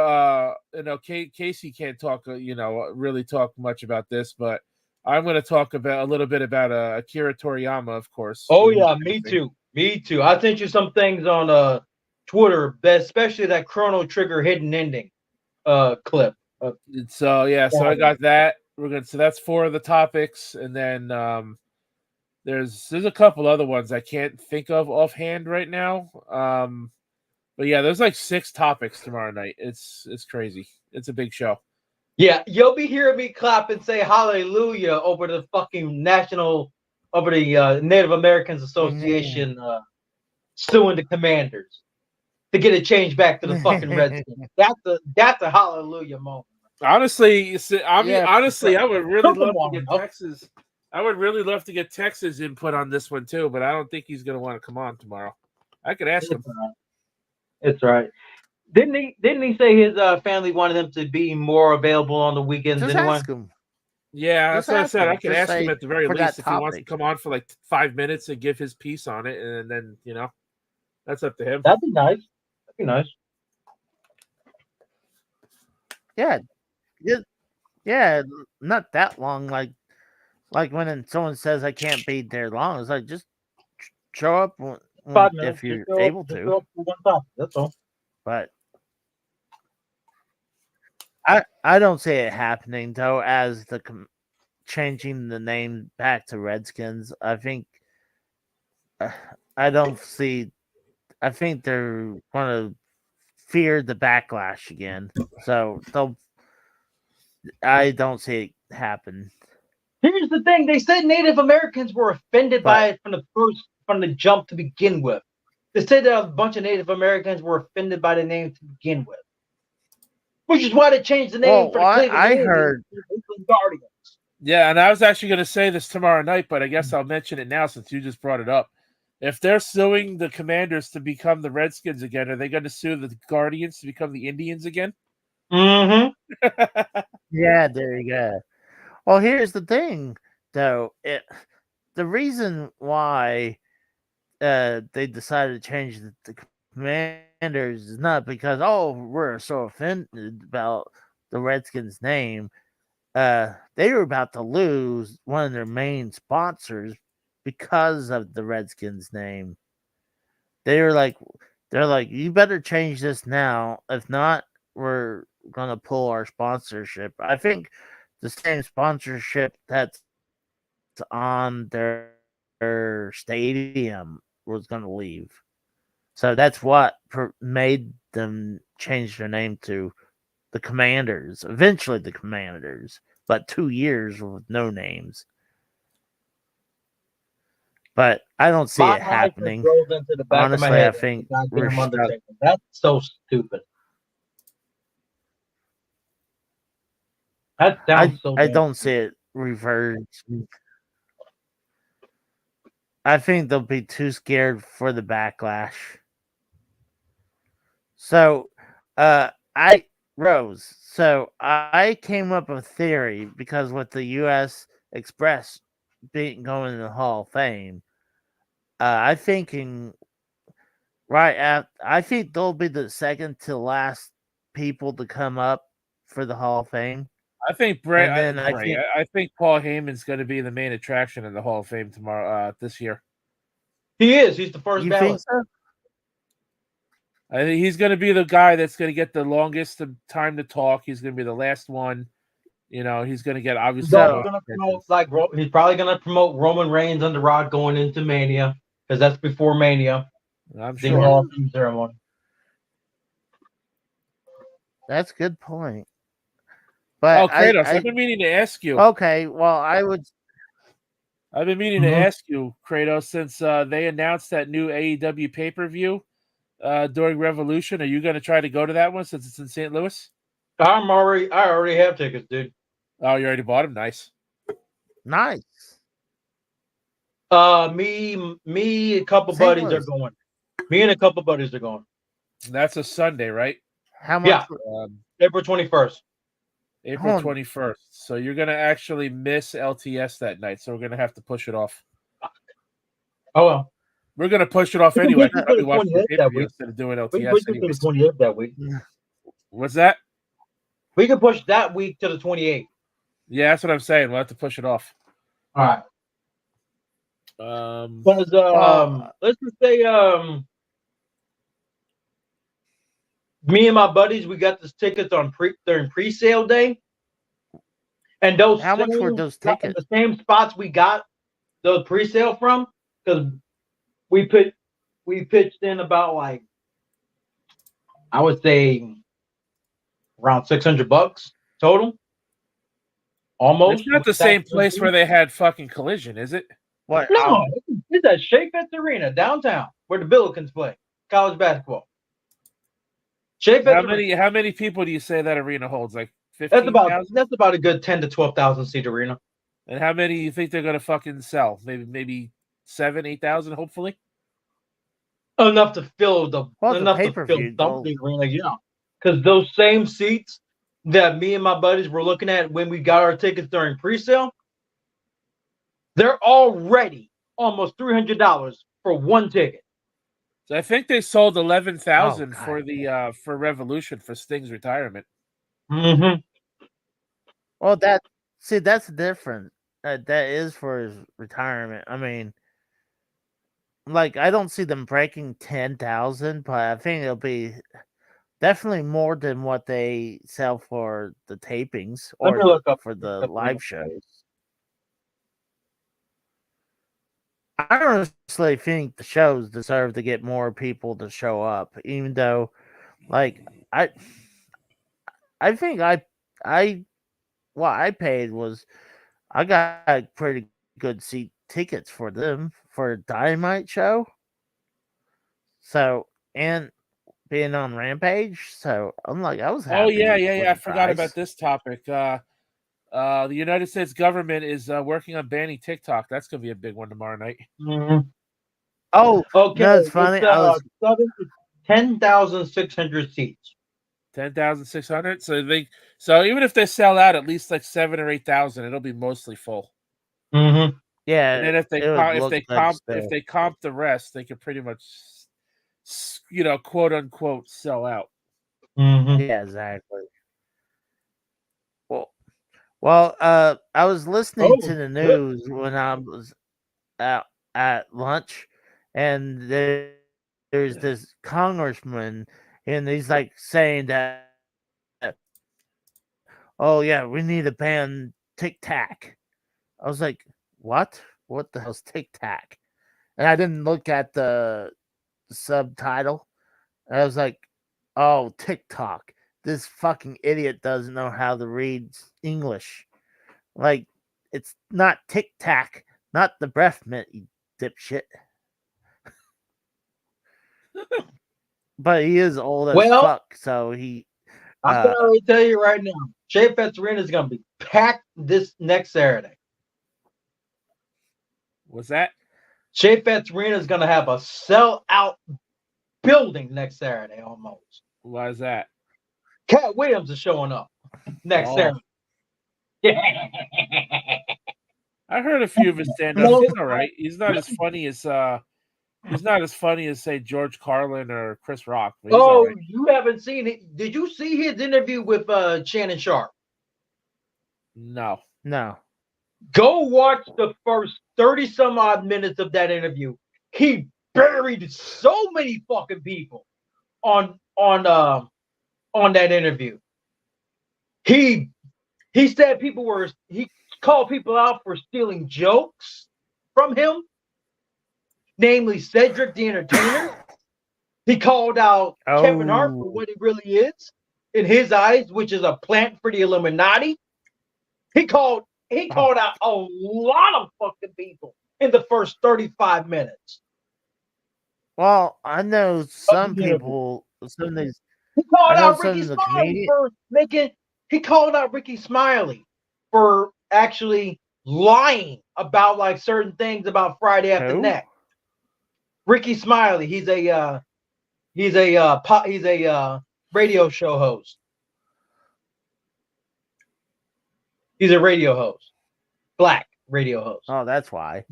Casey can't talk. Really talk much about this, but I'm going to talk about a little bit about Akira Toriyama, of course. Oh yeah, me too. Me too. I sent you some things on Twitter, especially that Chrono Trigger hidden ending clip. So I got that. So that's four of the topics, and then there's a couple other ones I can't think of offhand right now. But yeah, there's like 6 topics tomorrow night. It's crazy. It's a big show. Yeah, you'll be hearing me clap and say hallelujah over the fucking Native Americans Association suing the Commanders to get it changed back to the fucking Redskins. That's a hallelujah moment. Honestly, I would really love to get Texas. I would really love to get Texas input on this one too, but I don't think he's going to want to come on tomorrow. I could ask him. It's right. Didn't he say his family wanted him to be more available on the weekends? Just ask him. Yeah, that's what I said. I could ask him at the very least if he wants to come on for like 5 minutes and give his piece on it, and then that's up to him. That'd be nice. That'd be nice. Yeah, not that long. Like when someone says I can't be there long, it's like just show up if you're able to. That's all. But I don't see it happening though. As changing the name back to Redskins, I think I don't see. I think they're going to fear the backlash again, so I don't see it happen. Here's the thing: they said Native Americans were offended by it from the jump to begin with. They said that a bunch of Native Americans were offended by the name to begin with, which is why they changed the name for the Cleveland I heard Guardians. Yeah, and I was actually going to say this tomorrow night, but I guess I'll mention it now since you just brought it up. If they're suing the Commanders to become the Redskins again, are they going to sue the Guardians to become the Indians again? Mm-hmm. Yeah, there you go. Well, here's the thing, though. The reason why they decided to change the Commanders is not because, we're so offended about the Redskins name. They were about to lose one of their main sponsors because of the Redskins name. They're like, you better change this now. If not, we're gonna pull our sponsorship. I think the same sponsorship that's on their stadium was gonna leave. So that's what made them change their name to the Commanders. Eventually the Commanders, but 2 years with no names. But I don't see it happening. Honestly, I think we're stuck. That's so stupid. That sounds so I don't see it reverse. I think they'll be too scared for the backlash. So, Rose. So I came up with a theory because with the U.S. Express going to the Hall of Fame, I think I think they'll be the second to last people to come up for the Hall of Fame. I think I think Paul Heyman's going to be the main attraction in the Hall of Fame tomorrow this year. He is. He's the first ballot. Think so? I think he's going to be the guy that's going to get the longest time to talk. He's going to be the last one. You know, he's going to get obviously. He's probably going to promote Roman Reigns and The Rock going into Mania because that's before Mania. I'm the sure. Hall of Fame ceremony. That's a good point. But Kratos, I've been meaning to ask you. Okay, well, I've been meaning to ask you, Kratos, since they announced that new AEW pay-per-view during Revolution. Are you going to try to go to that one since it's in St. Louis? I already have tickets, dude. Oh, you already bought them? Nice. Me, a couple buddies are going. Me and a couple buddies are going. That's a Sunday, right? How much? Yeah. April 21st. April 21st. So you're going to actually miss LTS that night. So we're going to have to push it off. Oh, well. We're going to push it off anyway. Probably watch the pay-per-view instead of doing LTS anyway. 28th that week. What's that? We can push that week to the 28th. Yeah, that's what I'm saying. We'll have to push it off. All right. Let's just say me and my buddies, we got these tickets during pre-sale day. And how much were those tickets? The same spots we got the pre-sale from, because we pitched in about I would say around $600 total. Almost. It's not the same place where they had fucking Collision, is it? What? No, it's at Shea Fest Arena downtown where the Billikens play college basketball. How many people do you say that arena holds? Like 15,000? That's about a good 10 to 12,000 seat arena. And how many do you think they're going to fucking sell? Maybe 7,000, 8,000, hopefully. Enough to fill the arena, yeah. Because those same seats that me and my buddies were looking at when we got our tickets during pre-sale, they're already almost $300 for one ticket. So I think they sold 11,000 for Revolution for Sting's retirement. Mm-hmm. Well, that's different. That is for his retirement. I mean, I don't see them breaking 10,000, but I think it'll be definitely more than what they sell for the tapings or for the live shows. I honestly think the shows deserve to get more people to show up, even though, I think what I paid was I got pretty good seat tickets for them for a Dynamite show. So, and being on Rampage, so I'm I was happy. Oh yeah. I forgot about this topic. The United States government is working on banning TikTok. That's going to be a big one tomorrow night. Mm-hmm. Oh, okay. That's funny. 10,600 seats. 10,600. So even if they sell out at least 7,000 or 8,000, it'll be mostly full. Mm-hmm. Yeah. And then if they comp the rest, they can pretty much, quote unquote, sell out. Mm-hmm. Yeah, exactly. Well, I was listening to the news when I was out at lunch, and there's this congressman, and he's saying that, oh yeah, we need to ban TikTok. I was like, what? What the hell's TikTok? And I didn't look at the subtitle. And I was like, oh, TikTok. This fucking idiot doesn't know how to read English. It's not tic-tac, not the breath mint, you dipshit. But he is old as fuck, so he... I'm going to tell you right now, Shea Fest Arena is going to be packed this next Saturday. What's that? Shea Fats Arena is going to have a sell-out building next Saturday almost. Why is that? Cat Williams is showing up next Saturday. I heard a few of his stand-ups. He's all right. He's not as funny as say George Carlin or Chris Rock. But he's all right. You haven't seen it? Did you see his interview with Shannon Sharp? No. Go watch the first 30 some odd minutes of that interview. He buried so many fucking people on that interview. He said he called people out for stealing jokes from him, namely Cedric the Entertainer. He called out Kevin Hart for what he really is in his eyes, which is a plant for the Illuminati. He called out a lot of fucking people in the first 35 minutes. Well, I know some people, some of these. He called out Ricky Smiley for making. He called out Ricky Smiley for actually lying about like certain things about Friday After Next. Ricky Smiley, he's a radio show host. He's a radio host, black radio host. Oh, that's why.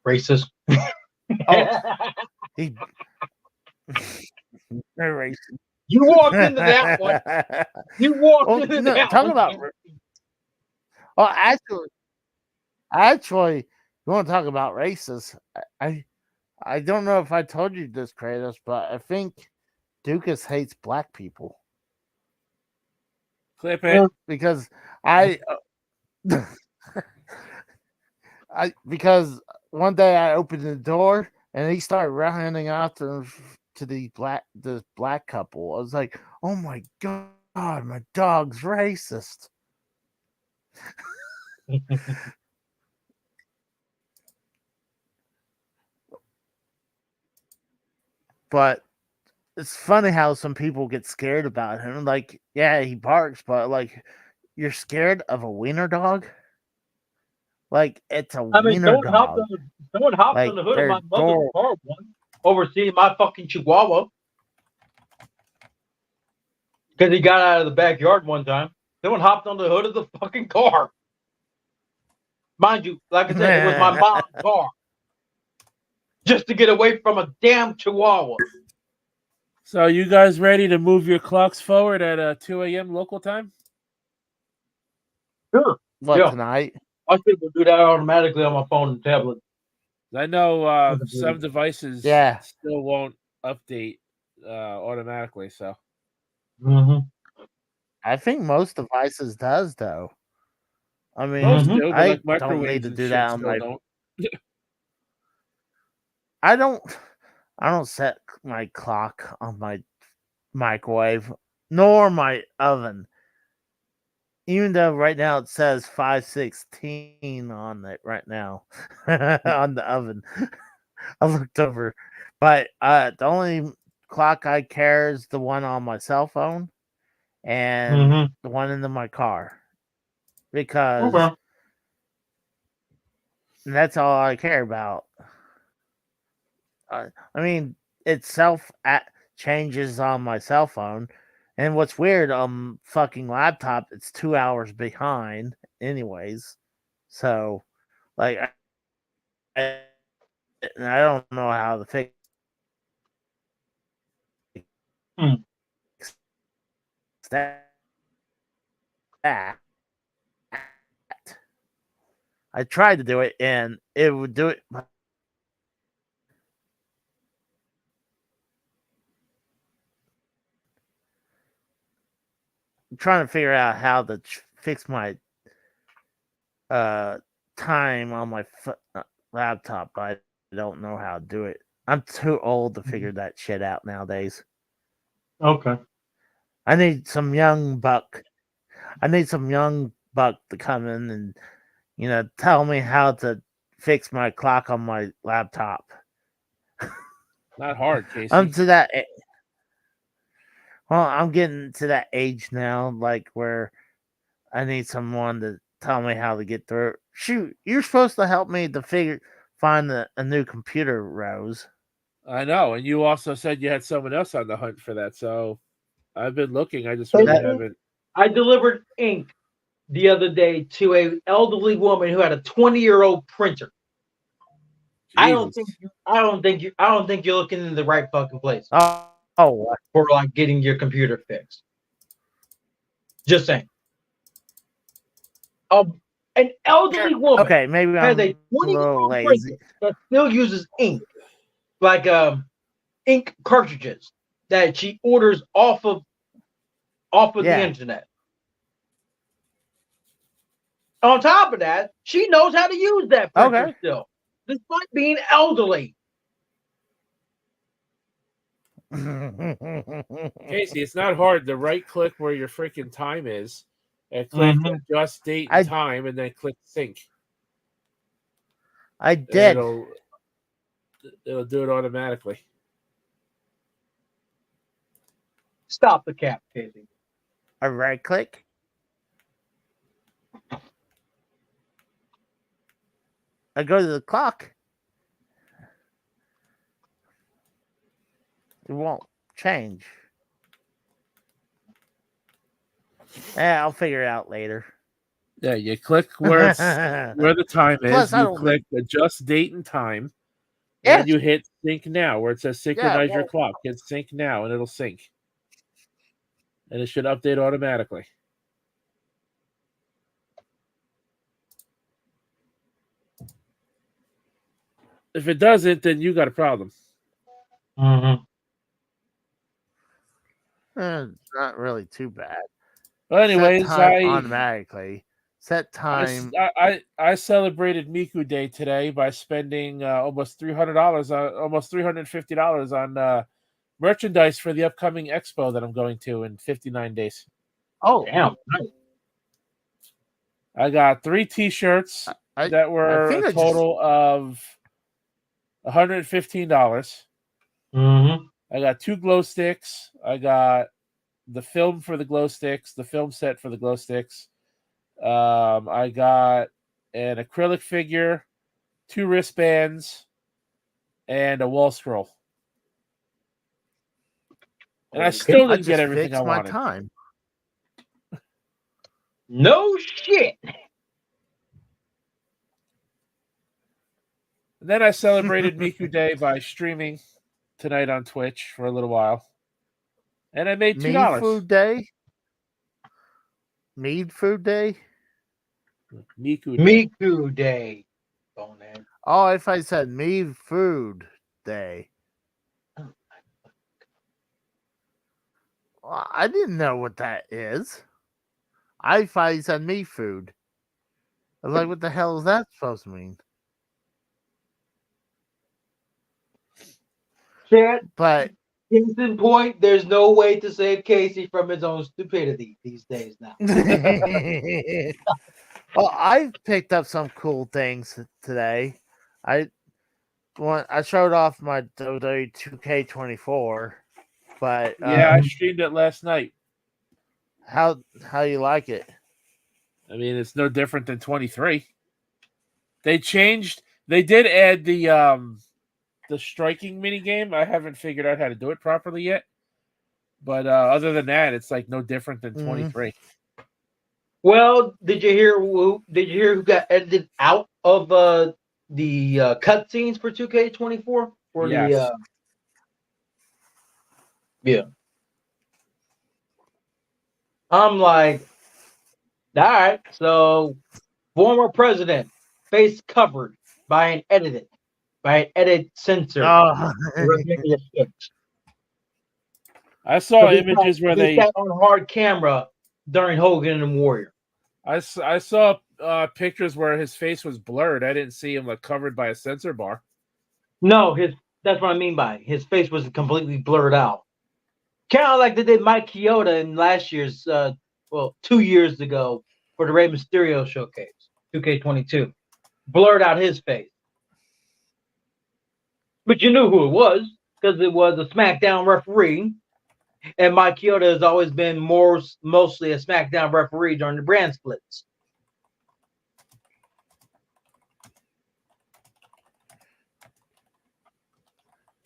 Racist. Very racist. You walked into that one. You walked into that talk one. About. Oh, actually, you want to talk about racist? I don't know if I told you this, Kratos, but I think Dukas hates black people. Clip it. Because because one day I opened the door and he started running after the black couple. I was like, oh my god, my dog's racist. But it's funny how some people get scared about him. Like, yeah, he barks, but like, you're scared of a wiener dog? Like, it's a wiener dog. Someone hopped on the hood of my mother's car once, overseeing my fucking Chihuahua. Because he got out of the backyard one time. Someone hopped on the hood of the fucking car. Mind you, like I said, it was my mom's car. Just to get away from a damn Chihuahua. So you guys ready to move your clocks forward at 2 a.m. local time? Sure. Tonight? I think we'll do that automatically on my phone and tablet. I know some devices still won't update automatically. So I think most devices does, though. I mean, I like don't need to do that on my phone. I don't set my clock on my microwave nor my oven. Even though right now it says 5:16 on it right now on the oven. I looked over. But the only clock I care is the one on my cell phone and the one in my car. Because that's all I care about. I mean, itself changes on my cell phone. And what's weird, fucking laptop, it's 2 hours behind anyways. So, like, I don't know how to fix that. I tried to do it, and it would do it. I'm trying to figure out how to fix my time on my laptop, but I don't know how to do it. I'm too old to figure that shit out nowadays. Okay. I need some young buck. To come in and, tell me how to fix my clock on my laptop. Not hard, Casey. I'm to that. Well, I'm getting to that age now, like where I need someone to tell me how to get through Shoot, you're supposed to help me to find a new computer, Rose. I know, and you also said you had someone else on the hunt for that. So I've been looking. I just really haven't. I delivered ink the other day to a elderly woman who had a 20-year-old printer. Jesus. I don't think you're looking in the right fucking place. Oh, for like getting your computer fixed. Just saying. An elderly woman okay, maybe has I'm a 20-year-old lazy. printer that still uses ink, like ink cartridges that she orders off of the internet. On top of that, she knows how to use that printer still, despite being elderly. Casey, it's not hard to right click where your freaking time is and click adjust date and time and then click sync. I did. It'll do it automatically. Stop the cap, Casey. I right click. I go to the clock. It won't change. I'll figure it out later. Yeah, you click where where the time is. You click adjust date and time. And you hit sync now where it says synchronize your clock. Hit sync now and it'll sync. And it should update automatically. If it doesn't, then you got a problem. It's not really too bad. Well, anyways, automatically set time. I celebrated Miku Day today by spending almost $350 on merchandise for the upcoming expo that I'm going to in 59 days. Oh, damn! I got 3 T-shirts that were a total of $115. I got 2 glow sticks. I got the film for the glow sticks, the film set for the glow sticks. I got an acrylic figure, 2 wristbands, and a wall scroll. And I still didn't get everything I wanted. Time. No shit. And then I celebrated Miku Day by streaming tonight on Twitch for a little while. And I made $2. Mead Food Day? Mead Food Day? Miku Day. Bonehead. Oh, if I said Mead Food Day. Well, I didn't know what that is. I thought he said meat food. I was like, what the hell is that supposed to mean? But case in point, there's no way to save Casey from his own stupidity these days now. Well, I picked up some cool things today. I showed off my WWE 2K24, but yeah, I streamed it last night. How you like it? I mean, it's no different than 23. They did add the striking mini game. I haven't figured out how to do it properly yet. But other than that, it's like no different than 23. Well, did you hear who got edited out of the cutscenes for 2K24? Yes. Yeah. I'm like, all right, so former president face covered by an edit censor. Oh. I saw images where they sat on hard camera during Hogan and Warrior. I saw pictures where his face was blurred. I didn't see him like covered by a censor bar. No, that's what I mean by it. His face was completely blurred out. Kind of like they did Mike Chioda in last year's 2 years ago for the Rey Mysterio showcase, 2K22. Blurred out his face. But you knew who it was because it was a SmackDown referee. And Mike Chioda has always been mostly a SmackDown referee during the brand splits.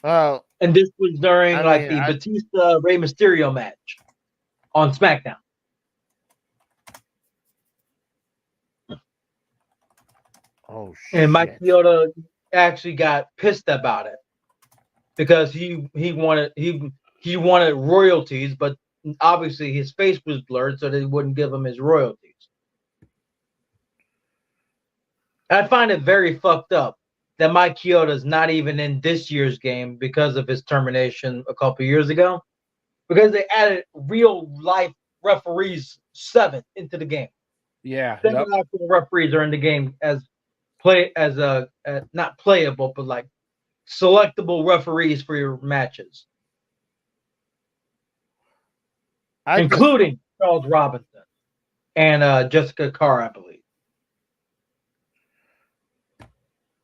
Well, and this was during the Batista Rey Mysterio match on SmackDown. Oh shit! And Mike Chioda actually got pissed about it because he wanted royalties, but obviously his face was blurred, so they wouldn't give him his royalties. I find it very fucked up that Mike Chioda is not even in this year's game because of his termination a couple years ago, because they added real life referees 7 into the game. Yeah, 7 actual referees are in the game as not playable, but like selectable referees for your matches, including Charles Robinson and Jessica Carr, I believe.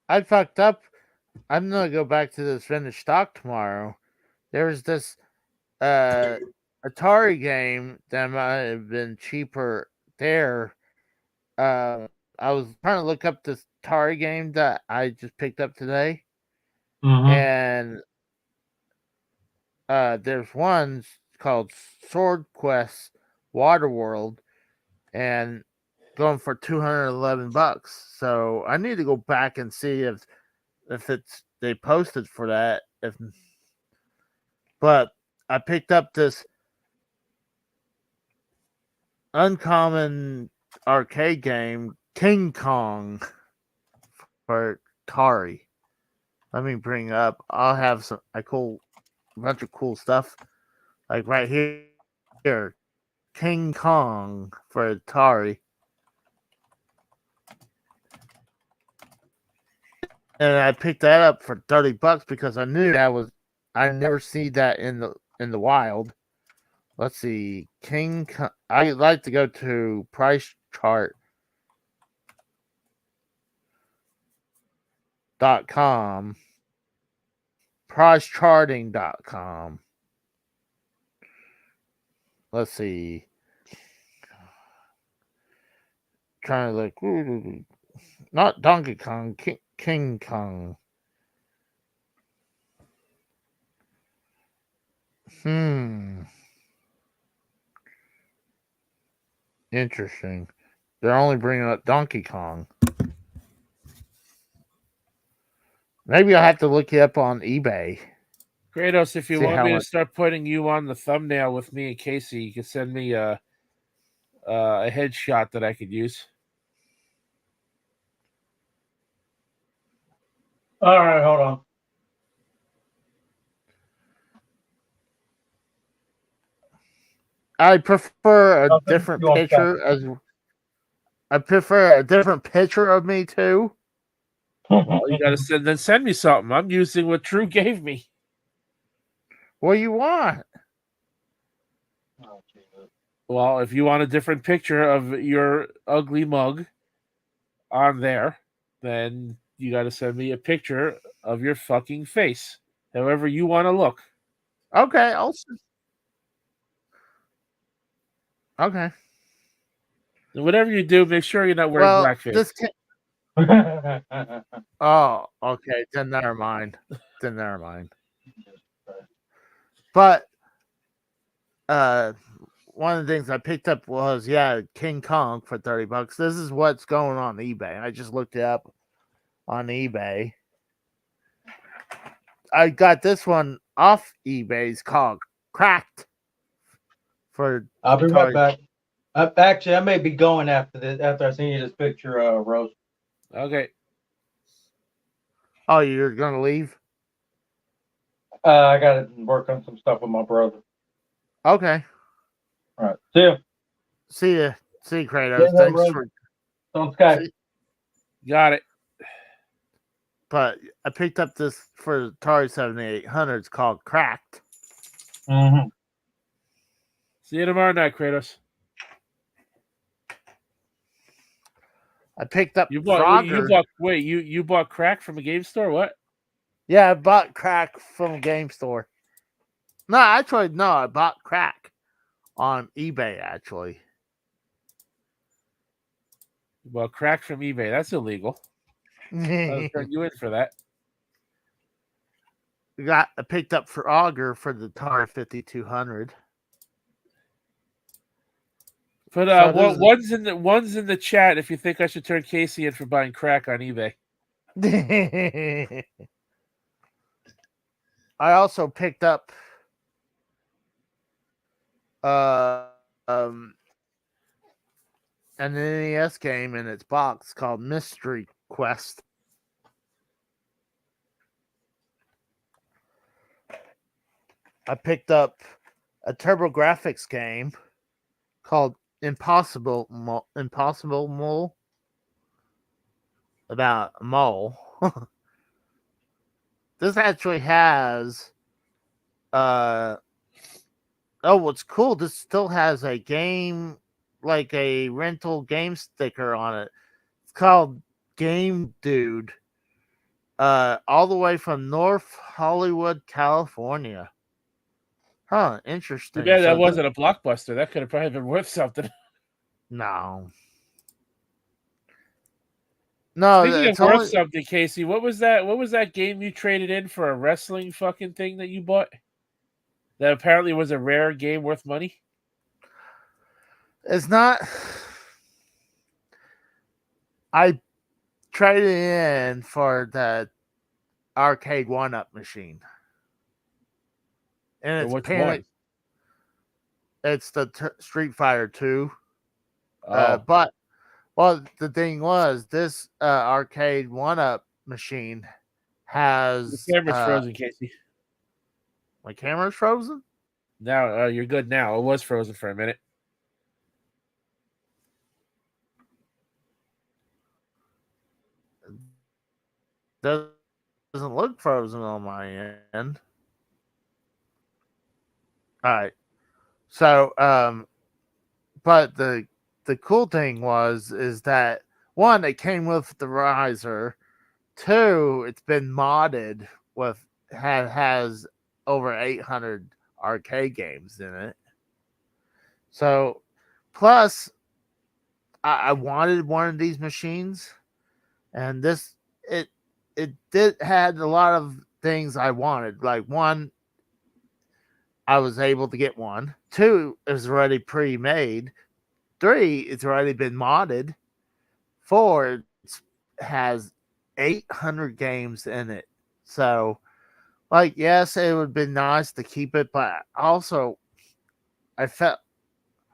I fucked up. I'm gonna go back to this vintage stock tomorrow. There was this Atari game that might have been cheaper there. I was trying to look up this Atari game that I just picked up today, and there's one called Sword Quest Waterworld, and going for $211. So I need to go back and see if it's they posted for that. But I picked up this uncommon arcade game, King Kong, for Atari. Let me bring up. I'll have a bunch of cool stuff, like right here, King Kong for Atari. And I picked that up for $30 because I knew I never see that in the wild. Let's see, King Kong. I like to go to pricecharting.com. Pricecharting.com. Let's see. Trying to look. Not Donkey Kong, King Kong. Interesting. They're only bringing up Donkey Kong. Maybe I'll have to look it up on eBay. Kratos, if you want me to start putting you on the thumbnail with me and Casey, you can send me a headshot that I could use. All right, hold on. I prefer a different picture. I prefer a different picture of me too. Well, you gotta send me something. I'm using what Drew gave me. What do you want? Well, if you want a different picture of your ugly mug on there, then you got to send me a picture of your fucking face, however you want to look. Okay, okay. And whatever you do, make sure you're not wearing blackface. Oh, okay. Then never mind. But one of the things I picked up was King Kong for $30. This is what's going on eBay. I just looked it up on eBay. I got this one off eBay. It's called Cracked. I'll be right back. Actually, I may be going after this. After I send you this picture, Rose. Okay. Oh, you're gonna leave? I gotta work on some stuff with my brother. Okay. All right. See ya. See ya. See you, Kratos. Thanks for. On Skype. Got it. But I picked up this for Atari 7800. It's called Cracked. Mm-hmm. See you tomorrow night, Kratos. I picked up. You bought crack from a game store? What? Yeah, I bought crack from a game store. No, actually, I bought crack on eBay. Actually, You bought crack from eBay. That's illegal. I'll turn you in for that. I picked up for Auger for the Atari 5200. But one's in the chat if you think I should turn Casey in for buying crack on eBay. I also picked up an NES game in its box called Mystery Quest. I picked up a TurboGrafx game called Impossible Mole, about a mole. This actually has what's cool, this still has a game, like a rental game sticker on it. It's called Game Dude. All the way from North Hollywood, California. Huh, interesting. Too bad that wasn't a Blockbuster. That could have probably been worth something. No. Speaking of worth something, Casey, what was that game you traded in for a wrestling fucking thing that you bought? That apparently was a rare game worth money? It's not. I traded in for the arcade 1-up machine. And it's Panic. It's the Street Fighter 2. But the thing was, this arcade 1-up machine has. The camera's frozen, Casey. My camera's frozen? Now you're good now. It was frozen for a minute. Doesn't look frozen on my end. All right. So, but the cool thing is that one, it came with the riser. Two, it's been modded with has over 800 arcade games in it. So, plus, I wanted one of these machines, and it had a lot of things I wanted. Like, one, I was able to get one. Two, it was already pre-made. Three, it's already been modded. Four, it has 800 games in it. So, like, yes, it would be nice to keep it, but also, I felt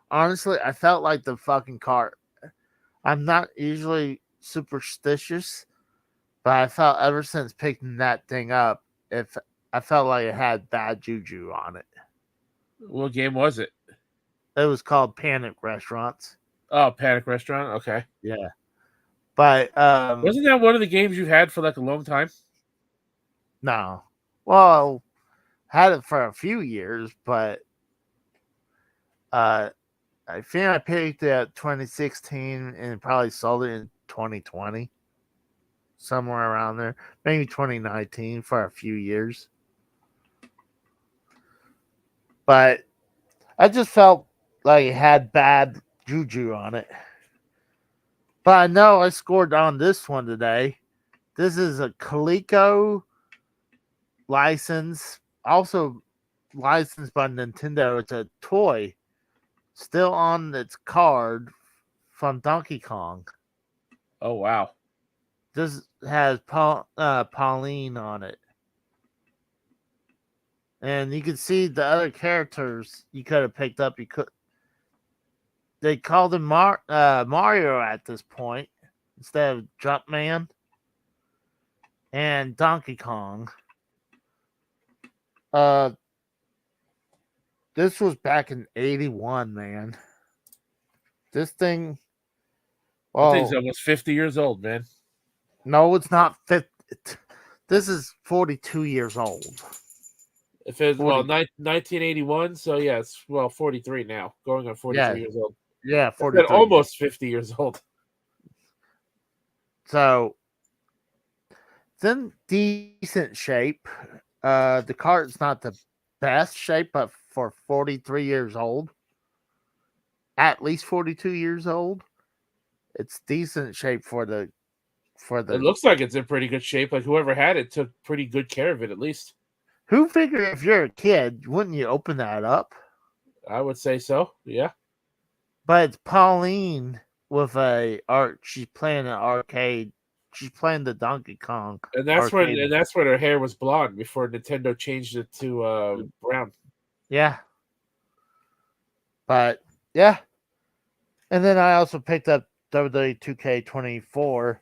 like the fucking cart. I'm not usually superstitious, but I felt ever since picking that thing up, I felt like it had bad juju on it. What game was it? It was called Panic Restaurants. Oh, Panic Restaurant? Okay. Yeah. But wasn't that one of the games you had for like a long time? No. Well, had it for a few years, but I think I picked it at 2016 and probably sold it in 2020. Somewhere around there. Maybe 2019 for a few years. But I just felt like it had bad juju on it. But I know I scored on this one today. This is a Coleco license, also licensed by Nintendo. It's a toy, still on its card from Donkey Kong. Oh, wow. This has Pauline on it. And you can see the other characters you could have picked up. They called him Mario at this point instead of Jumpman and Donkey Kong. This was back in 81, man. This thing. Well, I think it's almost 50 years old, man. No, it's not 50. This is 42 years old. If it's 1981, so yeah, it's 43 now, going on 43 years old. Yeah, 43. Almost 50 years old. So, it's in decent shape. The cart's not the best shape, but for 43 years old, at least 42 years old, it's decent shape for the. It looks like it's in pretty good shape. Like whoever had it took pretty good care of it, at least. Who figured if you're a kid, wouldn't you open that up? I would say so. Yeah. But it's Pauline with a art. She's playing an arcade. She's playing the Donkey Kong. And that's arcade. when her hair was blonde before Nintendo changed it to brown. Yeah. But yeah. And then I also picked up WWE 2K24.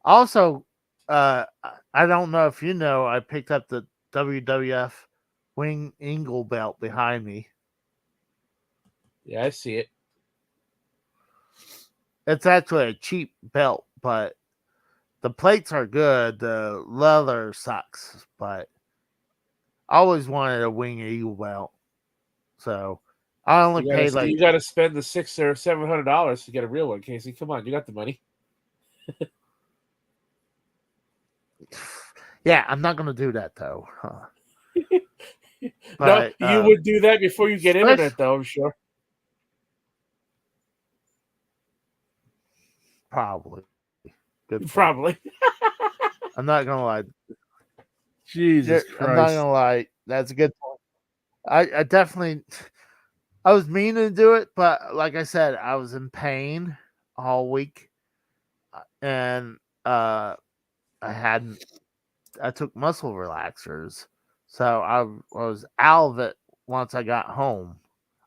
Also, I don't know if you know, I picked up the WWF Wing Eagle belt behind me. Yeah, I see it. It's actually a cheap belt, but the plates are good. The leather sucks, but I always wanted a Wing Eagle belt. So I only paid like you got to spend the $600 or $700 to get a real one, Casey. Come on, you got the money. Yeah, I'm not gonna do that though. But, no, you would do that before you get internet, though. I'm sure. Probably. Good probably. I'm not gonna lie. Jesus Christ. I'm not gonna lie. That's a good point. I definitely. I was meaning to do it, but like I said, I was in pain all week, and I took muscle relaxers, so I was out of it once I got home.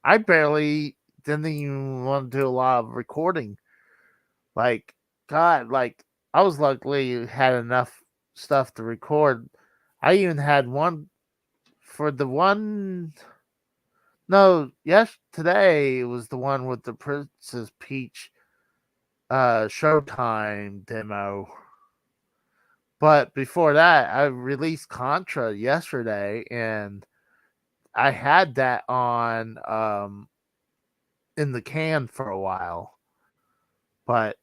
I barely didn't even want to do a lot of recording. Like, God, like I was luckily had enough stuff to record. I even had one for the one. No, yes, today it was the one with the Princess Peach Showtime demo. But before that, I released Contra yesterday, and I had that on in the can for a while. But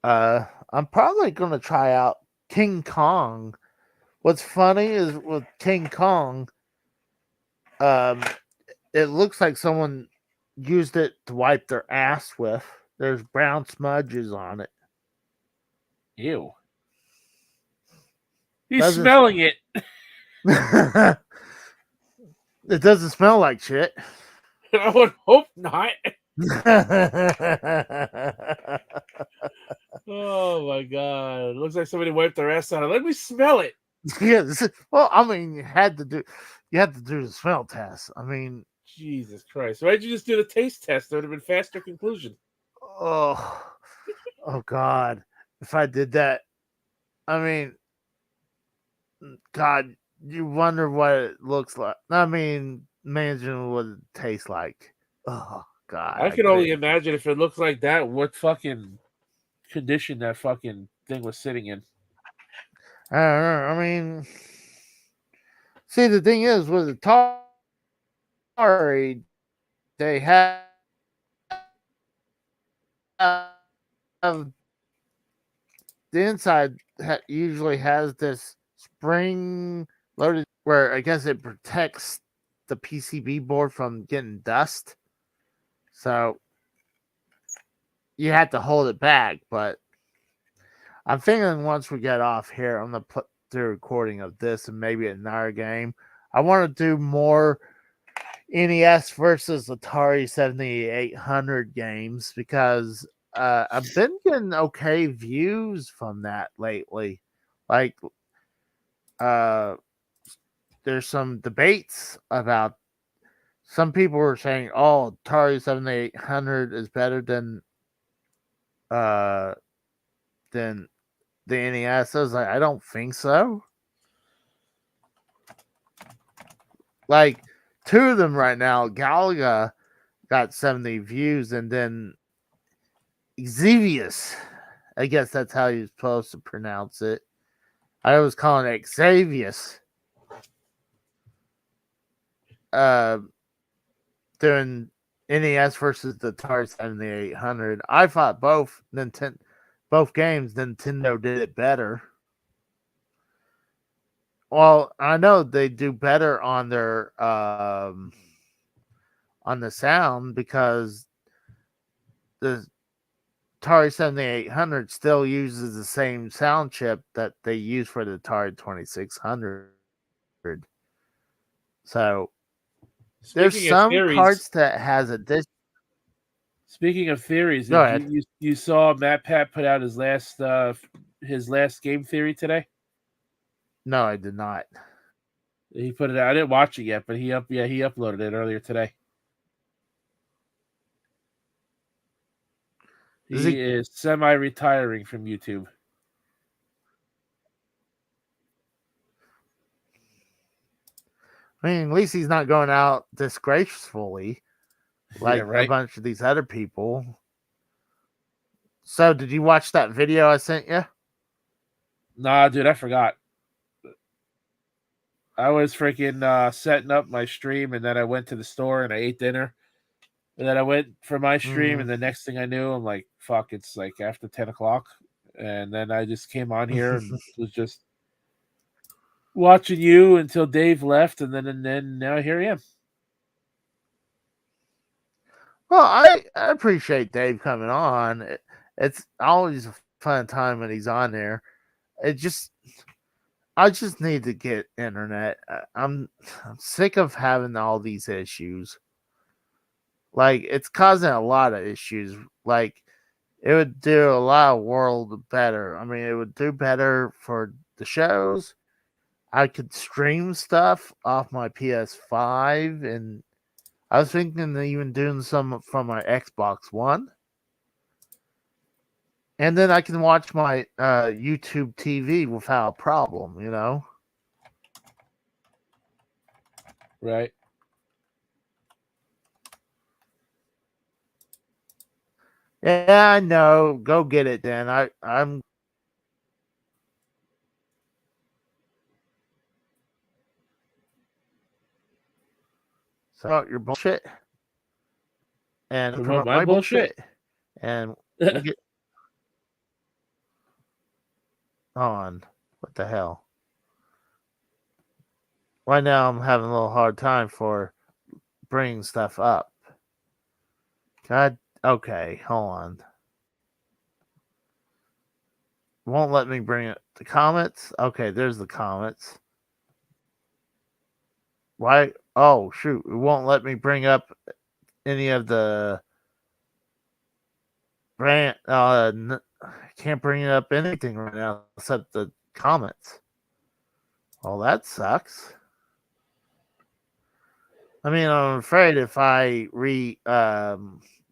I'm probably gonna try out King Kong. What's funny is with King Kong, it looks like someone used it to wipe their ass with. There's brown smudges on it. Ew. He's smelling it. It doesn't smell like shit. I would hope not. Oh my God. It looks like somebody wiped their ass on it. Let me smell it. Yes. Well, I mean, you had to do the smell test. I mean, Jesus Christ. Why'd you just do the taste test? There would have been faster conclusion. Oh God. If I did that, I mean, God, you wonder what it looks like. I mean, imagine what it tastes like. Oh God. I can only imagine if it looks like that, what fucking condition that fucking thing was sitting in. I don't know. I mean, see, the thing is with the Atari, they have the inside usually has this spring loaded where I guess it protects the PCB board from getting dust. So you have to hold it back, but I'm thinking once we get off here, I'm gonna put the recording of this and maybe another game. I want to do more NES versus Atari 7800 games because I've been getting okay views from that lately. Like, there's some debates about some people were saying, "Oh, Atari 7800 is better than the NES." I was like, I don't think so. Like, two of them right now, Galaga got 70 views, and then Xavius, I guess that's how you're supposed to pronounce it. I was calling it Xavius. Doing NES versus the Atari 7800. I thought both games Nintendo did it better. Well, I know they do better on their on the sound because the Atari 7800 still uses the same sound chip that they use for the Atari 2600. So there's some carts that has a disc. Speaking of theories, Go ahead. You saw Matt Pat put out his last game theory today? No, I did not. He put it out. I didn't watch it yet, but he uploaded it earlier today. He is semi-retiring from YouTube. I mean, at least he's not going out disgracefully like a bunch of these other people. So, did you watch that video I sent you? Nah, dude, I forgot. I was freaking setting up my stream, and then I went to the store and I ate dinner. And then I went for my stream, and the next thing I knew, I'm like, fuck, it's like after 10 o'clock. And then I just came on here and was just watching you until Dave left, and then now here I am. Well, I appreciate Dave coming on. It's always a fun time when he's on there. I just need to get internet. I'm sick of having all these issues. Like, it's causing a lot of issues. Like, it would do a lot of world better. I mean, it would do better for the shows. I could stream stuff off my PS5, and I was thinking of even doing some from my Xbox One. And then I can watch my YouTube TV without a problem, you know? Right. Yeah, I know. Go get it, Dan. I'm so your bullshit and promote my bullshit. And we'll get on. What the hell? Right now I'm having a little hard time for bringing stuff up. God, okay, hold on. Won't let me bring it. The comments? Okay, there's the comments. Why? Oh, shoot. It won't let me bring up any of the brand. I can't bring up anything right now except the comments. Well, that sucks. I mean, I'm afraid if I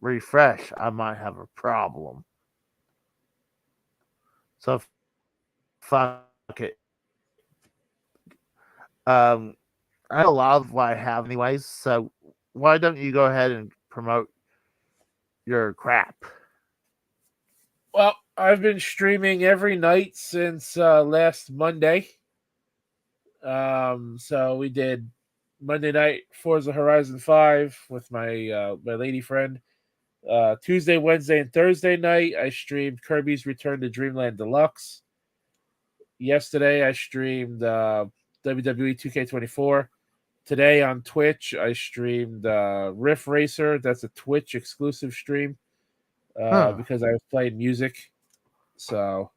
refresh, I might have a problem. So, fuck it. I know a lot of what I have anyways, so why don't you go ahead and promote your crap? Well, I've been streaming every night since last Monday. So we did Monday night Forza Horizon 5 with my my lady friend. Tuesday, Wednesday, and Thursday night, I streamed Kirby's Return to Dreamland Deluxe. Yesterday, I streamed WWE 2K24. Today on Twitch, I streamed Riff Racer. That's a Twitch exclusive stream because I was playing music. So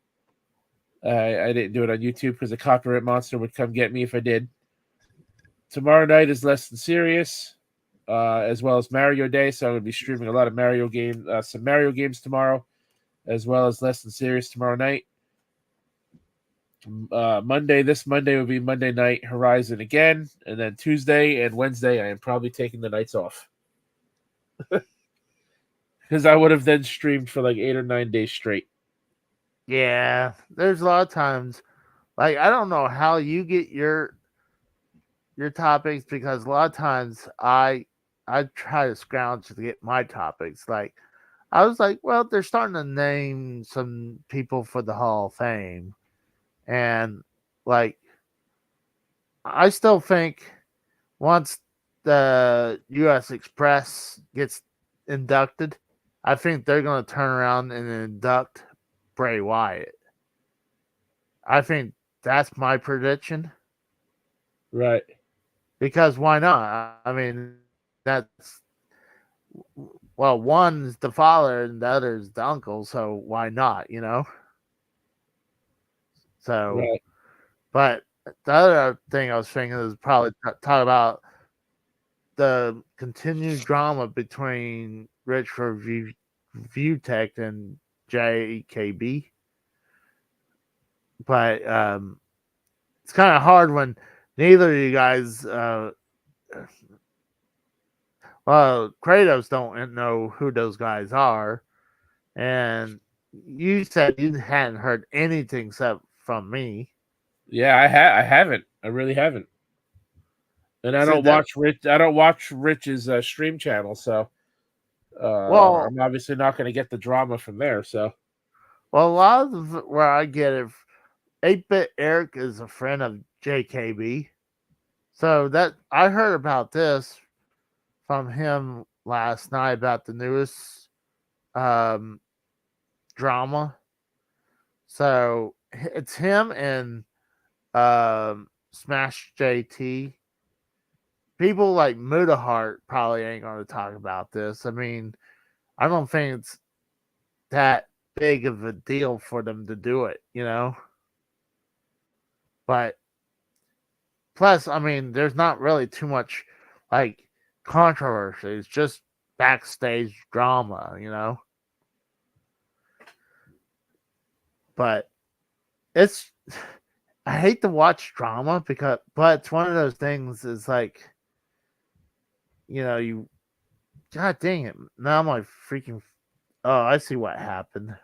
I didn't do it on YouTube because the copyright monster would come get me if I did. Tomorrow night is Less Than Serious, as well as Mario Day. So I'm going to be streaming a lot of Mario games, some Mario games tomorrow, as well as Less Than Serious tomorrow night. This Monday will be Monday Night Horizon again, and then Tuesday and Wednesday I am probably taking the nights off because I would have then streamed for like 8 or 9 days straight. Yeah, there's a lot of times, like, I don't know how you get your topics, because a lot of times I try to scrounge to get my topics. Like, I was like, well, they're starting to name some people for the Hall of Fame. And, like, I still think once the U.S. Express gets inducted, I think they're going to turn around and induct Bray Wyatt. I think that's my prediction. Right. Because why not? I mean, that's well, one's the father and the other's the uncle, so why not, So, Right. but the other thing I was thinking is probably talk about the continued drama between Rich for Viewtech and JKB. But it's kind of hard when neither of you guys, Kratos don't know who those guys are, and you said you hadn't heard anything except from me. Yeah, I haven't. I really haven't. And I don't watch Rich. I don't watch Rich's stream channel, so I'm obviously not going to get the drama from there. So, well, a lot of where I get it, 8-Bit Eric is a friend of JKB, so that I heard about this from him last night about the newest drama. So it's him and Smash JT. People like Mudahart probably ain't going to talk about this. I mean, I don't think it's that big of a deal for them to do it, But plus, I mean, there's not really too much like controversy. It's just backstage drama, But it's I hate to watch drama but it's one of those things is like, you God dang it. Now my freaking I see what happened.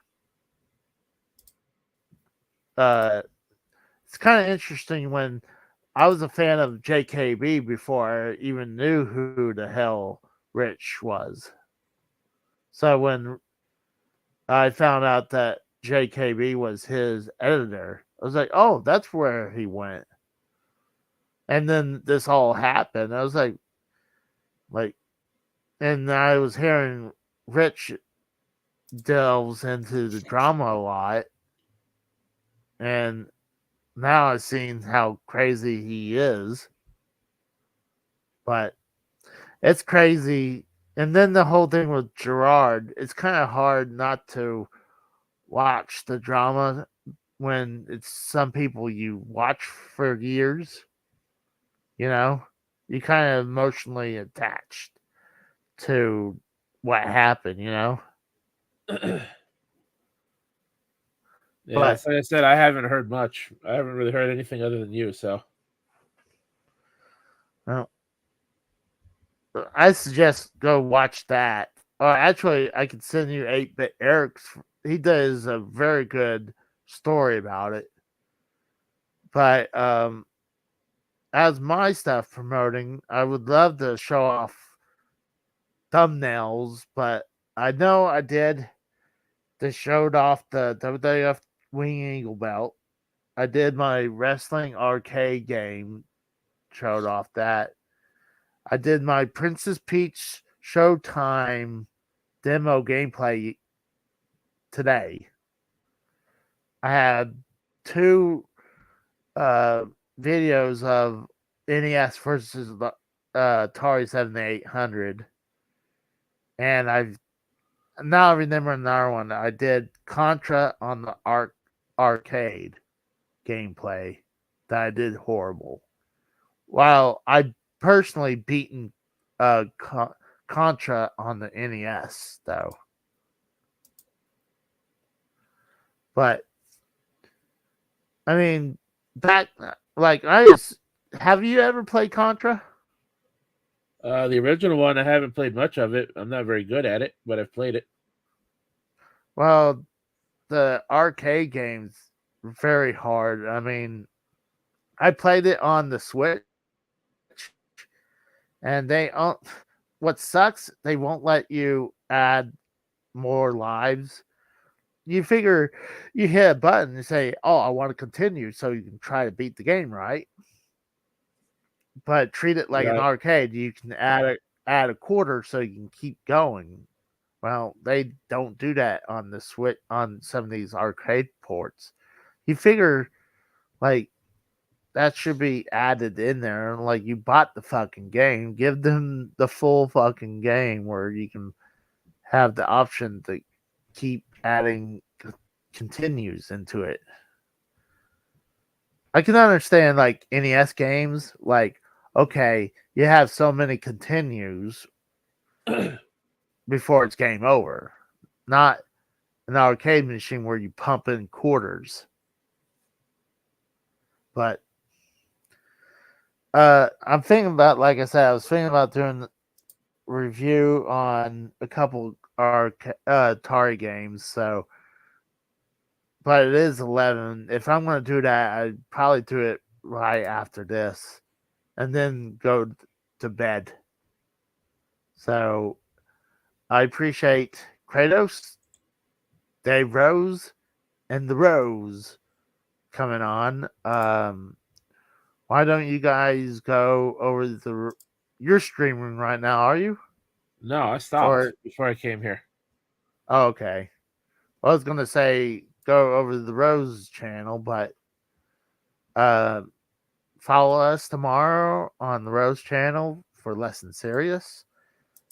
It's kind of interesting when I was a fan of JKB before I even knew who the hell Rich was. So when I found out that JKB was his editor, I was like, oh, that's where he went. And then this all happened. I was like, and I was hearing Rich delves into the drama a lot. And now I've seen how crazy he is. But it's crazy. And then the whole thing with Gerard, it's kind of hard not to watch the drama when it's some people you watch for years. You kind of emotionally attached to what happened, yeah, But like I said, I haven't heard much. I haven't really heard anything other than you. So, well, I suggest go watch that. Or actually, I could send you 8-Bit Eric's. He does a very good story about it. But as my stuff promoting, I would love to show off thumbnails, but I know I did. They showed off the WWF Wing Eagle belt. I did my wrestling arcade game, showed off that. I did my Princess Peach Showtime demo gameplay today. I had 2 videos of NES versus the Atari 7800, and I've now remember another one. I did Contra on the arcade gameplay that I did horrible. While I personally beaten Contra on the NES though. But I mean, that like have you ever played Contra? The original one, I haven't played much of it. I'm not very good at it, but I've played it. Well, the arcade game's very hard. I mean, I played it on the Switch, and what sucks, they won't let you add more lives. You figure you hit a button and say, oh, I want to continue, so you can try to beat the game, right? But treat it like an arcade. You can add a quarter so you can keep going. Well, they don't do that on the Switch on some of these arcade ports. You figure like that should be added in there. Like you bought the fucking game, give them the full fucking game where you can have the option to keep adding continues into it. I can understand like NES games, like, okay, you have so many continues before it's game over. Not an arcade machine where you pump in quarters. But I'm thinking about, like I said, I was thinking about doing a review on a couple Atari games. So, but it is 11. If I'm going to do that, I'd probably do it right after this, and then go to bed. So, I appreciate Kratos, Dave Rose, and the Rose coming on. Why don't you guys go over the? You're streaming right now, are you? No, I stopped before I came here. Oh, okay. I was gonna say go over to the Rose channel, but follow us tomorrow on the Rose channel for Less Than Serious.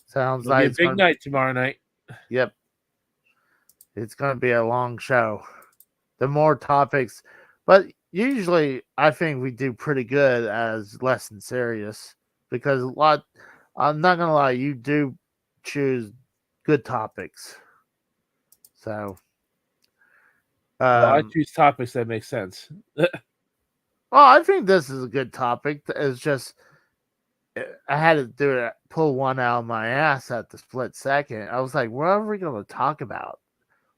Sounds It'll like be a it's big night tomorrow night. Yep. It's gonna be a long show. The more topics, but usually I think we do pretty good as Less Than Serious because a lot. I'm not gonna lie, you do choose good topics. So, Well, I choose topics that make sense. well, I think this is a good topic. It's just I had to do it, pull one out of my ass at the split second. I was like, what are we going to talk about?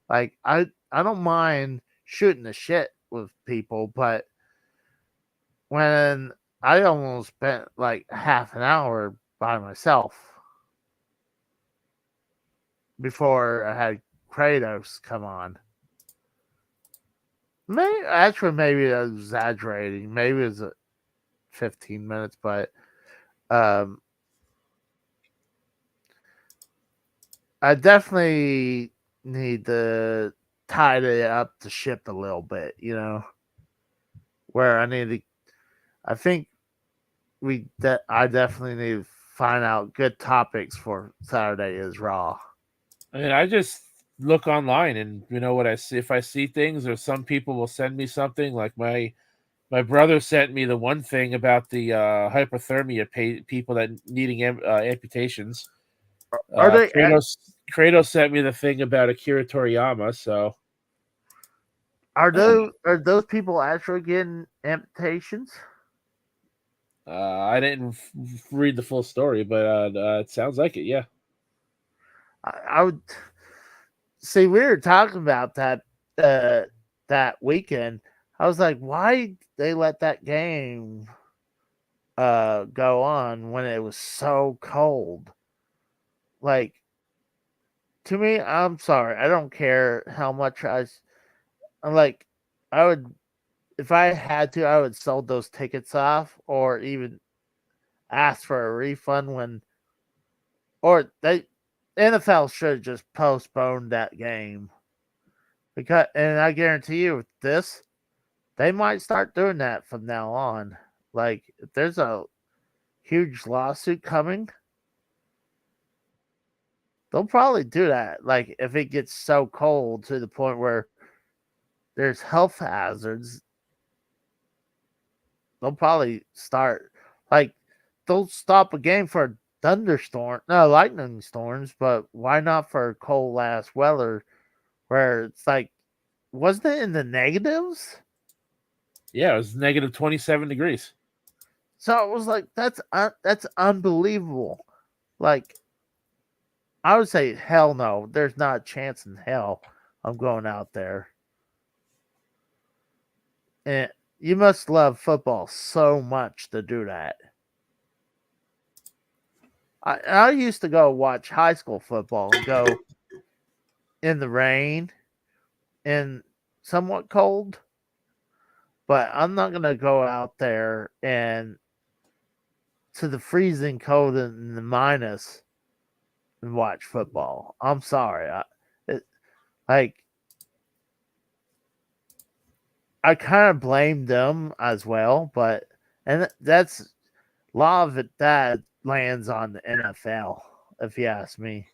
Like, I don't mind shooting the shit with people, but when I almost spent like half an hour by myself before I had Kratos come on. Maybe I was exaggerating. Maybe it was 15 minutes, but I definitely need to tidy up the ship a little bit, you know, where I need to. I think I definitely need to find out good topics for Saturday is Raw. I mean, I just look online and what I see. If I see things, or some people will send me something. Like my brother sent me the one thing about the hypothermia people that needing amputations. Are they Kratos sent me the thing about Akira Toriyama. So are those people actually getting amputations? I didn't read the full story, but it sounds like it. Yeah. I would see. We were talking about that that weekend. I was like, why they let that game go on when it was so cold? Like, to me, I'm sorry, I don't care how much I'm like, I would, if I had to, I would sell those tickets off, or even ask for a refund or NFL should have just postponed that game. Because, and I guarantee you with this, they might start doing that from now on. Like, if there's a huge lawsuit coming, they'll probably do that. Like, if it gets so cold to the point where there's health hazards, they'll probably start, like, they'll stop a game for lightning storms, but why not for cold ass weather where it's like, wasn't it in the negatives? Yeah, it was negative 27 degrees. So it was like, that's unbelievable. Like, I would say, hell no, there's not a chance in hell I'm going out there. And you must love football so much to do that. I used to go watch high school football and go in the rain and somewhat cold, but I'm not going to go out there and to the freezing cold and the minus and watch football. I'm sorry. I kind of blame them as well, and that's a lot of it that lands on the NFL, if you ask me.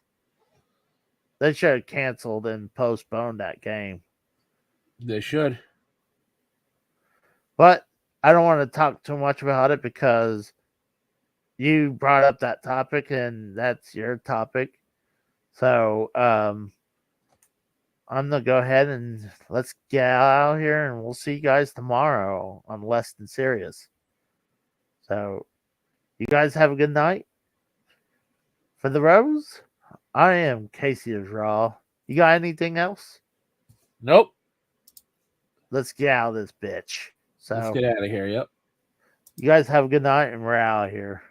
They should have canceled and postponed that game. They should. But I don't want to talk too much about it because you brought up that topic and that's your topic. So I'm gonna go ahead and let's get out here and we'll see you guys tomorrow on Less Than Serious. So you guys have a good night. For the Rose, I am Casey of Raw. You got anything else? Nope. Let's get out of this bitch. So let's get out of here. Yep. You guys have a good night and we're out of here.